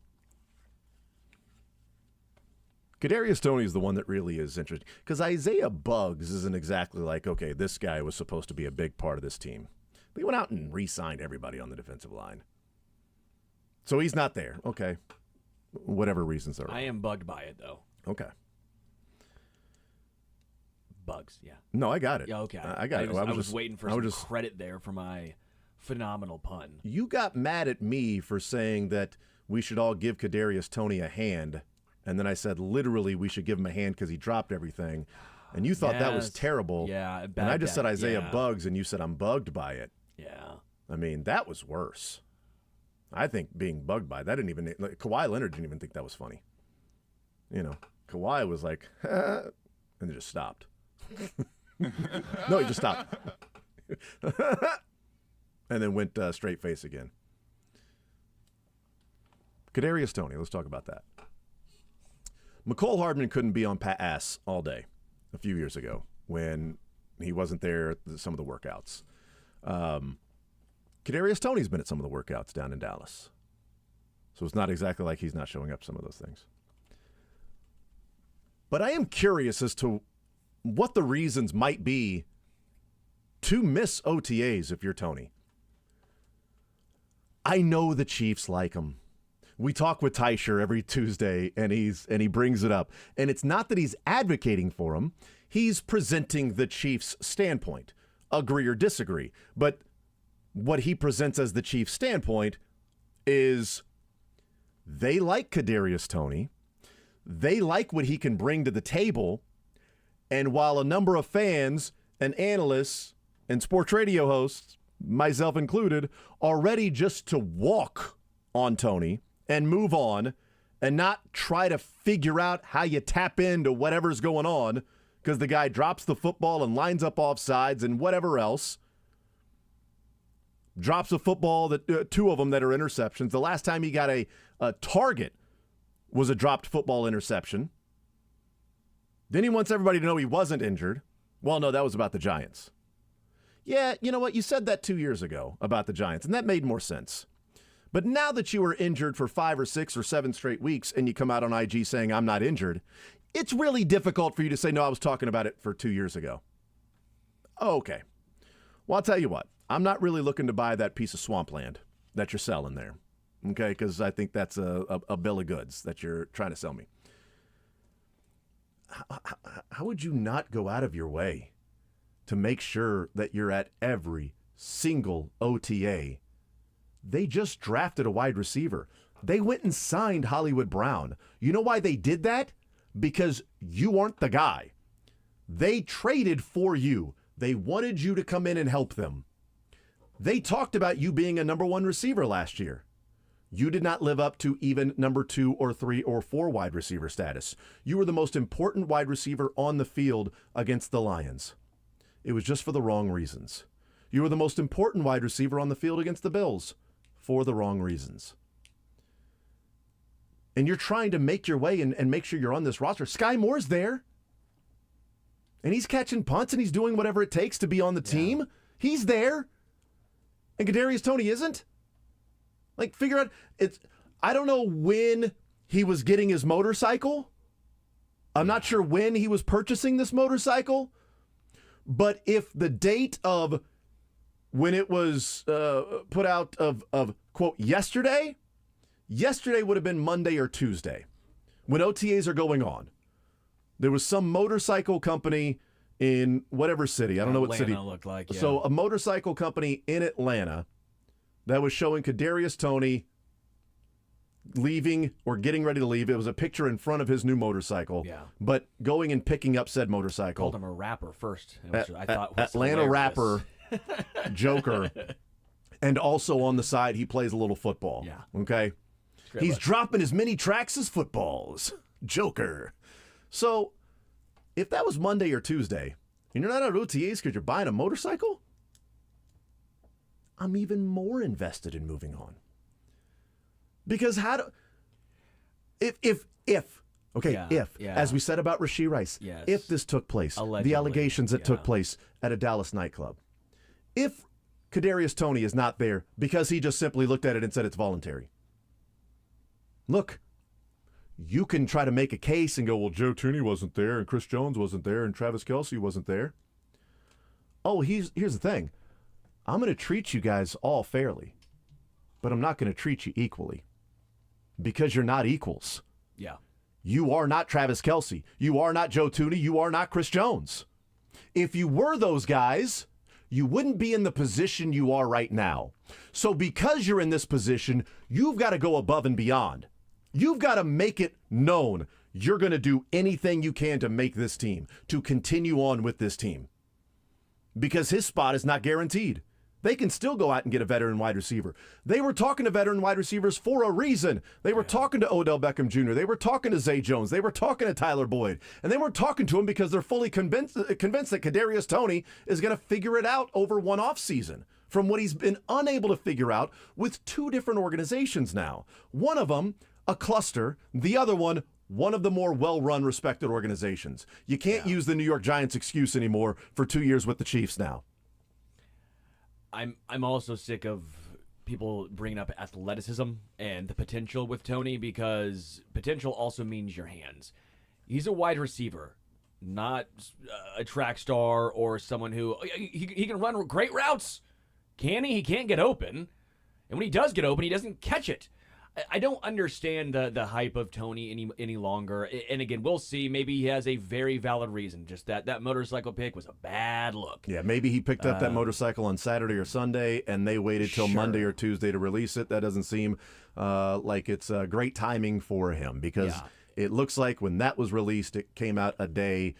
Kadarius Toney is the one that really is interesting because Isaiah Buggs isn't exactly like, okay, this guy was supposed to be a big part of this team. They went out and re-signed everybody on the defensive line. So he's not there. Okay. Whatever reasons there are. I am bugged by it, though. Okay. Bugs, yeah. No, I got it. Yeah, okay. I got it. I was waiting for some credit there for my phenomenal pun. You got mad at me for saying that we should all give Kadarius Toney a hand. And then I said, literally, we should give him a hand because he dropped everything. And you thought that was terrible. Yeah. And I just said Isaiah Buggs, and you said I'm bugged by it. Yeah. I mean, that was worse. I think being bugged by that Kawhi Leonard didn't even think that was funny. You know, Kawhi was like, and it just stopped. No, he just stopped. And then went straight face again. Kadarius Toney, let's talk about that. McCole Hardman couldn't be on ass all day a few years ago when he wasn't there at some of the workouts. Kadarius Toney's been at some of the workouts down in Dallas. So it's not exactly like he's not showing up some of those things. But I am curious as to what the reasons might be to miss OTAs if you're Toney. I know the Chiefs like him. We talk with Teicher every Tuesday, and he brings it up. And it's not that he's advocating for him. He's presenting the Chiefs' standpoint. agree or disagree. But what he presents as the Chiefs' standpoint is they like Kadarius Toney. They like what he can bring to the table. And while a number of fans and analysts and sports radio hosts, myself included, are ready just to walk on Toney and move on and not try to figure out how you tap into whatever's going on because the guy drops the football and lines up off sides and whatever else. Drops a football, that two of them that are interceptions. The last time he got a target was a dropped football interception. Then he wants everybody to know he wasn't injured. Well, no, that was about the Giants. Yeah, you know what? You said that 2 years ago about the Giants, and that made more sense. But now that you were injured for 5 or 6 or 7 straight weeks and you come out on IG saying, I'm not injured, it's really difficult for you to say, no, I was talking about it for 2 years ago. Okay. Well, I'll tell you what. I'm not really looking to buy that piece of swampland that you're selling there. Okay? Because I think that's a bill of goods that you're trying to sell me. How would you not go out of your way to make sure that you're at every single OTA? They just drafted a wide receiver. They went and signed Hollywood Brown. You know why they did that? Because you aren't the guy. They traded for you. They wanted you to come in and help them. They talked about you being a number 1 receiver last year. You did not live up to even number 2 or 3 or 4 wide receiver status. You were the most important wide receiver on the field against the Lions. It was just for the wrong reasons. You were the most important wide receiver on the field against the Bills for the wrong reasons. And you're trying to make your way and make sure you're on this roster. Sky Moore's there. And he's catching punts and he's doing whatever it takes to be on the team. He's there. And Kadarius Toney isn't. Like, figure out, I don't know when he was getting his motorcycle. I'm not sure when he was purchasing this motorcycle. But if the date of when it was put out of quote, yesterday would have been Monday or Tuesday when OTAs are going on. There was some motorcycle company in whatever city. I don't know what city. Looked like, yeah. So a motorcycle company in Atlanta that was showing Kadarius Toney leaving or getting ready to leave. It was a picture in front of his new motorcycle. Yeah. But going and picking up said motorcycle. Called him a rapper first, which I thought was Atlanta hilarious. rapper, Joker. And also on the side, he plays a little football. Yeah. Okay? He's dropping as many tracks as footballs. Joker. So, if that was Monday or Tuesday, and you're not at OTAs because you're buying a motorcycle, I'm even more invested in moving on. Because if, as we said about Rashee Rice, yes. if this took place, Allegedly, the allegations that took place at a Dallas nightclub, if Kadarius Toney is not there because he just simply looked at it and said it's voluntary, look, you can try to make a case and go, well, Joe Tooney wasn't there and Chris Jones wasn't there and Travis Kelce wasn't there. Oh, here's the thing. I'm going to treat you guys all fairly, but I'm not going to treat you equally because you're not equals. Yeah. You are not Travis Kelce. You are not Joe Tooney. You are not Chris Jones. If you were those guys, you wouldn't be in the position you are right now. So because you're in this position, you've got to go above and beyond. You've got to make it known you're going to do anything you can to make this team, to continue on with this team. Because his spot is not guaranteed. They can still go out and get a veteran wide receiver. They were talking to veteran wide receivers for a reason. They were talking to Odell Beckham Jr. They were talking to Zay Jones. They were talking to Tyler Boyd. And they weren't talking to him because they're fully convinced that Kadarius Toney is going to figure it out over one offseason from what he's been unable to figure out with 2 different organizations now. One of them, a cluster. The other one of the more well-run, respected organizations. You can't use the New York Giants excuse anymore for 2 years with the Chiefs now. I'm also sick of people bringing up athleticism and the potential with Toney because potential also means your hands. He's a wide receiver, not a track star or someone who he can run great routes. Can he? He can't get open. And when he does get open, he doesn't catch it. I don't understand the hype of Tony any longer. And again, we'll see. Maybe he has a very valid reason. Just that motorcycle pick was a bad look. Yeah, maybe he picked up that motorcycle on Saturday or Sunday, and they waited till Monday or Tuesday to release it. That doesn't seem like it's great timing for him, because it looks like when that was released, it came out a day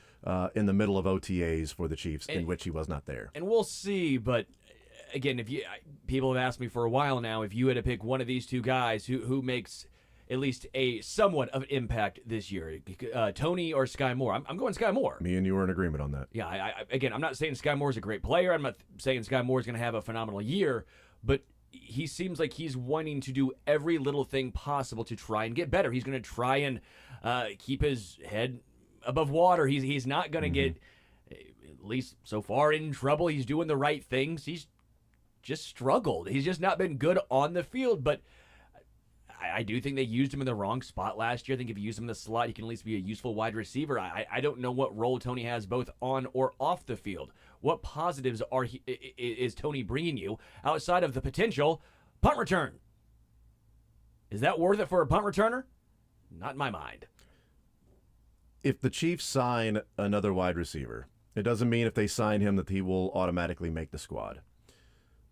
in the middle of OTAs for the Chiefs, in which he was not there. And we'll see, but again, people have asked me for a while now, if you had to pick one of these two guys who makes at least a somewhat of impact this year, Tony or Sky Moore. I'm going Sky Moore. Me and you were in agreement on that. Yeah, again, I'm not saying Sky Moore is a great player. I'm not saying Sky Moore is going to have a phenomenal year, but he seems like he's wanting to do every little thing possible to try and get better. He's going to try and keep his head above water. He's not going to get, at least so far, in trouble. He's doing the right things. He's just struggled. He's just not been good on the field, but I do think they used him in the wrong spot last year. I think if you use him in the slot, he can at least be a useful wide receiver. I don't know what role Tony has both on or off the field. What positives is Tony bringing you outside of the potential punt return? Is that worth it for a punt returner? Not in my mind. If the Chiefs sign another wide receiver, it doesn't mean if they sign him that he will automatically make the squad.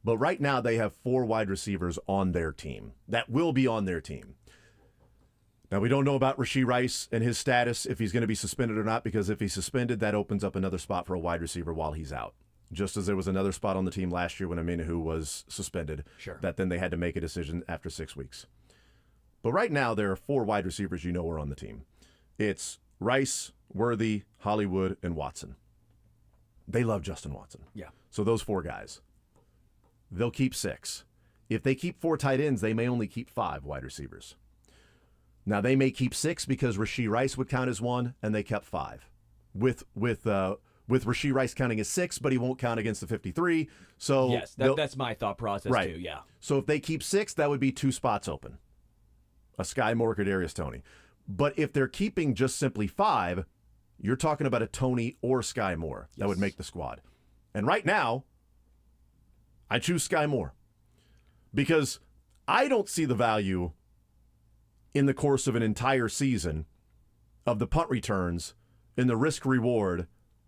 But right now they have 4 wide receivers on their team that will be on their team. Now, we don't know about Rashee Rice and his status, if he's going to be suspended or not, because if he's suspended, that opens up another spot for a wide receiver while he's out. Just as there was another spot on the team last year when Aminahu was suspended, that then they had to make a decision after 6 weeks. But right now there are 4 wide receivers are on the team. It's Rice, Worthy, Hollywood, and Watson. They love Justin Watson. Yeah. So those 4 guys. They'll keep 6. If they keep 4 tight ends, they may only keep 5 wide receivers. Now, they may keep 6 because Rashee Rice would count as 1, and they kept 5. With Rashee Rice counting as 6, but he won't count against the 53. So yes, that's my thought process too, yeah. So if they keep 6, that would be 2 spots open. A Sky Moore, Kadarius Toney. But if they're keeping just simply 5, you're talking about a Toney or Sky Moore that would make the squad. And right now, I choose Sky Moore because I don't see the value in the course of an entire season of the punt returns in the risk reward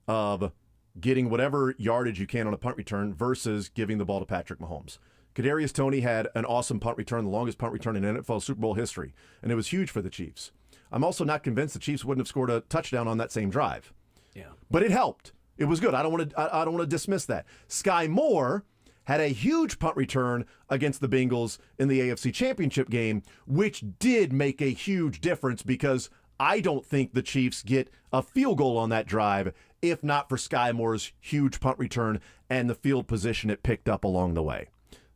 of getting whatever yardage you can on a punt return versus giving the ball to Patrick Mahomes. Kadarius Toney had an awesome punt return, the longest punt return in NFL Super Bowl history, and it was huge for the Chiefs. I'm also not convinced the Chiefs wouldn't have scored a touchdown on that same drive. Yeah. But it helped. It was good. I don't want to dismiss that. Sky Moore had a huge punt return against the Bengals in the AFC Championship game, which did make a huge difference because I don't think the Chiefs get a field goal on that drive if not for Sky Moore's huge punt return and the field position it picked up along the way.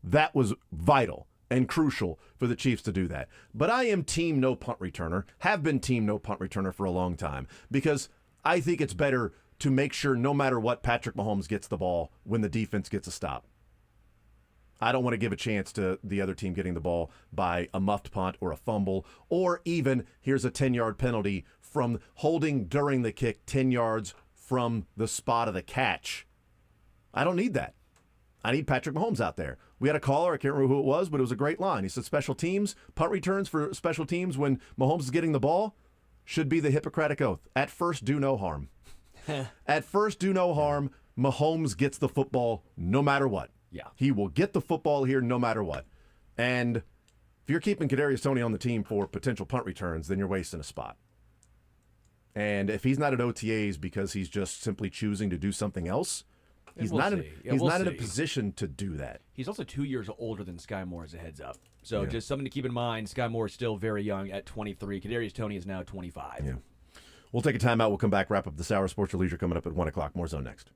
That was vital and crucial for the Chiefs to do that. But I am team no punt returner, have been team no punt returner for a long time, because I think it's better to make sure no matter what, Patrick Mahomes gets the ball when the defense gets a stop. I don't want to give a chance to the other team getting the ball by a muffed punt or a fumble, or even here's a 10-yard penalty from holding during the kick 10 yards from the spot of the catch. I don't need that. I need Patrick Mahomes out there. We had a caller, I can't remember who it was, but it was a great line. He said special teams, punt returns for special teams when Mahomes is getting the ball should be the Hippocratic Oath. At first, do no harm. At first, do no harm. Mahomes gets the football no matter what. Yeah. He will get the football here no matter what. And if you're keeping Kadarius Toney on the team for potential punt returns, then you're wasting a spot. And if he's not at OTAs because he's just simply choosing to do something else, he's not in a position to do that. He's also 2 years older than Sky Moore, as a heads up. So just something to keep in mind. Sky Moore is still very young at 23. Kadarius Toney is now 25. Yeah. We'll take a timeout. We'll come back, wrap up the Sour Sports or Leisure coming up at 1 o'clock. More Zone next.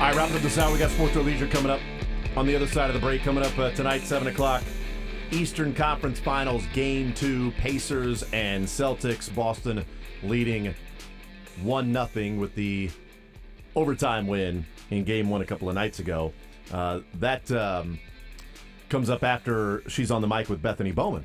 All right, wrapping up this hour, we got Sports or Leisure coming up on the other side of the break. Coming up tonight, 7 o'clock, Eastern Conference Finals, Game 2, Pacers and Celtics. Boston leading 1-0 with the overtime win in Game 1 a couple of nights ago. That comes up after she's on the mic with Bethany Bowman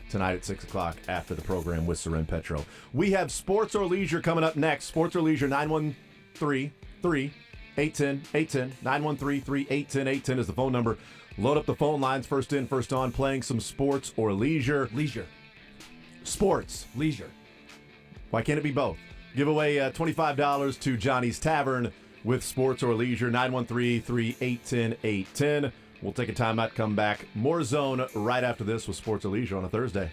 tonight at 6 o'clock after the program with Soren Petro. We have Sports or Leisure coming up next. Sports or Leisure, 913-3 810. 913-3810. is the phone number. Load up the phone lines. First in, first on. Playing some sports or leisure. Leisure. Sports. Leisure. Why can't it be both? Give away $25 to Johnny's Tavern with sports or leisure. 913-3810-810. We'll take a timeout, come back. More Zone right after this with sports or leisure on a Thursday.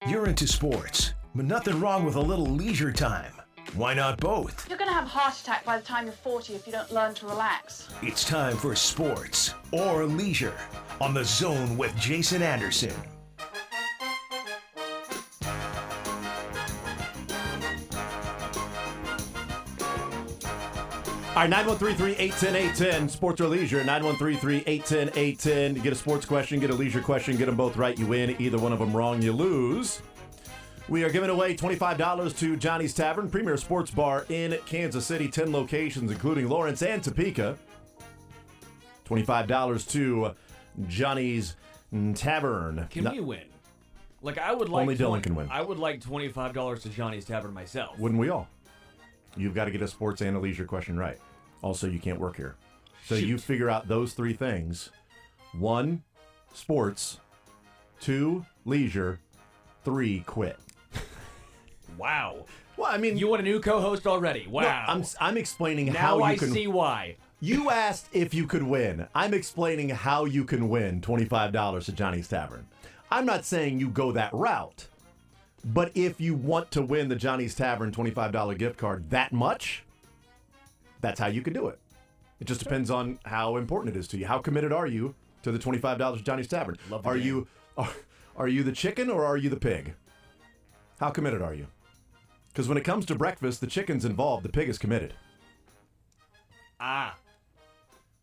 You're into sports, but nothing wrong with a little leisure time. Why not both? You're going to have a heart attack by the time you're 40 if you don't learn to relax. It's time for sports or leisure on The Zone with Jason Anderson. All right, 913-381-0810, Sports or Leisure, 913-381-0810. You get a sports question, get a leisure question, get them both right, you win. Either one of them wrong, you lose. We are giving away $25 to Johnny's Tavern, premier sports bar in Kansas City, 10 locations, including Lawrence and Topeka. $25 to Johnny's Tavern. Can we win? Like, I would like Only Dylan can win. I would like $25 to Johnny's Tavern myself. Wouldn't we all? You've got to get a sports and a leisure question right. Also, you can't work here. So you figure out those three things. 1, sports. 2, leisure. 3, quit. Wow. Well, I mean, You want a new co-host already? Wow. no, I'm explaining now how you I can. see why. You asked if you could win. I'm explaining how you can win $25 to Johnny's Tavern. I'm not saying you go that route. But if you want to win the Johnny's Tavern $25 gift card that much, that's how you can do it. It just depends on how important it is to you. How committed are you to the $25 to Johnny's Tavern? Love the Are game. are you the chicken or are you the pig? How committed are you? Because when it comes to breakfast, the chicken's involved, the pig is committed. What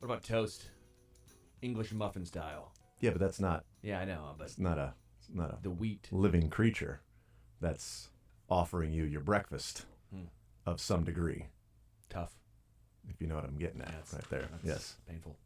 about toast? English muffin style. Yeah, but that's not. Yeah, I know, but It's not a the wheat. living creature that's offering you your breakfast of some degree, Tough. if you know what I'm getting at right there. That's Yes, painful.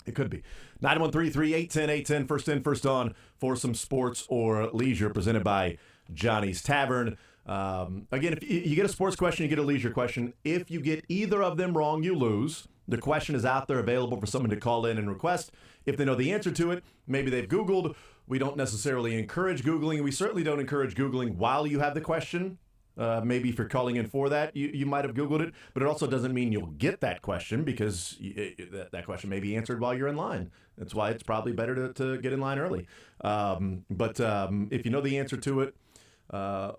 it could be. 913-381-0810, first in, first on for some sports or leisure, presented by Johnny's Tavern. Again, if you get a sports question, you get a leisure question. If you get either of them wrong, you lose. The question is out there available for someone to call in and request. If they know the answer to it, maybe they've Googled. We don't necessarily encourage Googling. We certainly don't encourage Googling while you have the question. Maybe if you're calling in for that, you might have Googled it. But it also doesn't mean you'll get that question because that question may be answered while you're in line. That's why it's probably better to get in line early. But if you know the answer to it,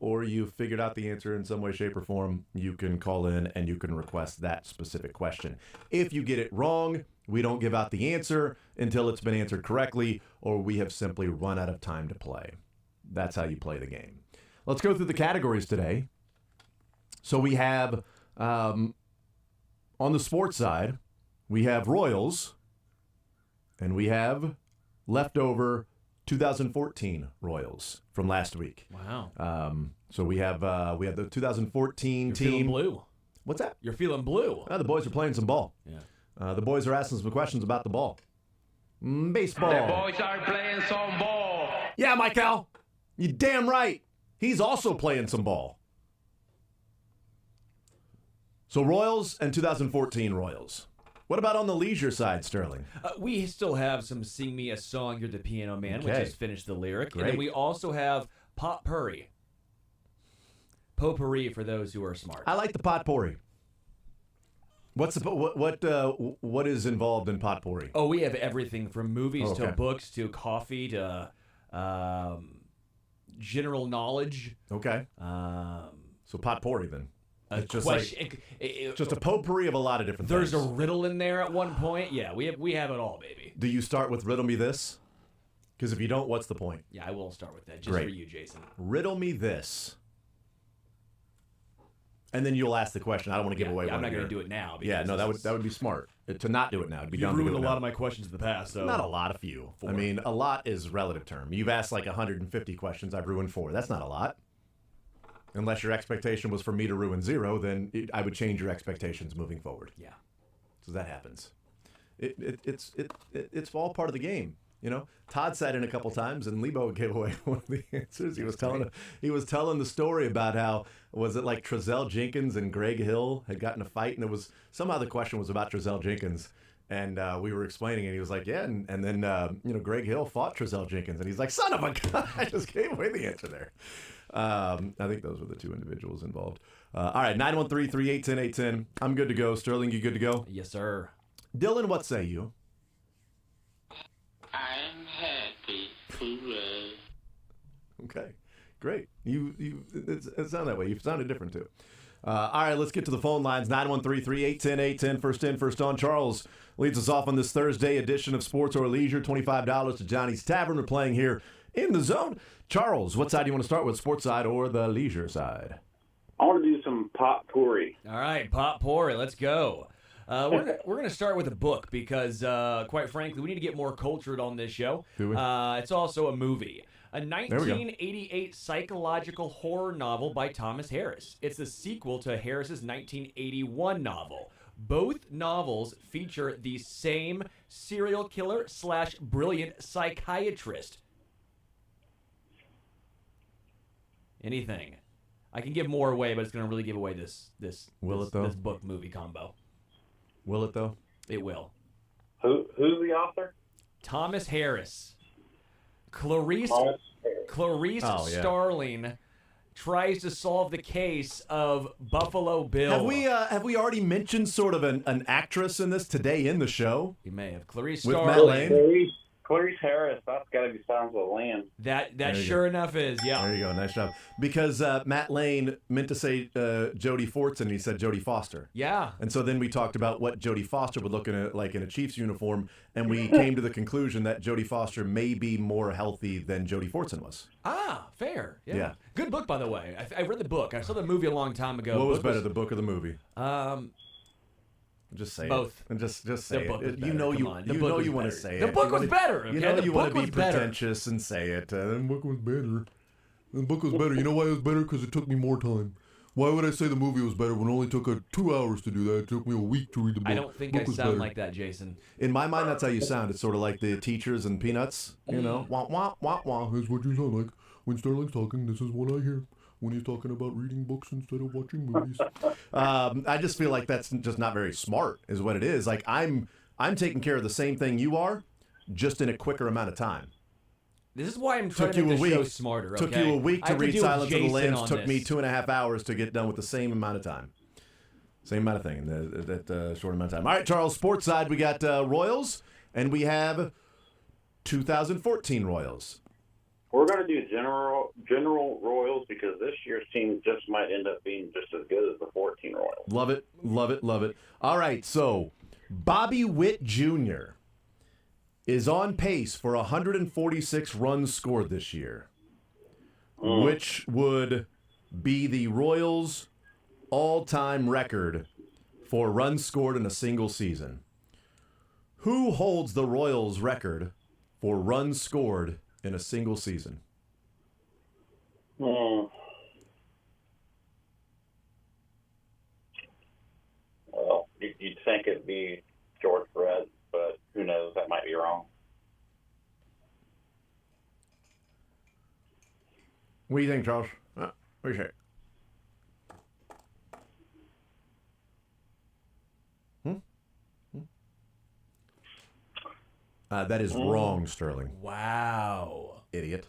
or you figured out the answer in some way, shape, or form, you can call in and you can request that specific question. If you get it wrong, we don't give out the answer until it's been answered correctly, or we have simply run out of time to play. That's how you play the game. Let's go through the categories today. So we have, on the sports side, we have Royals, and we have leftover 2014 Royals from last week. Wow. So we have the 2014 You're team. feeling blue. What's that? You're feeling blue. The boys are playing some ball. Yeah. The boys are asking some questions about the ball. Baseball. The boys are playing some ball. Yeah, Michael. You damn right. He's also playing some ball. So Royals and 2014 Royals. What about on the leisure side, Sterling? We still have some Sing Me a Song, You're the Piano Man, which Okay. has finished the lyric. Great. And then we also have Potpourri. Potpourri for those who are smart. I like the potpourri. What is involved in potpourri? Oh, we have everything from movies Okay. to books to coffee to general knowledge. Okay. So potpourri then. A It's just question. Just a potpourri of a lot of different There's a things. riddle in there at one point. Yeah, we have it all, baby. Do you start with riddle me this? Because if you don't, what's the point? Yeah, I will start with that just Great. for you, Jason. Riddle me this. And then you'll ask the question. I don't want to give away I'm one not of going your- to do it now. Yeah, because no, this that is- would be smart. To not do it now. It'd be You've dumb to do ruined it a lot now. of my questions in the past. So Not a lot, a few. I mean, a lot is relative term. You've asked like 150 questions. I've ruined 4. That's not a lot. Unless your expectation was for me to ruin 0, then I would change your expectations moving forward. Yeah. So that happens. It's all part of the game. You know, Todd sat in a couple times, and Lebo gave away one of the answers. He was telling the story about how, was it like Trezell Jenkins and Greg Hill had gotten a fight, and it was somehow the question was about Trezell Jenkins, and we were explaining, and he was like, yeah, and then Greg Hill fought Trezell Jenkins, and he's like, son of a gun, I just gave away the answer there. I think those were the 2 individuals involved. All right, 913-381-0810. I'm good to go. Sterling, you good to go? Yes, sir. Dylan, what say you? I'm happy. Hooray. Okay, great. It sounded that way. You sounded different too. All right, let's get to the phone lines. 913-381-810, first in, first on. Charles leads us off on this Thursday edition of Sports or Leisure. $25 to Johnny's Tavern. We're playing here in the zone. Charles, what side do you want to start with, sports side or the leisure side? I want to do some potpourri. All right, potpourri. Let's go. We're gonna start with a book because, quite frankly, we need to get more cultured on this show. Do we? It's also a movie. A 1988 psychological horror novel by Thomas Harris. It's the sequel to Harris's 1981 novel. Both novels feature the same serial killer / brilliant psychiatrist. Anything. I can give more away, but it's going to really give away this book movie combo. Will it, though? It will. Who's the author? Thomas Harris. Clarice Starling tries to solve the case of Buffalo Bill. Have we already mentioned sort of an actress in this today in the show? You may have. Clarice With Starling. Matt Lane? Clarice Harris. That's got to be Sounds of the Land. That sure enough is, yeah. There you go. Nice job. Because Matt Lane meant to say Jodie Fortson, and he said Jodie Foster. Yeah. And so then we talked about what Jodie Foster would look like in a Chiefs uniform, and we came to the conclusion that Jodie Foster may be more healthy than Jodie Fortson was. Ah, fair. Yeah. Good book, by the way. I read the book. I saw the movie a long time ago. What was better, the book or the movie? Just say both. it. And just say The book it. was better. You know Come on. The you book know was you want to better. say The it. book was better, You okay? know The you want book to be was better. pretentious and say it. The book was better. The book was better. You know why it was better? Because it took me more time. Why would I say the movie was better when it only took 2 hours to do that? It took me a week to read the book. I don't think I sound like that, Jason. In my mind, that's how you sound. It's sort of like the teachers and Peanuts. You know, wah wah wah wah. Here's what you sound like when Sterling's talking. This is what I hear when he's talking about reading books instead of watching movies. I just feel like that's just not very smart, is what it is. Like I'm taking care of the same thing you are, just in a quicker amount of time. This is why I'm trying to make the show smarter, okay? Took you a week I to have to read deal with Silence of the Jason Lambs. on Took me this. 2.5 hours to get done with the same amount of time. Same amount of thing in that short amount of time. All right, Charles, sports side, we got Royals, and we have 2014 Royals. We're going to do general Royals because this year's team just might end up being just as good as the 14 Royals. Love it, love it, love it. All right, so Bobby Witt Jr. is on pace for 146 runs scored this year, which would be the Royals' all-time record for runs scored in a single season. Who holds the Royals' record for runs scored in a single season? Well, you'd think it'd be George Brett, but who knows? That might be wrong. What do you think, Charles? What do you say? That is wrong, Sterling. Wow. Idiot.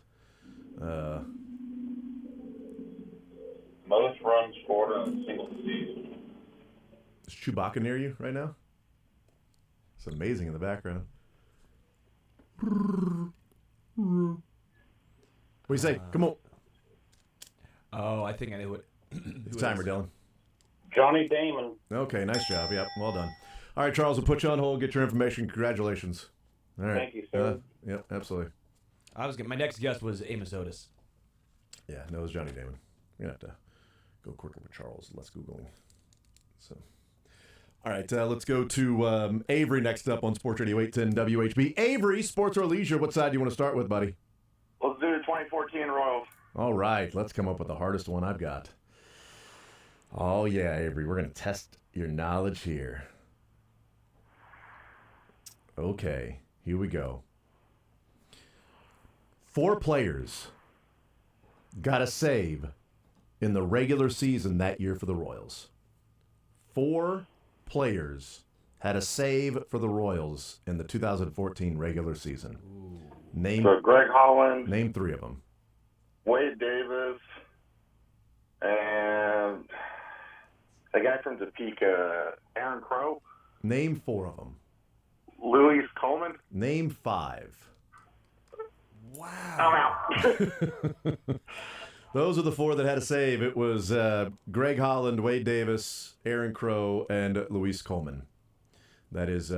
Most runs scored in a single season. Is Chewbacca near you right now? It's amazing in the background. What do you say? Come on. Oh, I think I knew it. It's timer, Dylan. Johnny Damon. Okay, nice job. Yep, well done. All right, Charles, we'll put you on hold, get your information. Congratulations. All right. Thank you, sir. Yep, absolutely. My next guest was Amos Otis. Yeah, no, it was Johnny Damon. You're going to have to go quicker with Charles. Less Googling. So, all right, let's go to Avery next up on Sports Radio 810 WHB. Avery, sports or leisure, what side do you want to start with, buddy? Let's do the 2014 Royals. All right, let's come up with the hardest one I've got. Oh, yeah, Avery, we're going to test your knowledge here. Okay, here we go. 4 players got a save in the regular season that year for the Royals. 4 players had a save for the Royals in the 2014 regular season. Name So Greg Holland, name 3 of them. Wade Davis, and the guy from Topeka, Aaron Crow, Name 4 of them. Louis Coleman. Name 5. I'm out. Those are the 4 that had a save. It was Greg Holland, Wade Davis, Aaron Crow, and Luis Coleman. That is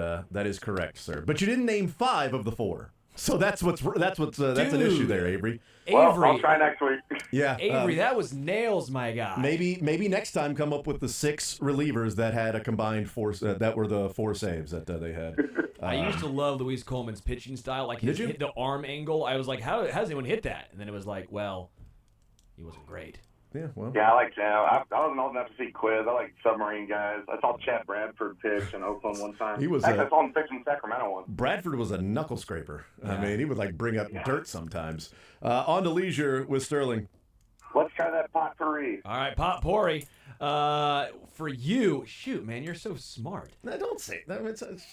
correct, sir. But you didn't name 5 of the 4. So that's an issue there, Avery. Well, I'll try next week. Yeah, Avery, that was nails, my guy. Maybe next time come up with the 6 relievers that had a combined 4 that were the 4 saves that they had. I used to love Luis Coleman's pitching style, like his hit the arm angle. I was like, how does anyone hit that? And then it was like, well, he wasn't great. Yeah, well. Yeah, I like Jam. I wasn't old enough to see Quiz. I like submarine guys. I saw Chad Bradford pitch in Oakland one time. He was. I saw him pitch in Sacramento once. Bradford was a knuckle scraper. Yeah. I mean, he would bring up dirt sometimes. On to leisure with Sterling. Let's try that potpourri. All right, potpourri. For you, shoot, man, you're so smart. No, don't say that.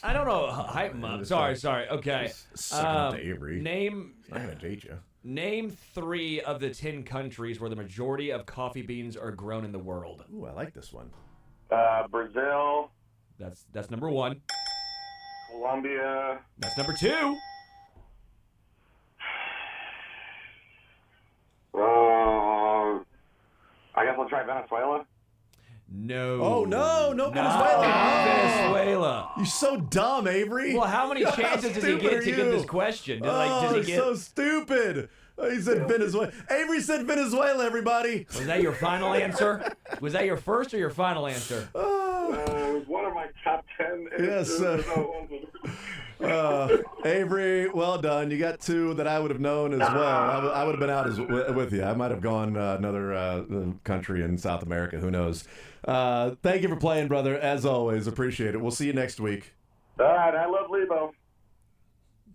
I don't know. Hype him up. Sorry. Okay. Sucking up to Avery. Name. I'm not gonna date you. Name 3 of the 10 countries where the majority of coffee beans are grown in the world. Ooh, I like this one. Brazil. That's number 1. Colombia. That's number 2. I guess I'll try Venezuela. No. Oh, no, Not Venezuela. Venezuela. You're so dumb, Avery. Well, how many chances does he get to get this question? Does he get? So stupid. He said Venezuela. Avery said Venezuela, everybody. Was that your final answer? Was that your first or your final answer? It was one of my top 10 Yes. answers. Avery, well done. You got 2 that I would have known as well. I would have been out with you. I might have gone another country in South America. Who knows? Thank you for playing, brother. As always, appreciate it. We'll see you next week. All right, I love Lebo.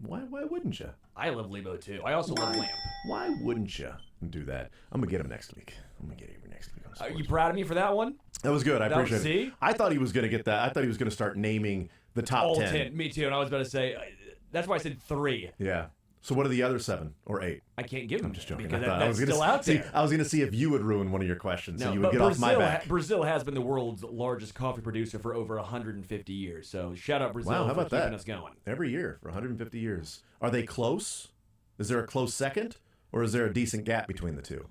Why wouldn't you? I love Lebo too. I also love Lamp. Why wouldn't you do that? I'm going to get him next week. I'm going to get Avery next week. Are you proud of me for that one? That was good. I appreciate it. See? I thought he was going to get that. I thought he was going to start naming the top All 10. Me too. And I was about to say, that's why I said 3. Yeah. So what are the other 7 or 8? I can't give them. I'm just joking. Because I that's still out there. I was going to see if you would ruin one of your questions, so you would but get off my back. Brazil has been the world's largest coffee producer for over 150 years. So shout out Brazil Wow, how for about keeping that? us going. Every year for 150 years. Are they close? Is there a close second, or is there a decent gap between the two?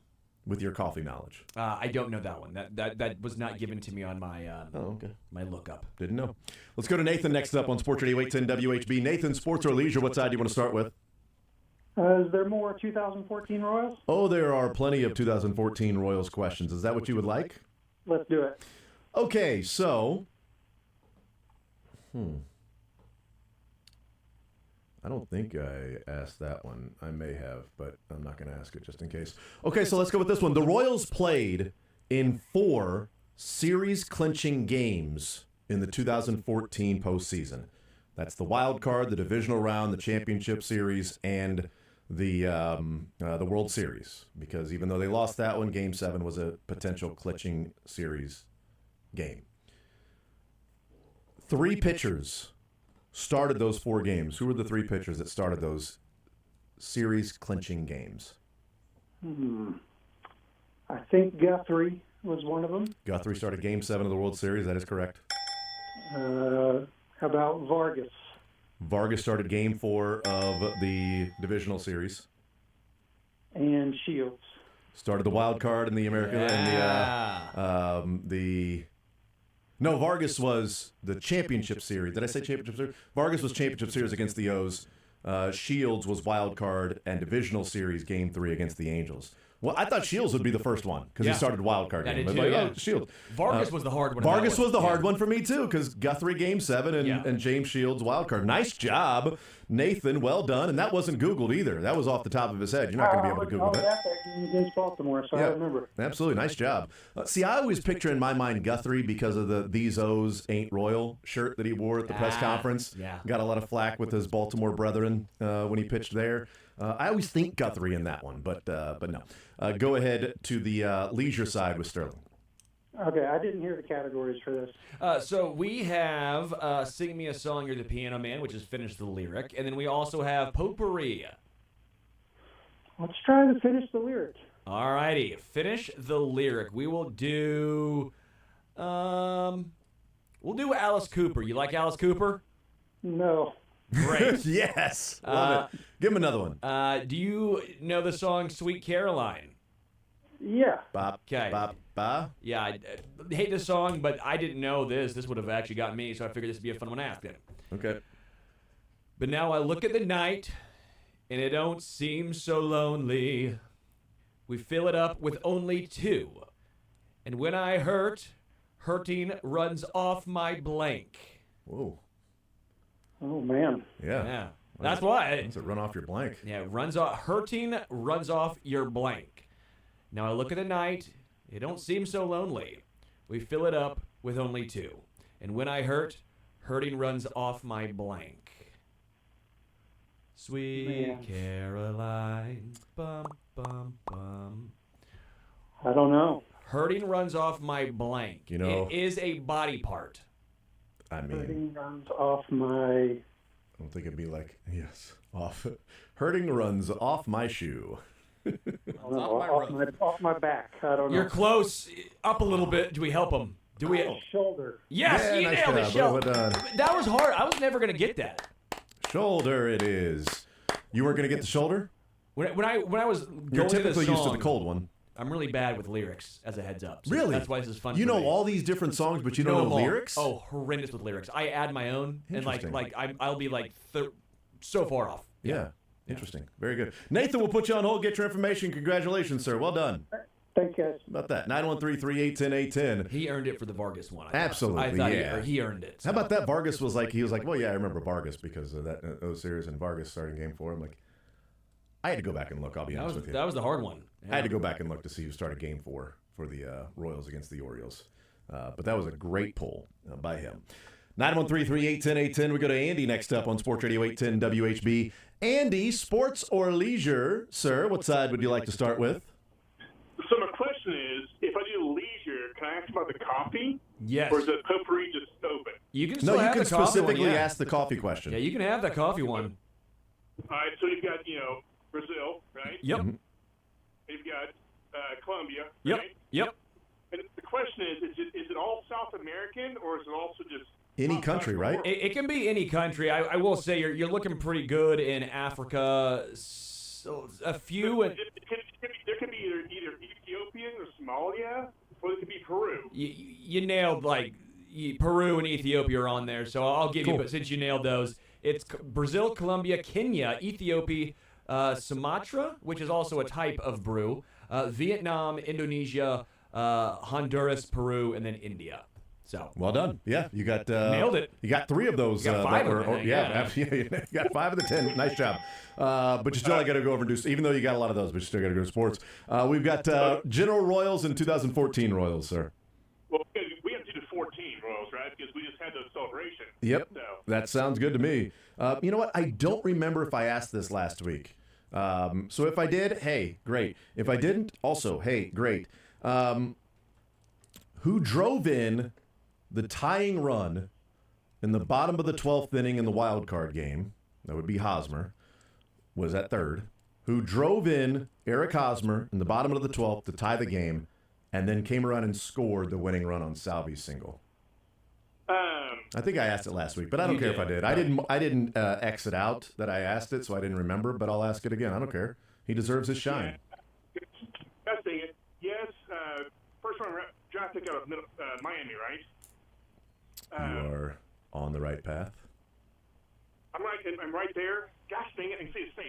With your coffee knowledge. I don't know that one. That was not given to me on my okay. my lookup. Didn't know. Let's go to Nathan next up on Sports Radio 810 WHB. Nathan, sports or leisure, what side do you want to start with? Is there more 2014 Royals? Oh, there are plenty of 2014 Royals questions. Is that what you would like? Let's do it. Okay, so... I don't think I asked that one. I may have, but I'm not going to ask it just in case. Okay, so let's go with this one. The Royals played in 4 series-clinching games in the 2014 postseason. That's the wild card, the divisional round, the championship series, and the World Series. Because even though they lost that one, Game 7 was a potential clinching series game. 3 pitchers started those 4 games. Who were the 3 pitchers that started those series-clinching games? I think Guthrie was one of them. Guthrie started Game 7 of the World Series. That is correct. How about Vargas? Vargas started Game 4 of the divisional series. And Shields. Started the wild card in the American No, Vargas was the championship series. Did I say championship series? Vargas was championship series against the O's. Shields was wild card and divisional series Game 3 against the Angels. Well, I thought Shields would be the first one because he started wild card I game. did But too, yeah. Shields. Vargas was the hard one. Vargas was the hard one for me too because Guthrie Game 7 and James Shields wild card. Nice job, Nathan. Well done. And that wasn't Googled either. That was off the top of his head. You're not going to be able to Google that. Against Baltimore, so I remember. Absolutely. Nice job. See, I always picture in my mind Guthrie because of the These O's Ain't Royal shirt that he wore at the press conference. Yeah. Got a lot of flack with his Baltimore brethren when he pitched there. I always think Guthrie in that one, but no. Go ahead to the leisure side with Sterling. Okay, I didn't hear the categories for this. So we have Sing Me a Song, You're the Piano Man, which is Finish the Lyric. And then we also have Potpourri. Let's try to finish the lyric. All righty. Finish the Lyric. We will do... we'll do Alice Cooper. You like Alice Cooper? No. Great. Yes. Love it. Give him another one. Do you know the song Sweet Caroline? Yeah. Bop, Okay. bop, ba. Yeah, I hate this song, but I didn't know this. This would have actually got me, so I figured this would be a fun one to ask then. Okay. But now I look at the night, and it don't seem so lonely. We fill it up with only two. And when I hurting runs off my blank. Whoa. Oh, man. Yeah. Yeah. That's why. Does it run off your blank? Yeah, hurting runs off your blank. Now I look at the night, it don't seem so lonely. We fill it up with only two. And when I hurting runs off my blank. Sweet Man. Caroline, bum, bum, bum. I don't know. Hurting runs off my blank. You know- It is a body part. I mean, Hurting runs off my... I don't think it'd be like, yes, off. Hurting runs off my shoe. I don't know, off my back. I don't know. You're close. Up a little bit. Do we help him? Do we? Shoulder. Yes, Yeah, you nice nailed it, job. Shell. Well done. That was hard. I was never going to get that. Shoulder it is. You weren't going to get the shoulder? When I was going You're to typically this song, used to the cold one. I'm really bad with lyrics, as a heads up. So Really? That's why this is fun. You for know me. all these different songs, but you don't know them all. lyrics? Oh, horrendous with lyrics. I add my own, and Interesting. I'll be like so far off. Yeah. Interesting. Very good. Nathan, we'll put you on hold, get your information. Congratulations, sir. Well done. Thanks, guys. How about that? 913-381-810. He earned it for the Vargas one. I thought. Absolutely, I thought yeah. he earned it. How about that? Vargas was like, well, yeah, I remember Vargas because of that series and Vargas starting game 4. I'm like, I had to go back and look, I'll be honest with you. That was the hard one. I had to go back and look to see who started game 4 for the Royals against the Orioles. But that was a great pull by him. 913-381-810. We go to Andy next up on Sports Radio 810 WHB. Andy, sports or leisure, sir? What side would you like to start with? So my question is, if I do leisure, can I ask about the coffee? Yes. Or is the potpourri just open? You can still No, you have can the coffee specifically one, yeah. ask the coffee question. Yeah, you can have that coffee one. All right, so you've got, Brazil, right? Yep. You've got Colombia, Yep. right? Yep. And the question is it all South American, or is it also just... Any country, right? It can be any country. I will say you're looking pretty good in Africa. So a few. There can be either Ethiopian or Somalia, or it could be Peru. You nailed Peru and Ethiopia are on there. So I'll give you. But since you nailed those, it's Brazil, Colombia, Kenya, Ethiopia, Sumatra, which is also a type of brew, Vietnam, Indonesia, Honduras, Peru, and then India. So Well done. Yeah, you got nailed it. You got 3 of those. You got 5 that of were, them, I think, yeah, you got 5 of the 10. Nice job. But you still got to go over and do. Even though you got a lot of those, but you still got to go to sports. We've got General Royals and 2014 Royals, sir. Well, we have to do 14 Royals, right? Because we just had those celebrations. Yep, So. that sounds good to me. You know what? I don't remember if I asked this last week. So if I did, hey, great. If I didn't, also, hey, great. Who drove in the tying run in the bottom of the 12th inning in the wild card game? That would be Hosmer. Was at third. Who drove in Eric Hosmer in the bottom of the 12th to tie the game, and then came around and scored the winning run on Salvi's single. I think I asked it last week, but I don't care if I did. I didn't exit out that I asked it, so I didn't remember. But I'll ask it again. I don't care. He deserves his shine. That's it. Yes. First round draft pick out of Miami, right? You are on the right path. I'm right there. Gosh dang it! I can see his face.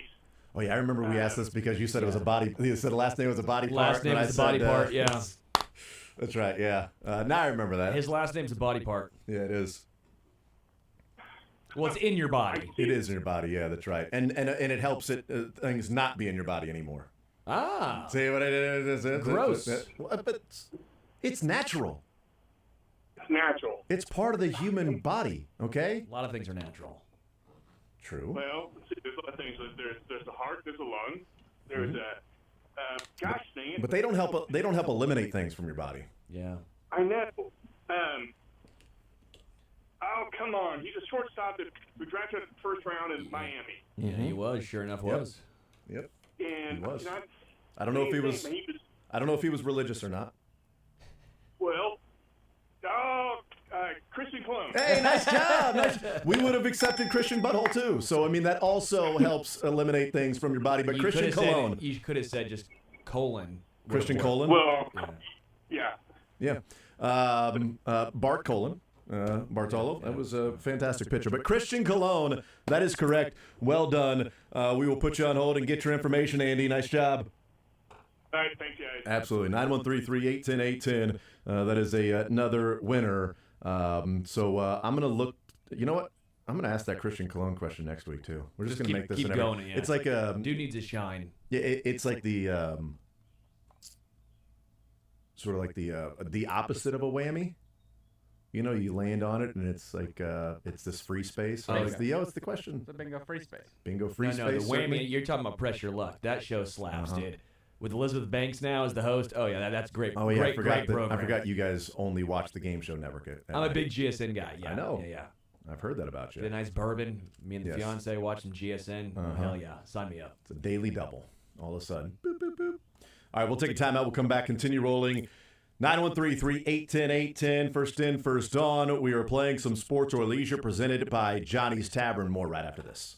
Oh yeah, I remember we asked this because you said it was a body. You said the last name was a body part. Last name and I is a body said, part. Yeah. That's right. Yeah. Now I remember that. His last name's a body part. Yeah, it is. Well, it's in your body. It is in your body. Yeah, that's right. And it helps things not be in your body anymore. Ah. See what I did? Gross. But it's natural. It's natural. It's part of the human body. Okay. A lot of things are natural. True. Well, let's see, there's a lot of things. There's the heart. There's the lung. There's gosh dang it. But they don't help. They don't help eliminate things from your body. Yeah. I know. Oh, come on. He's a shortstop that we drafted in the first round in Miami. Yeah, he was. Sure enough, was. Yep. And He was. not I don't know if he was. saying that I don't know if he was religious or not. well, Christian Cologne. Hey, nice job. Nice. We would have accepted Christian Butthole too. So I mean that also helps eliminate things from your body. But Christian Cologne. You could have said just colon Christian Colon. Well, yeah. Yeah. Bart Colon. Bartolo. That was a fantastic picture. But Christian Cologne, that is correct. Well done. We will put you on hold and get your information, Andy. Nice job. All right, thanks, guys. Absolutely. 913-381-810-810. That is another winner. So I'm going to look. You know what? I'm going to ask that Christian Cologne question next week, too. We're just going to make this keep going. Yeah. It's like dude needs to shine. Yeah, it's like the sort of like the opposite of a whammy. You know, you land on it and it's like it's this free space. It's the question. It's a bingo free space. Bingo free space. No, the whammy. You're talking about Press Your Luck. That show slaps, dude. With Elizabeth Banks now as the host. Oh yeah, that's great. Oh yeah, great program. I forgot you guys only watch the Game Show Network. I'm a big GSN guy. Yeah, I know. Yeah. I've heard that about you. Get a nice bourbon. Me and the fiance watching GSN. Oh, hell yeah, sign me up. It's a daily double. All of a sudden. Boop, boop, boop. All right, we'll take a timeout. We'll come back, continue rolling. 913-381-810. First in, first on. We are playing some sports or leisure presented by Johnny's Tavern. More right after this.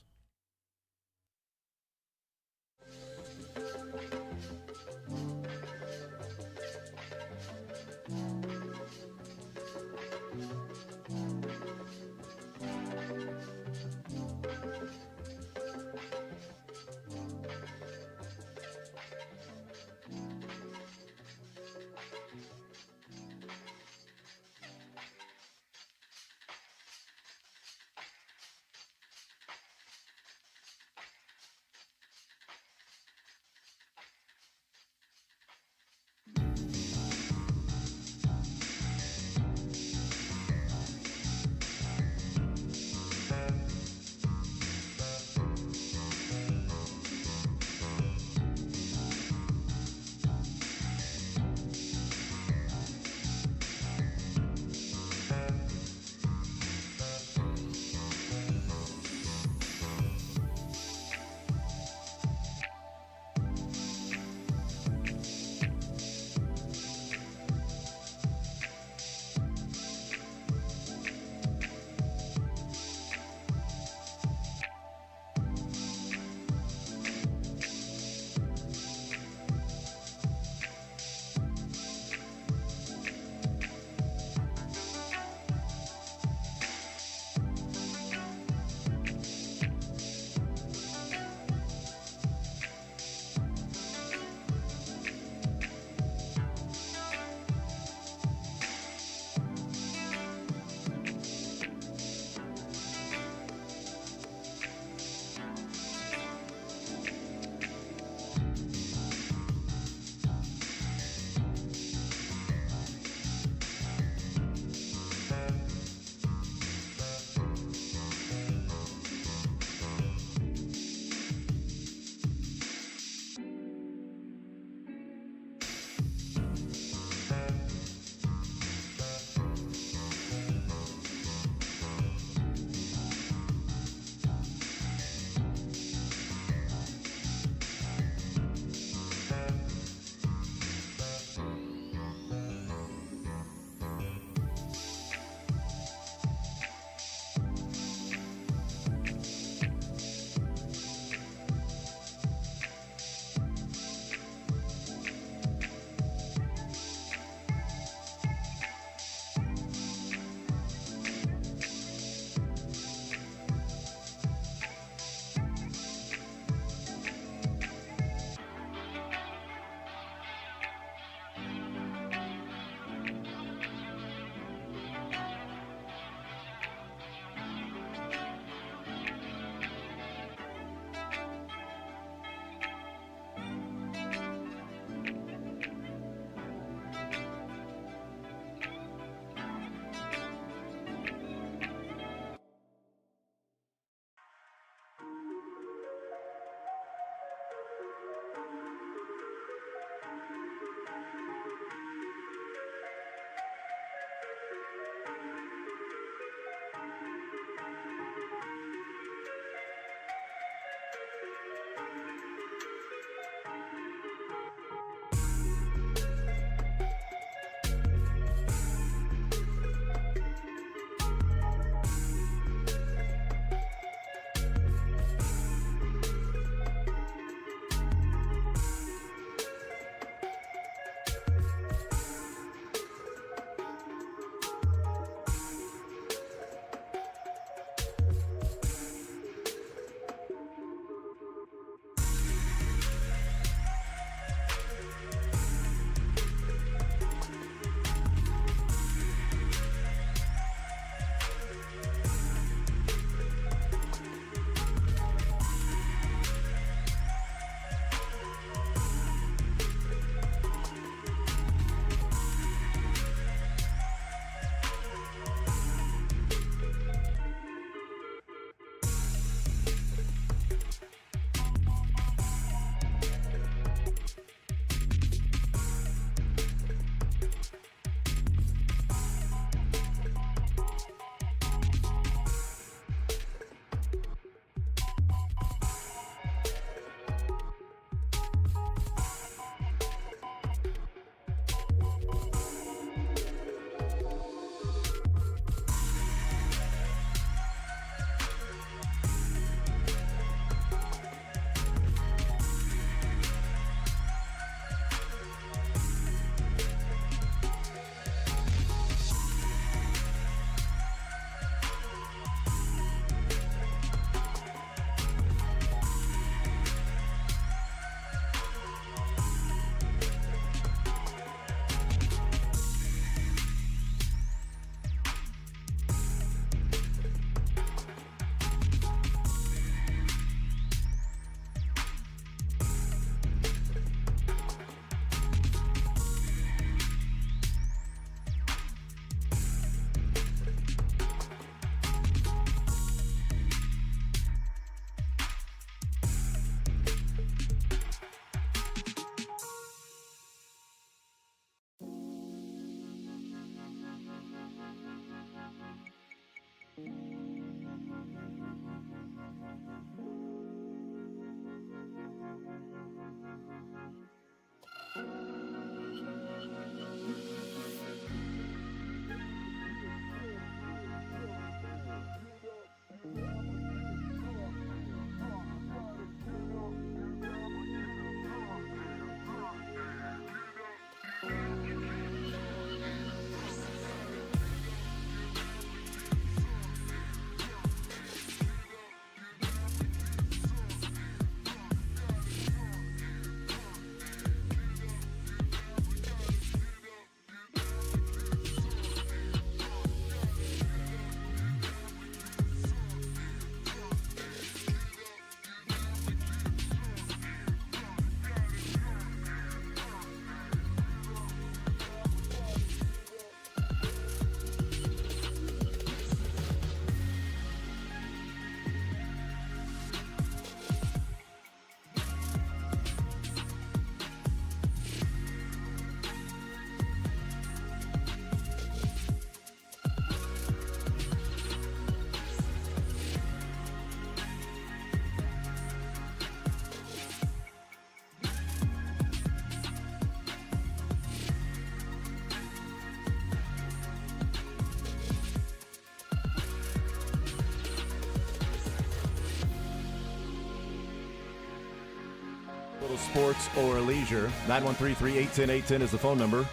Sports or Leisure. 913-381-810 is the phone number.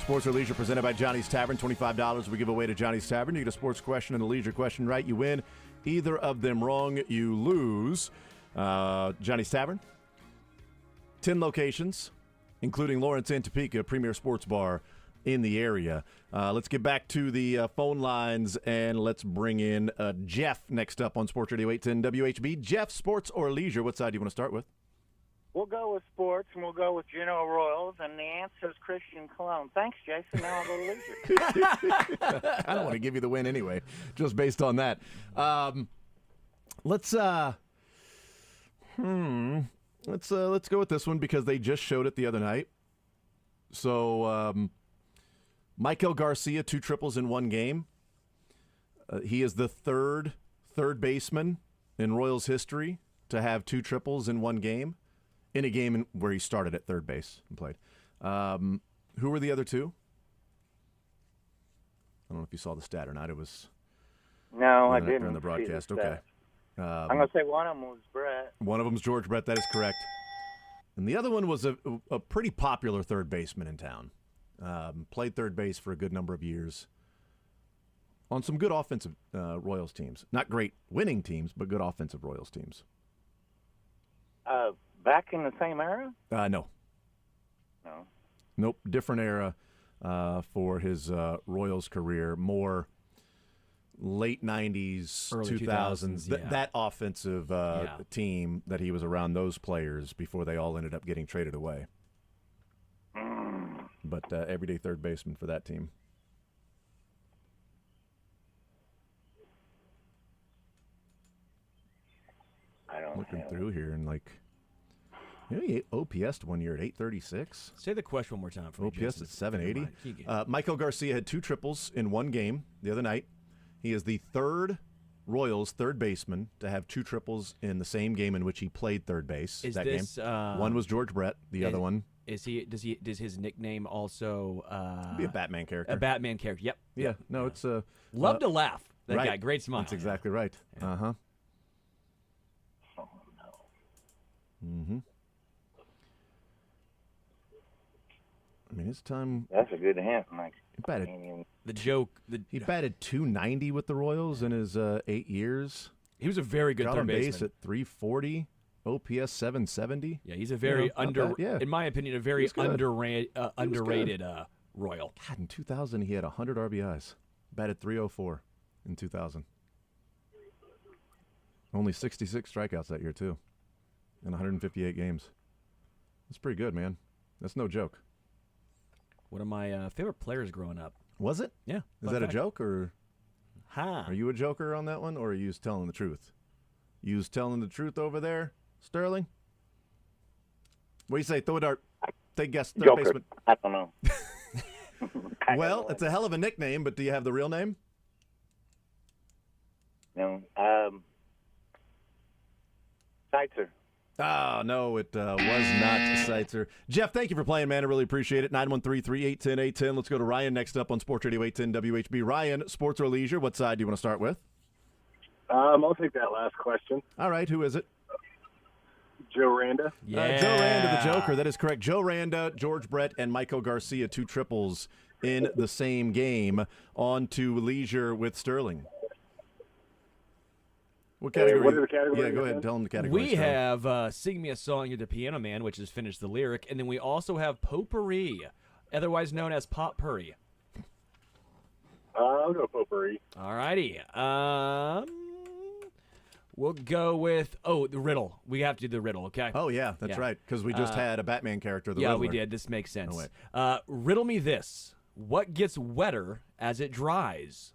Sports or Leisure presented by Johnny's Tavern. $25 we give away to Johnny's Tavern. You get a sports question and a leisure question right, you win. Either of them wrong, you lose. Johnny's Tavern, 10 locations, including Lawrence and Topeka, premier sports bar in the area. Let's get back to the phone lines, and let's bring in Jeff next up on Sports Radio 810 WHB. Jeff, sports or leisure, what side do you want to start with? We'll go with sports, and we'll go with General Royals, and the answer is Christian Cologne. Thanks, Jason. Now I'll go to leisure. I don't want to give you the win anyway, just based on that. Let's go with this one because they just showed it the other night. So, Michael Garcia, 2 triples in one game. He is the third baseman in Royals history to have 2 triples in one game. In a game where he started at third base and played. Who were the other 2? I don't know if you saw the stat or not. It was No, I didn't. During the broadcast. See the Okay. stat. I'm going to say one of them was Brett. One of them is George Brett. That is correct. And the other one was a pretty popular third baseman in town. Played third base for a good number of years on some good offensive Royals teams. Not great winning teams, but good offensive Royals teams. Back in the same era? No. No. Nope. Different era for his Royals career. More late 90s, Early 2000s. 2000s, yeah. That offensive team that he was around, those players before they all ended up getting traded away. But everyday third baseman for that team. I don't Looking know. through here and he OPS'd one year at 836. Say the question one more time for me, OPS Jason. at 780. Keep going. Michael Garcia had 2 triples in one game the other night. He is the third Royals third baseman to have 2 triples in the same game in which he played third base. Is that this, game. One was George Brett. The other one Does his nickname also be a Batman character? a Batman character? Yep. Yeah. Yep. No, it's Love to laugh. That right. guy, great smile. That's exactly right. Yeah. Uh-huh. Oh, no. Mm-hmm. I mean, his time. That's a good hint, Mike. He batted, The joke. he batted .290 with the Royals in his 8 years. He was a very good Got third on base baseman. at 340. OPS 770. Yeah, he's a very not bad, yeah. in my opinion, a very He's good. underrated Royal. God, in 2000 he had 100 RBIs. Batted .304 in 2000. Only 66 strikeouts that year too, in 158 games. That's pretty good, man. That's no joke. One of my favorite players growing up. Was it? Yeah. Is fun that fact. a joke, or Ha. are you a joker on that one, or are you just telling the truth? You was telling the truth over there, Sterling? What do you say? Throw a dart. Take a guess. Third Joker. baseman. I don't know. Well, it's a hell of a nickname, but do you have the real name? No. Seitzer. Oh, no, it was not Seitzer. Jeff, thank you for playing, man. I really appreciate it. 913-381-810. Let's go to Ryan next up on Sports Radio 810 WHB. Ryan, sports or leisure, what side do you want to start with? I'll take that last question. All right, who is it? Joe Randa. Yeah. Joe Randa, the Joker. That is correct. Joe Randa, George Brett, and Michael Garcia, 2 triples in the same game. On to leisure with Sterling. What category? what are the categories Yeah, go ahead again? and tell them the category. We have Sing Me a Song, You're the Piano Man, which is Finish the Lyric. And then we also have Potpourri, otherwise known as Potpourri. I'll go potpourri. All righty. We'll go with, the riddle. We have to do the riddle, okay? Oh, yeah, that's Yeah. right, because we just had a Batman character, the Yeah, Riddler. we did. This makes sense. way. Riddle me this. What gets wetter as it dries?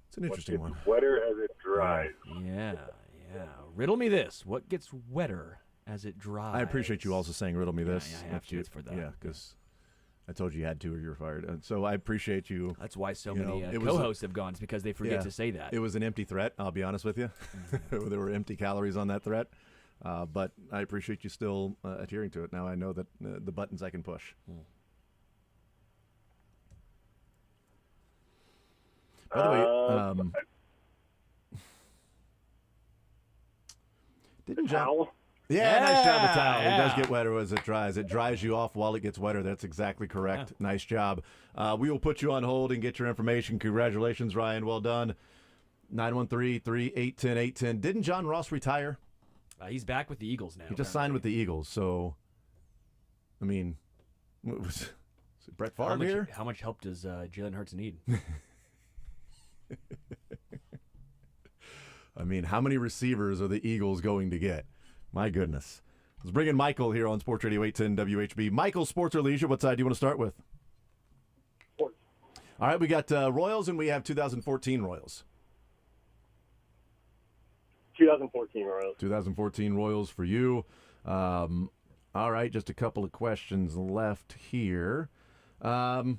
It's an interesting one. Wetter as it dries. Yeah. Riddle me this. What gets wetter as it dries? I appreciate you also saying riddle me this. yeah, I have if to. you- It's for that. Yeah, because I told you had to or you were fired. And so I appreciate you. That's why so You many know, it was a- co-hosts have gone. It's because they forget Yeah. to say that. It was an empty threat, I'll be honest with you. There were empty calories on that threat. But I appreciate you still adhering to it. Now I know that the buttons I can push. By the way, Didn't John? Towel. Yeah, nice job, with towel. Yeah. It does get wetter as it dries. It dries you off while it gets wetter. That's exactly correct. Yeah. Nice job. We will put you on hold and get your information. Congratulations, Ryan. Well done. 913-381-0810. Didn't John Ross retire? He's back with the Eagles now. He just signed with the Eagles. So, I mean, was it Brett Favre here? How much help does Jalen Hurts need? I mean, how many receivers are the Eagles going to get? My goodness. Let's bring in Michael here on Sports Radio 810 WHB. Michael, sports or leisure, what side do you want to start with? Sports. All right, we got Royals and we have 2014 Royals. 2014 Royals. 2014 Royals for you. All right, just a couple of questions left here. In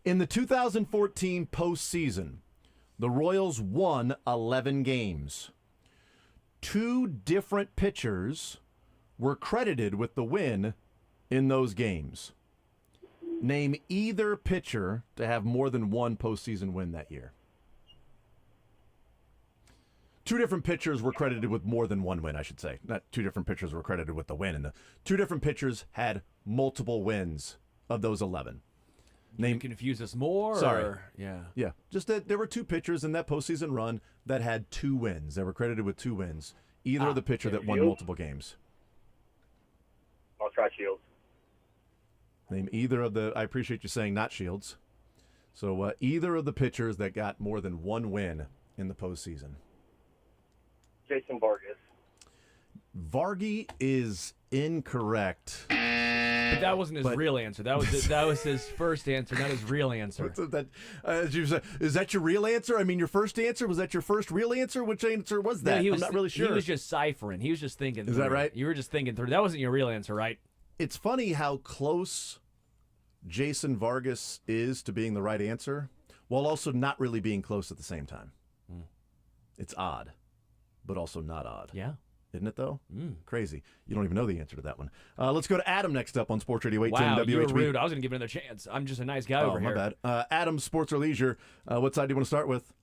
the 2014 postseason, the Royals won 11 games. 2 different pitchers were credited with the win in those games. Name either pitcher to have more than one postseason win that year. 2 different pitchers were credited with more than one win, I should say. Not 2 different pitchers were credited with the win. And the 2 different pitchers had multiple wins of those 11. Name confuse us more? Sorry. Or? Yeah. Yeah. Just that there were 2 pitchers in that postseason run that had 2 wins. They were credited with 2 wins. Either of the pitcher that won multiple games. I'll try Shields. Name either of the. I appreciate you saying not Shields. So either of the pitchers that got more than 1 win in the postseason. Jason Vargas. Vargy is incorrect. But that wasn't his real answer. That was his first answer, not his real answer. Is that your real answer? I mean, your first answer? Was that your first real answer? Which answer was that? No, I'm not really sure. He was just ciphering. He was just thinking. Is that right? You were just thinking through. That wasn't your real answer, right? It's funny how close Jason Vargas is to being the right answer, while also not really being close at the same time. It's odd, but also not odd. Yeah. Isn't it, though? Crazy. You don't even know the answer to that one. Let's go to Adam next up on Sports Radio 810 Wow, WHB. you were rude. I was going to give it another chance. I'm just a nice guy over my here. bad. Adam, sports or leisure, what side do you want to start with?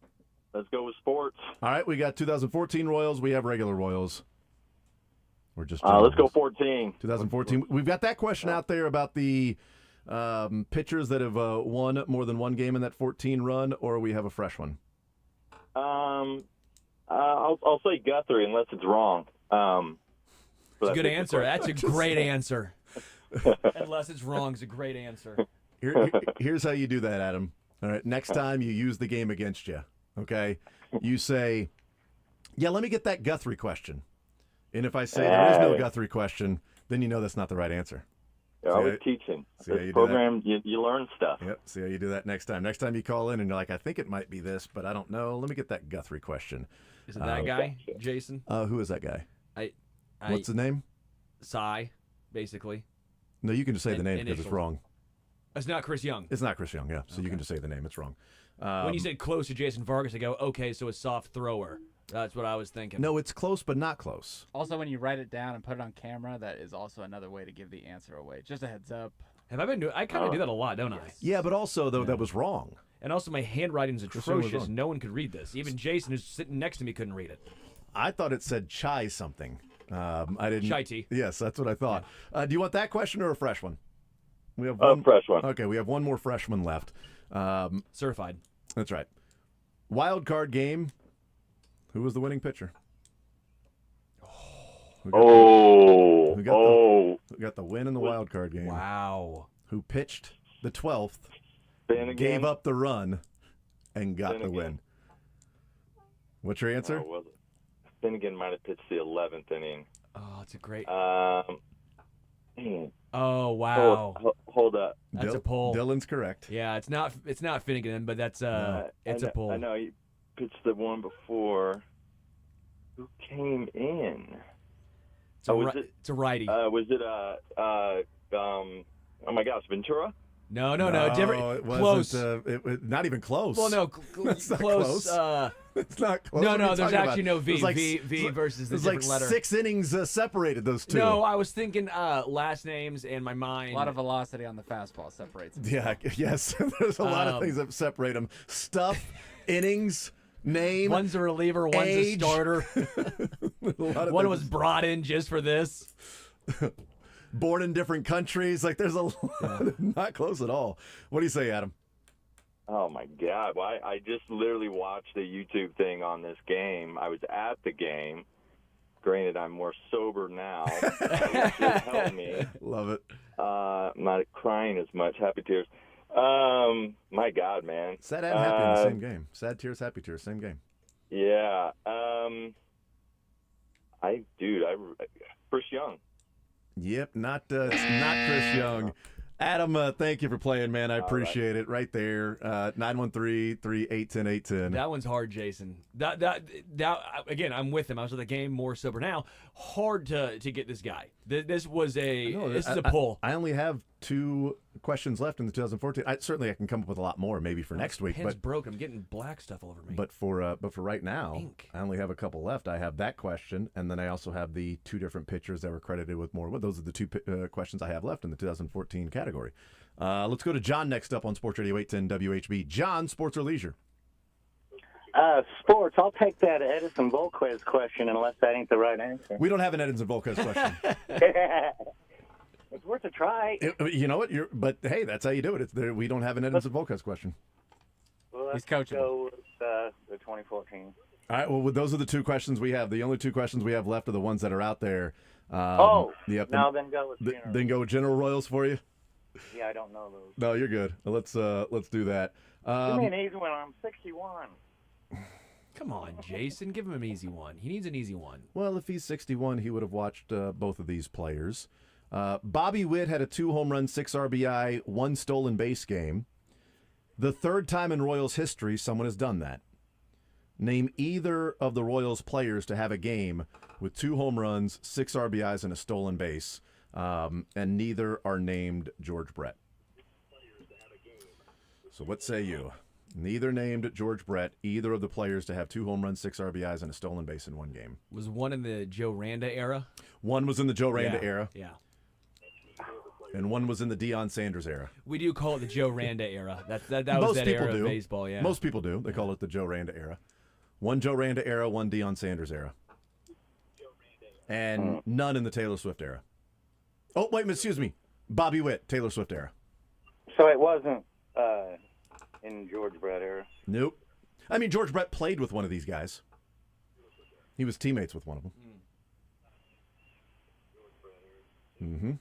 Let's go with sports. All right, we got 2014 Royals. We have regular Royals. We're just let's go 14. 2014. We've got that question out there about the pitchers that have won more than 1 game in that 14 run, or we have a fresh one. I'll say Guthrie unless it's wrong. It's a good answer. That's a great answer. Unless it's wrong, it's a great answer. Here's how you do that, Adam. All right, next time you use the game against you, okay? You say, yeah, let me get that Guthrie question. And if I say there is no Guthrie question, then you know that's not the right answer. I was teaching. This program, you learn stuff. Yep, see how you do that next time. Next time you call in and you're like, I think it might be this, but I don't know. Let me get that Guthrie question. Is it that guy, Jason? Who is that guy? I What's the name? Cy, basically. No, you can just say the name because it's wrong. It's not Chris Young. It's not Chris Young, yeah. So you can just say the name. It's wrong. When you said close to Jason Vargas, I go, okay, so a soft thrower. That's what I was thinking. No, it's close, but not close. Also, when you write it down and put it on camera, that is also another way to give the answer away. Just a heads up. Have I been doing? I kind of do that a lot, don't I? Yeah, but also though that was wrong. And also, my handwriting's Young was atrocious. wrong. No one could read this. Even Jason, who's sitting next to me, couldn't read it. I thought it said chai something. I didn't. Chai tea. Yes, that's what I thought. Do you want that question or a fresh one? We have fresh one. Okay, we have one more fresh one left. Certified. That's right. Wild card game. Who was the winning pitcher? Who got the win in the wild card game? Wow. Who pitched the 12th, Finnegan. gave up the run, and got the Finnegan. win? What's your answer? Oh, was it? Finnegan might have pitched the 11th inning. Oh, it's a great. Man. Oh wow. Hold up. That's a pull. Dylan's correct. Yeah, it's not Finnegan, but that's it's a pull. I know he pitched the one before. Who came in? It's a righty. Was it oh my gosh, Ventura? No, different. It Close. wasn't, not even close. Well, no, That's not close. It's not close. No, What are you there's talking actually about? no V. It was like- V versus the There's different like letter. 6 innings separated those two. No, I was thinking last names and my mind. A lot of velocity on the fastball separates them. Yeah, yes. There's a lot of things that separate them. Stuff, innings, name. One's a reliever, one's age. a starter. One was brought in just for this. Born in different countries. Like, there's a lot. Not close at all. What do you say, Adam? Oh, my God. Well, I just literally watched a YouTube thing on this game. I was at the game. Granted, I'm more sober now. It should help me. Love it. I'm not crying as much. Happy tears. My God, man. Sad and happy in the same game. Sad tears, happy tears, same game. Yeah. Chris Young. Yep, it's not Chris Young. Adam, thank you for playing, man. I appreciate it. Right there, 913-381-810. That one's hard, Jason. That again, I'm with him. I was at the game, more sober now. Hard to get this guy. This is a pull. I only have 2 questions left in the 2014. I can come up with a lot more maybe for next week. Pen's broke. I'm getting black stuff all over me. But for right now, I only have a couple left. I have that question, and then I also have the 2 different pitchers that were credited with more. Well, those are the 2 questions I have left in the 2014 category. Let's go to John next up on Sports Radio 810 WHB. John, sports or leisure? Sports. I'll take that Edison Volquez question unless that ain't the right answer. We don't have an Edison Volquez question. It's worth a try. You know what? But hey, that's how you do it. We don't have an Edison Volquez question. Well, let's go with the 2014. All right. Well, those are the 2 questions we have. The only 2 questions we have left are the ones that are out there. Yep. Now then go with General. Then go with General Royals for you. Yeah, I don't know those. No, you're good. Let's do that. Give me an easy one. I'm 61. Come on, Jason. Give him an easy one. He needs an easy one. Well, if he's 61, he would have watched both of these players. Bobby Witt had a 2 home run, 6 RBI, 1 stolen base game. The 3rd time in Royals history someone has done that. Name either of the Royals players to have a game with 2 home runs, 6 RBIs, and a stolen base. And neither are named George Brett. So what say you? Neither named George Brett, either of the players to have 2 home runs, 6 RBIs, and a stolen base in one game. Was one in the Joe Randa era? One was in the Joe Randa era. Yeah. And one was in the Deion Sanders era. We do call it the Joe Randa era. That was that era of baseball, yeah. Most people do. They call it the Joe Randa era. One Joe Randa era, one Deion Sanders era. And none in the Taylor Swift era. Oh, wait, excuse me. Bobby Witt, Taylor Swift era. So it wasn't in George Brett era? Nope. I mean, George Brett played with one of these guys. He was teammates with one of them. Mm-hmm.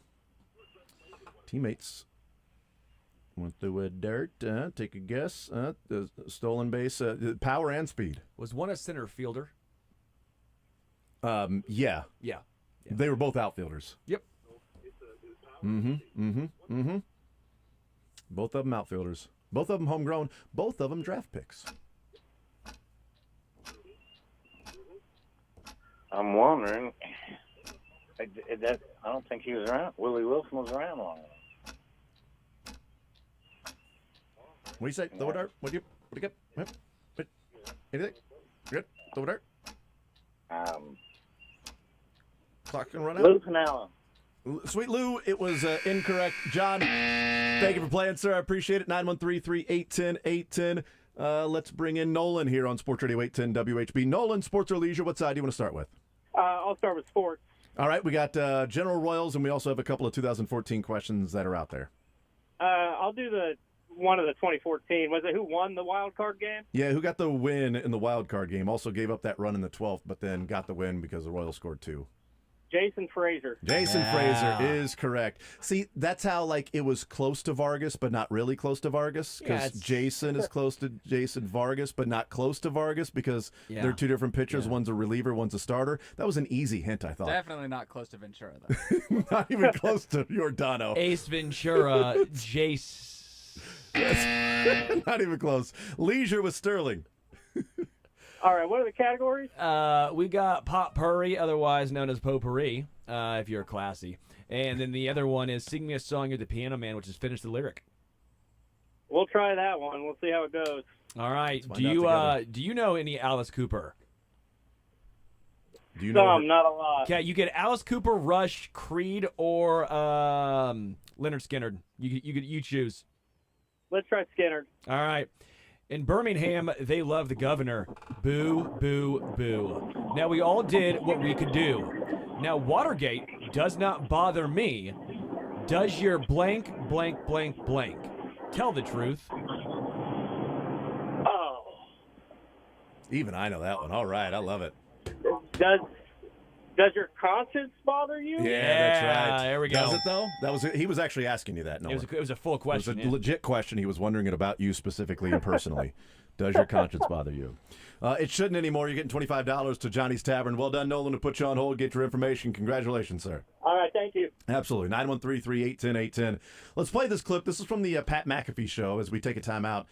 Teammates. Went through a dirt. Take a guess. The stolen base. Power and speed. Was one a center fielder? Yeah. Yeah. They were both outfielders. Yep. Both of them outfielders. Both of them homegrown. Both of them draft picks. I'm wondering. I don't think he was around. Willie Wilson was around long enough. What do you say? Throw a dart. What do you get? Anything? Good. Throw a dart. Clock can run out. Lou Pinella. Sweet Lou, it was incorrect. John, thank you for playing, sir. I appreciate it. 913-381-810. Let's bring in Nolan here on Sports Radio 810 WHB. Nolan, sports or leisure, what side do you want to start with? I'll start with sports. All right, we got General Royals, and we also have a couple of 2014 questions that are out there. I'll do one of the 2014. Was it who won the wild card game? Yeah, who got the win in the wild card game? Also gave up that run in the 12th, but then got the win because the Royals scored 2. Jason Frazier. Jason Frazier is correct. See, that's how it was close to Vargas, but not really close to Vargas. Because Jason is close to Jason Vargas, but not close to Vargas because they're 2 different pitchers. One's a reliever, one's a starter. That was an easy hint, I thought. Definitely not close to Ventura, though. Not even close to Giordano. Ace Ventura, Jace. Not even close. Leisure with Sterling. All right, what are the categories? We got Potpourri, otherwise known as Potpourri, if you're classy. And then the other one is Sing Me a Song, You're the Piano Man, which is Finish the Lyric. We'll try that one. We'll see how it goes. All right. Do you know any Alice Cooper? Do you know not a lot. Okay, you get Alice Cooper, Rush, Creed, or Leonard Skinner. You choose. Let's try Skinner. All right. In Birmingham, they love the governor. Boo, boo, boo. Now, we all did what we could do. Now, Watergate does not bother me. Does your blank, blank, blank, blank tell the truth? Oh. Even I know that one. All right, I love it. Does your conscience bother you? Yeah, that's right. There we go. Does it though? He was actually asking you that. No, it was a full question. It was a legit question. He was wondering it about you specifically and personally. Does your conscience bother you? It shouldn't anymore. You're getting $25 to Johnny's Tavern. Well done, Nolan, to put you on hold, get your information. Congratulations, sir. All right, thank you. Absolutely. 913-381-810. Let's play this clip. This is from the Pat McAfee show as we take a time out.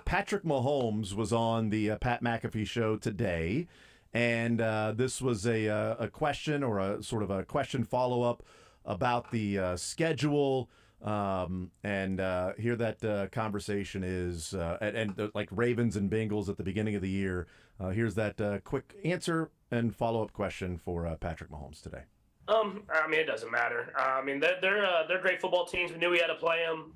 Patrick Mahomes was on the Pat McAfee show today, and this was a question or a sort of a question follow-up about the schedule. And here that conversation is, and like Ravens and Bengals at the beginning of the year. Here's that quick answer and follow-up question for Patrick Mahomes today. I mean, it doesn't matter. I mean, they're great football teams. We knew we had to play them,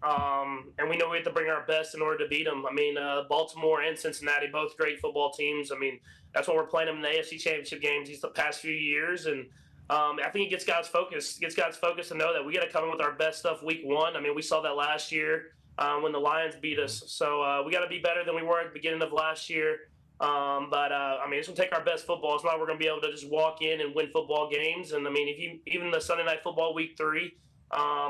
and we know we had to bring our best in order to beat them. I mean, Baltimore and Cincinnati, both great football teams. I mean, that's why we're playing them in the AFC Championship games these past few years, and I think it gets guys focused. It gets guys focused to know that we got to come in with our best stuff week one. I mean, we saw that last year when the Lions beat us. So we got to be better than we were at the beginning of last year. But I mean, it's going to take our best football. It's not we're going to be able to just walk in and win football games. And I mean, even the Sunday Night Football week 3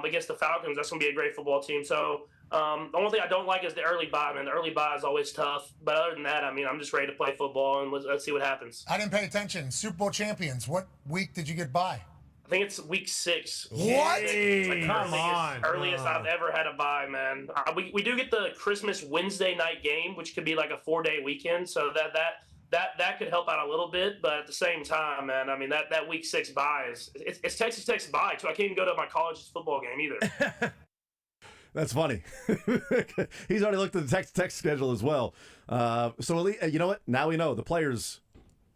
against the Falcons, that's going to be a great football team. So the only thing I don't like is the early bye, man. The early bye is always tough. But other than that, I mean, I'm just ready to play football, and let's see what happens. I didn't pay attention. Super Bowl champions. What week did you get by? I think it's week 6. What? It's like earliest I've ever had a bye, man. We do get the Christmas Wednesday night game, which could be like a 4-day weekend. So that could help out a little bit. But at the same time, man, I mean, that week 6 bye it's Texas Tech's bye, too. I can't even go to my college's football game either. That's funny. He's already looked at the Tech schedule as well. So, you know what? Now we know. The players,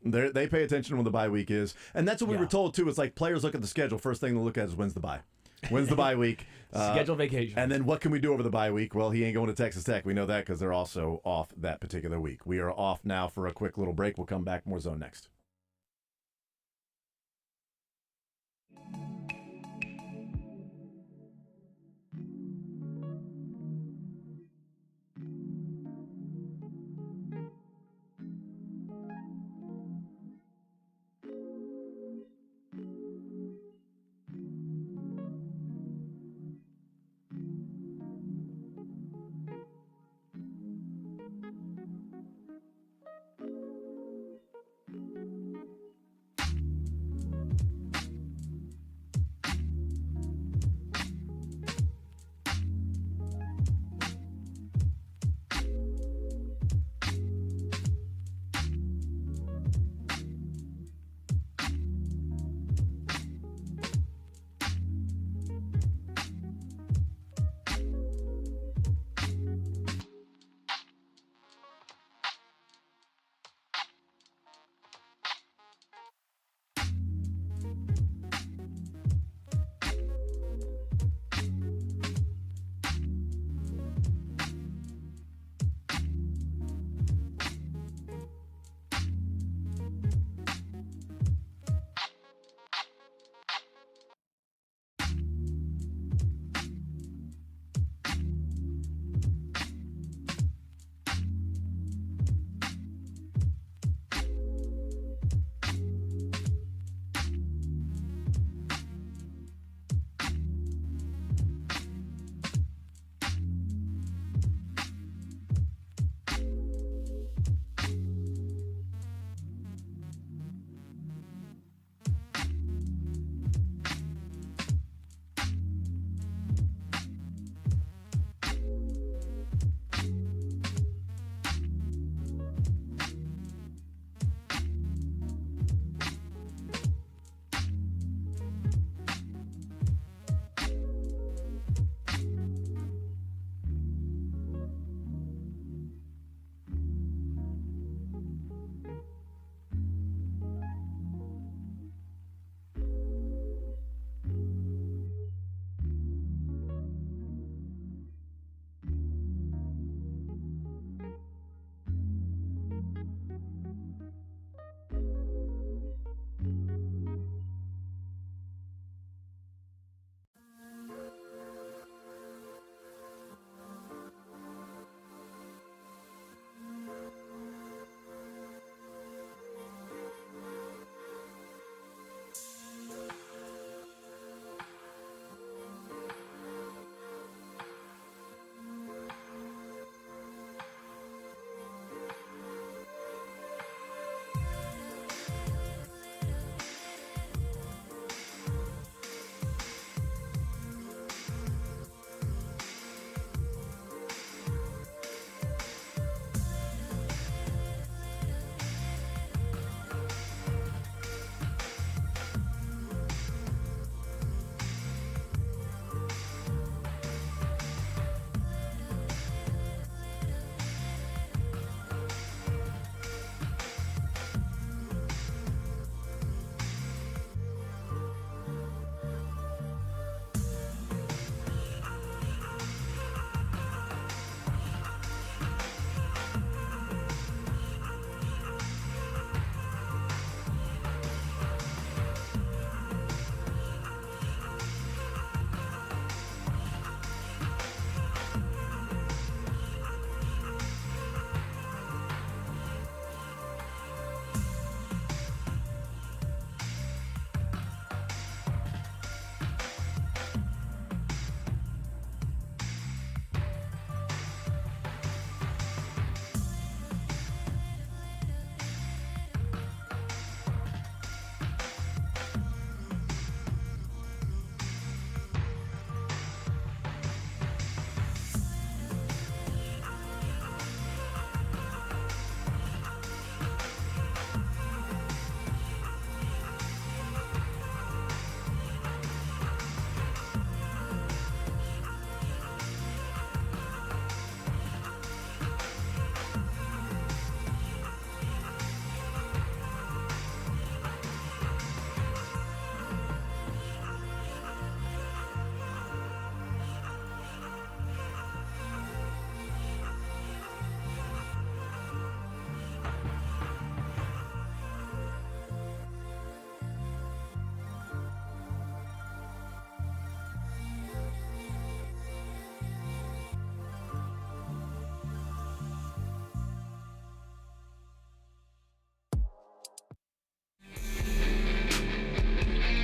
they pay attention when the bye week is. And that's what we were told, too. It's like players look at the schedule. First thing they look at is when's the bye. When's the bye week? Schedule vacation. And then what can we do over the bye week? Well, he ain't going to Texas Tech. We know that because they're also off that particular week. We are off now for a quick little break. We'll come back. More Zone next.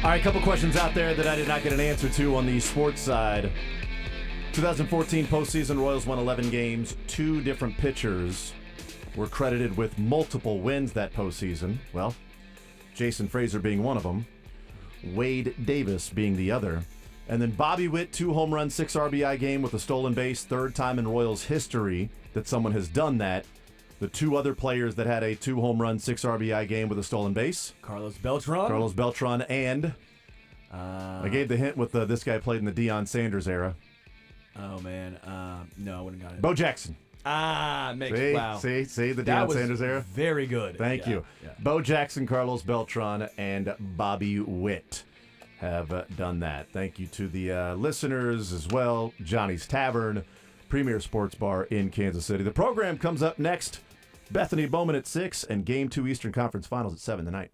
All right, a couple questions out there that I did not get an answer to on the sports side. 2014 postseason, Royals won 11 games. 2 different pitchers were credited with multiple wins that postseason. Well, Jason Frazier being one of them, Wade Davis being the other. And then Bobby Witt, 2 home run, 6 RBI game with a stolen base. 3rd time in Royals history that someone has done that. The 2 other players that had a 2 home run, 6 RBI game with a stolen base. Carlos Beltran and I gave the hint with this guy played in the Deion Sanders era. Oh, man. No, I wouldn't have got it. Bo Jackson. Wow. See, the That Deion was Sanders era? very good. Thank you. Yeah. Bo Jackson, Carlos Beltran, and Bobby Witt have done that. Thank you to the listeners as well. Johnny's Tavern, premier sports bar in Kansas City. The program comes up next. Bethany Bowman at 6 and Game 2 Eastern Conference Finals at 7 tonight.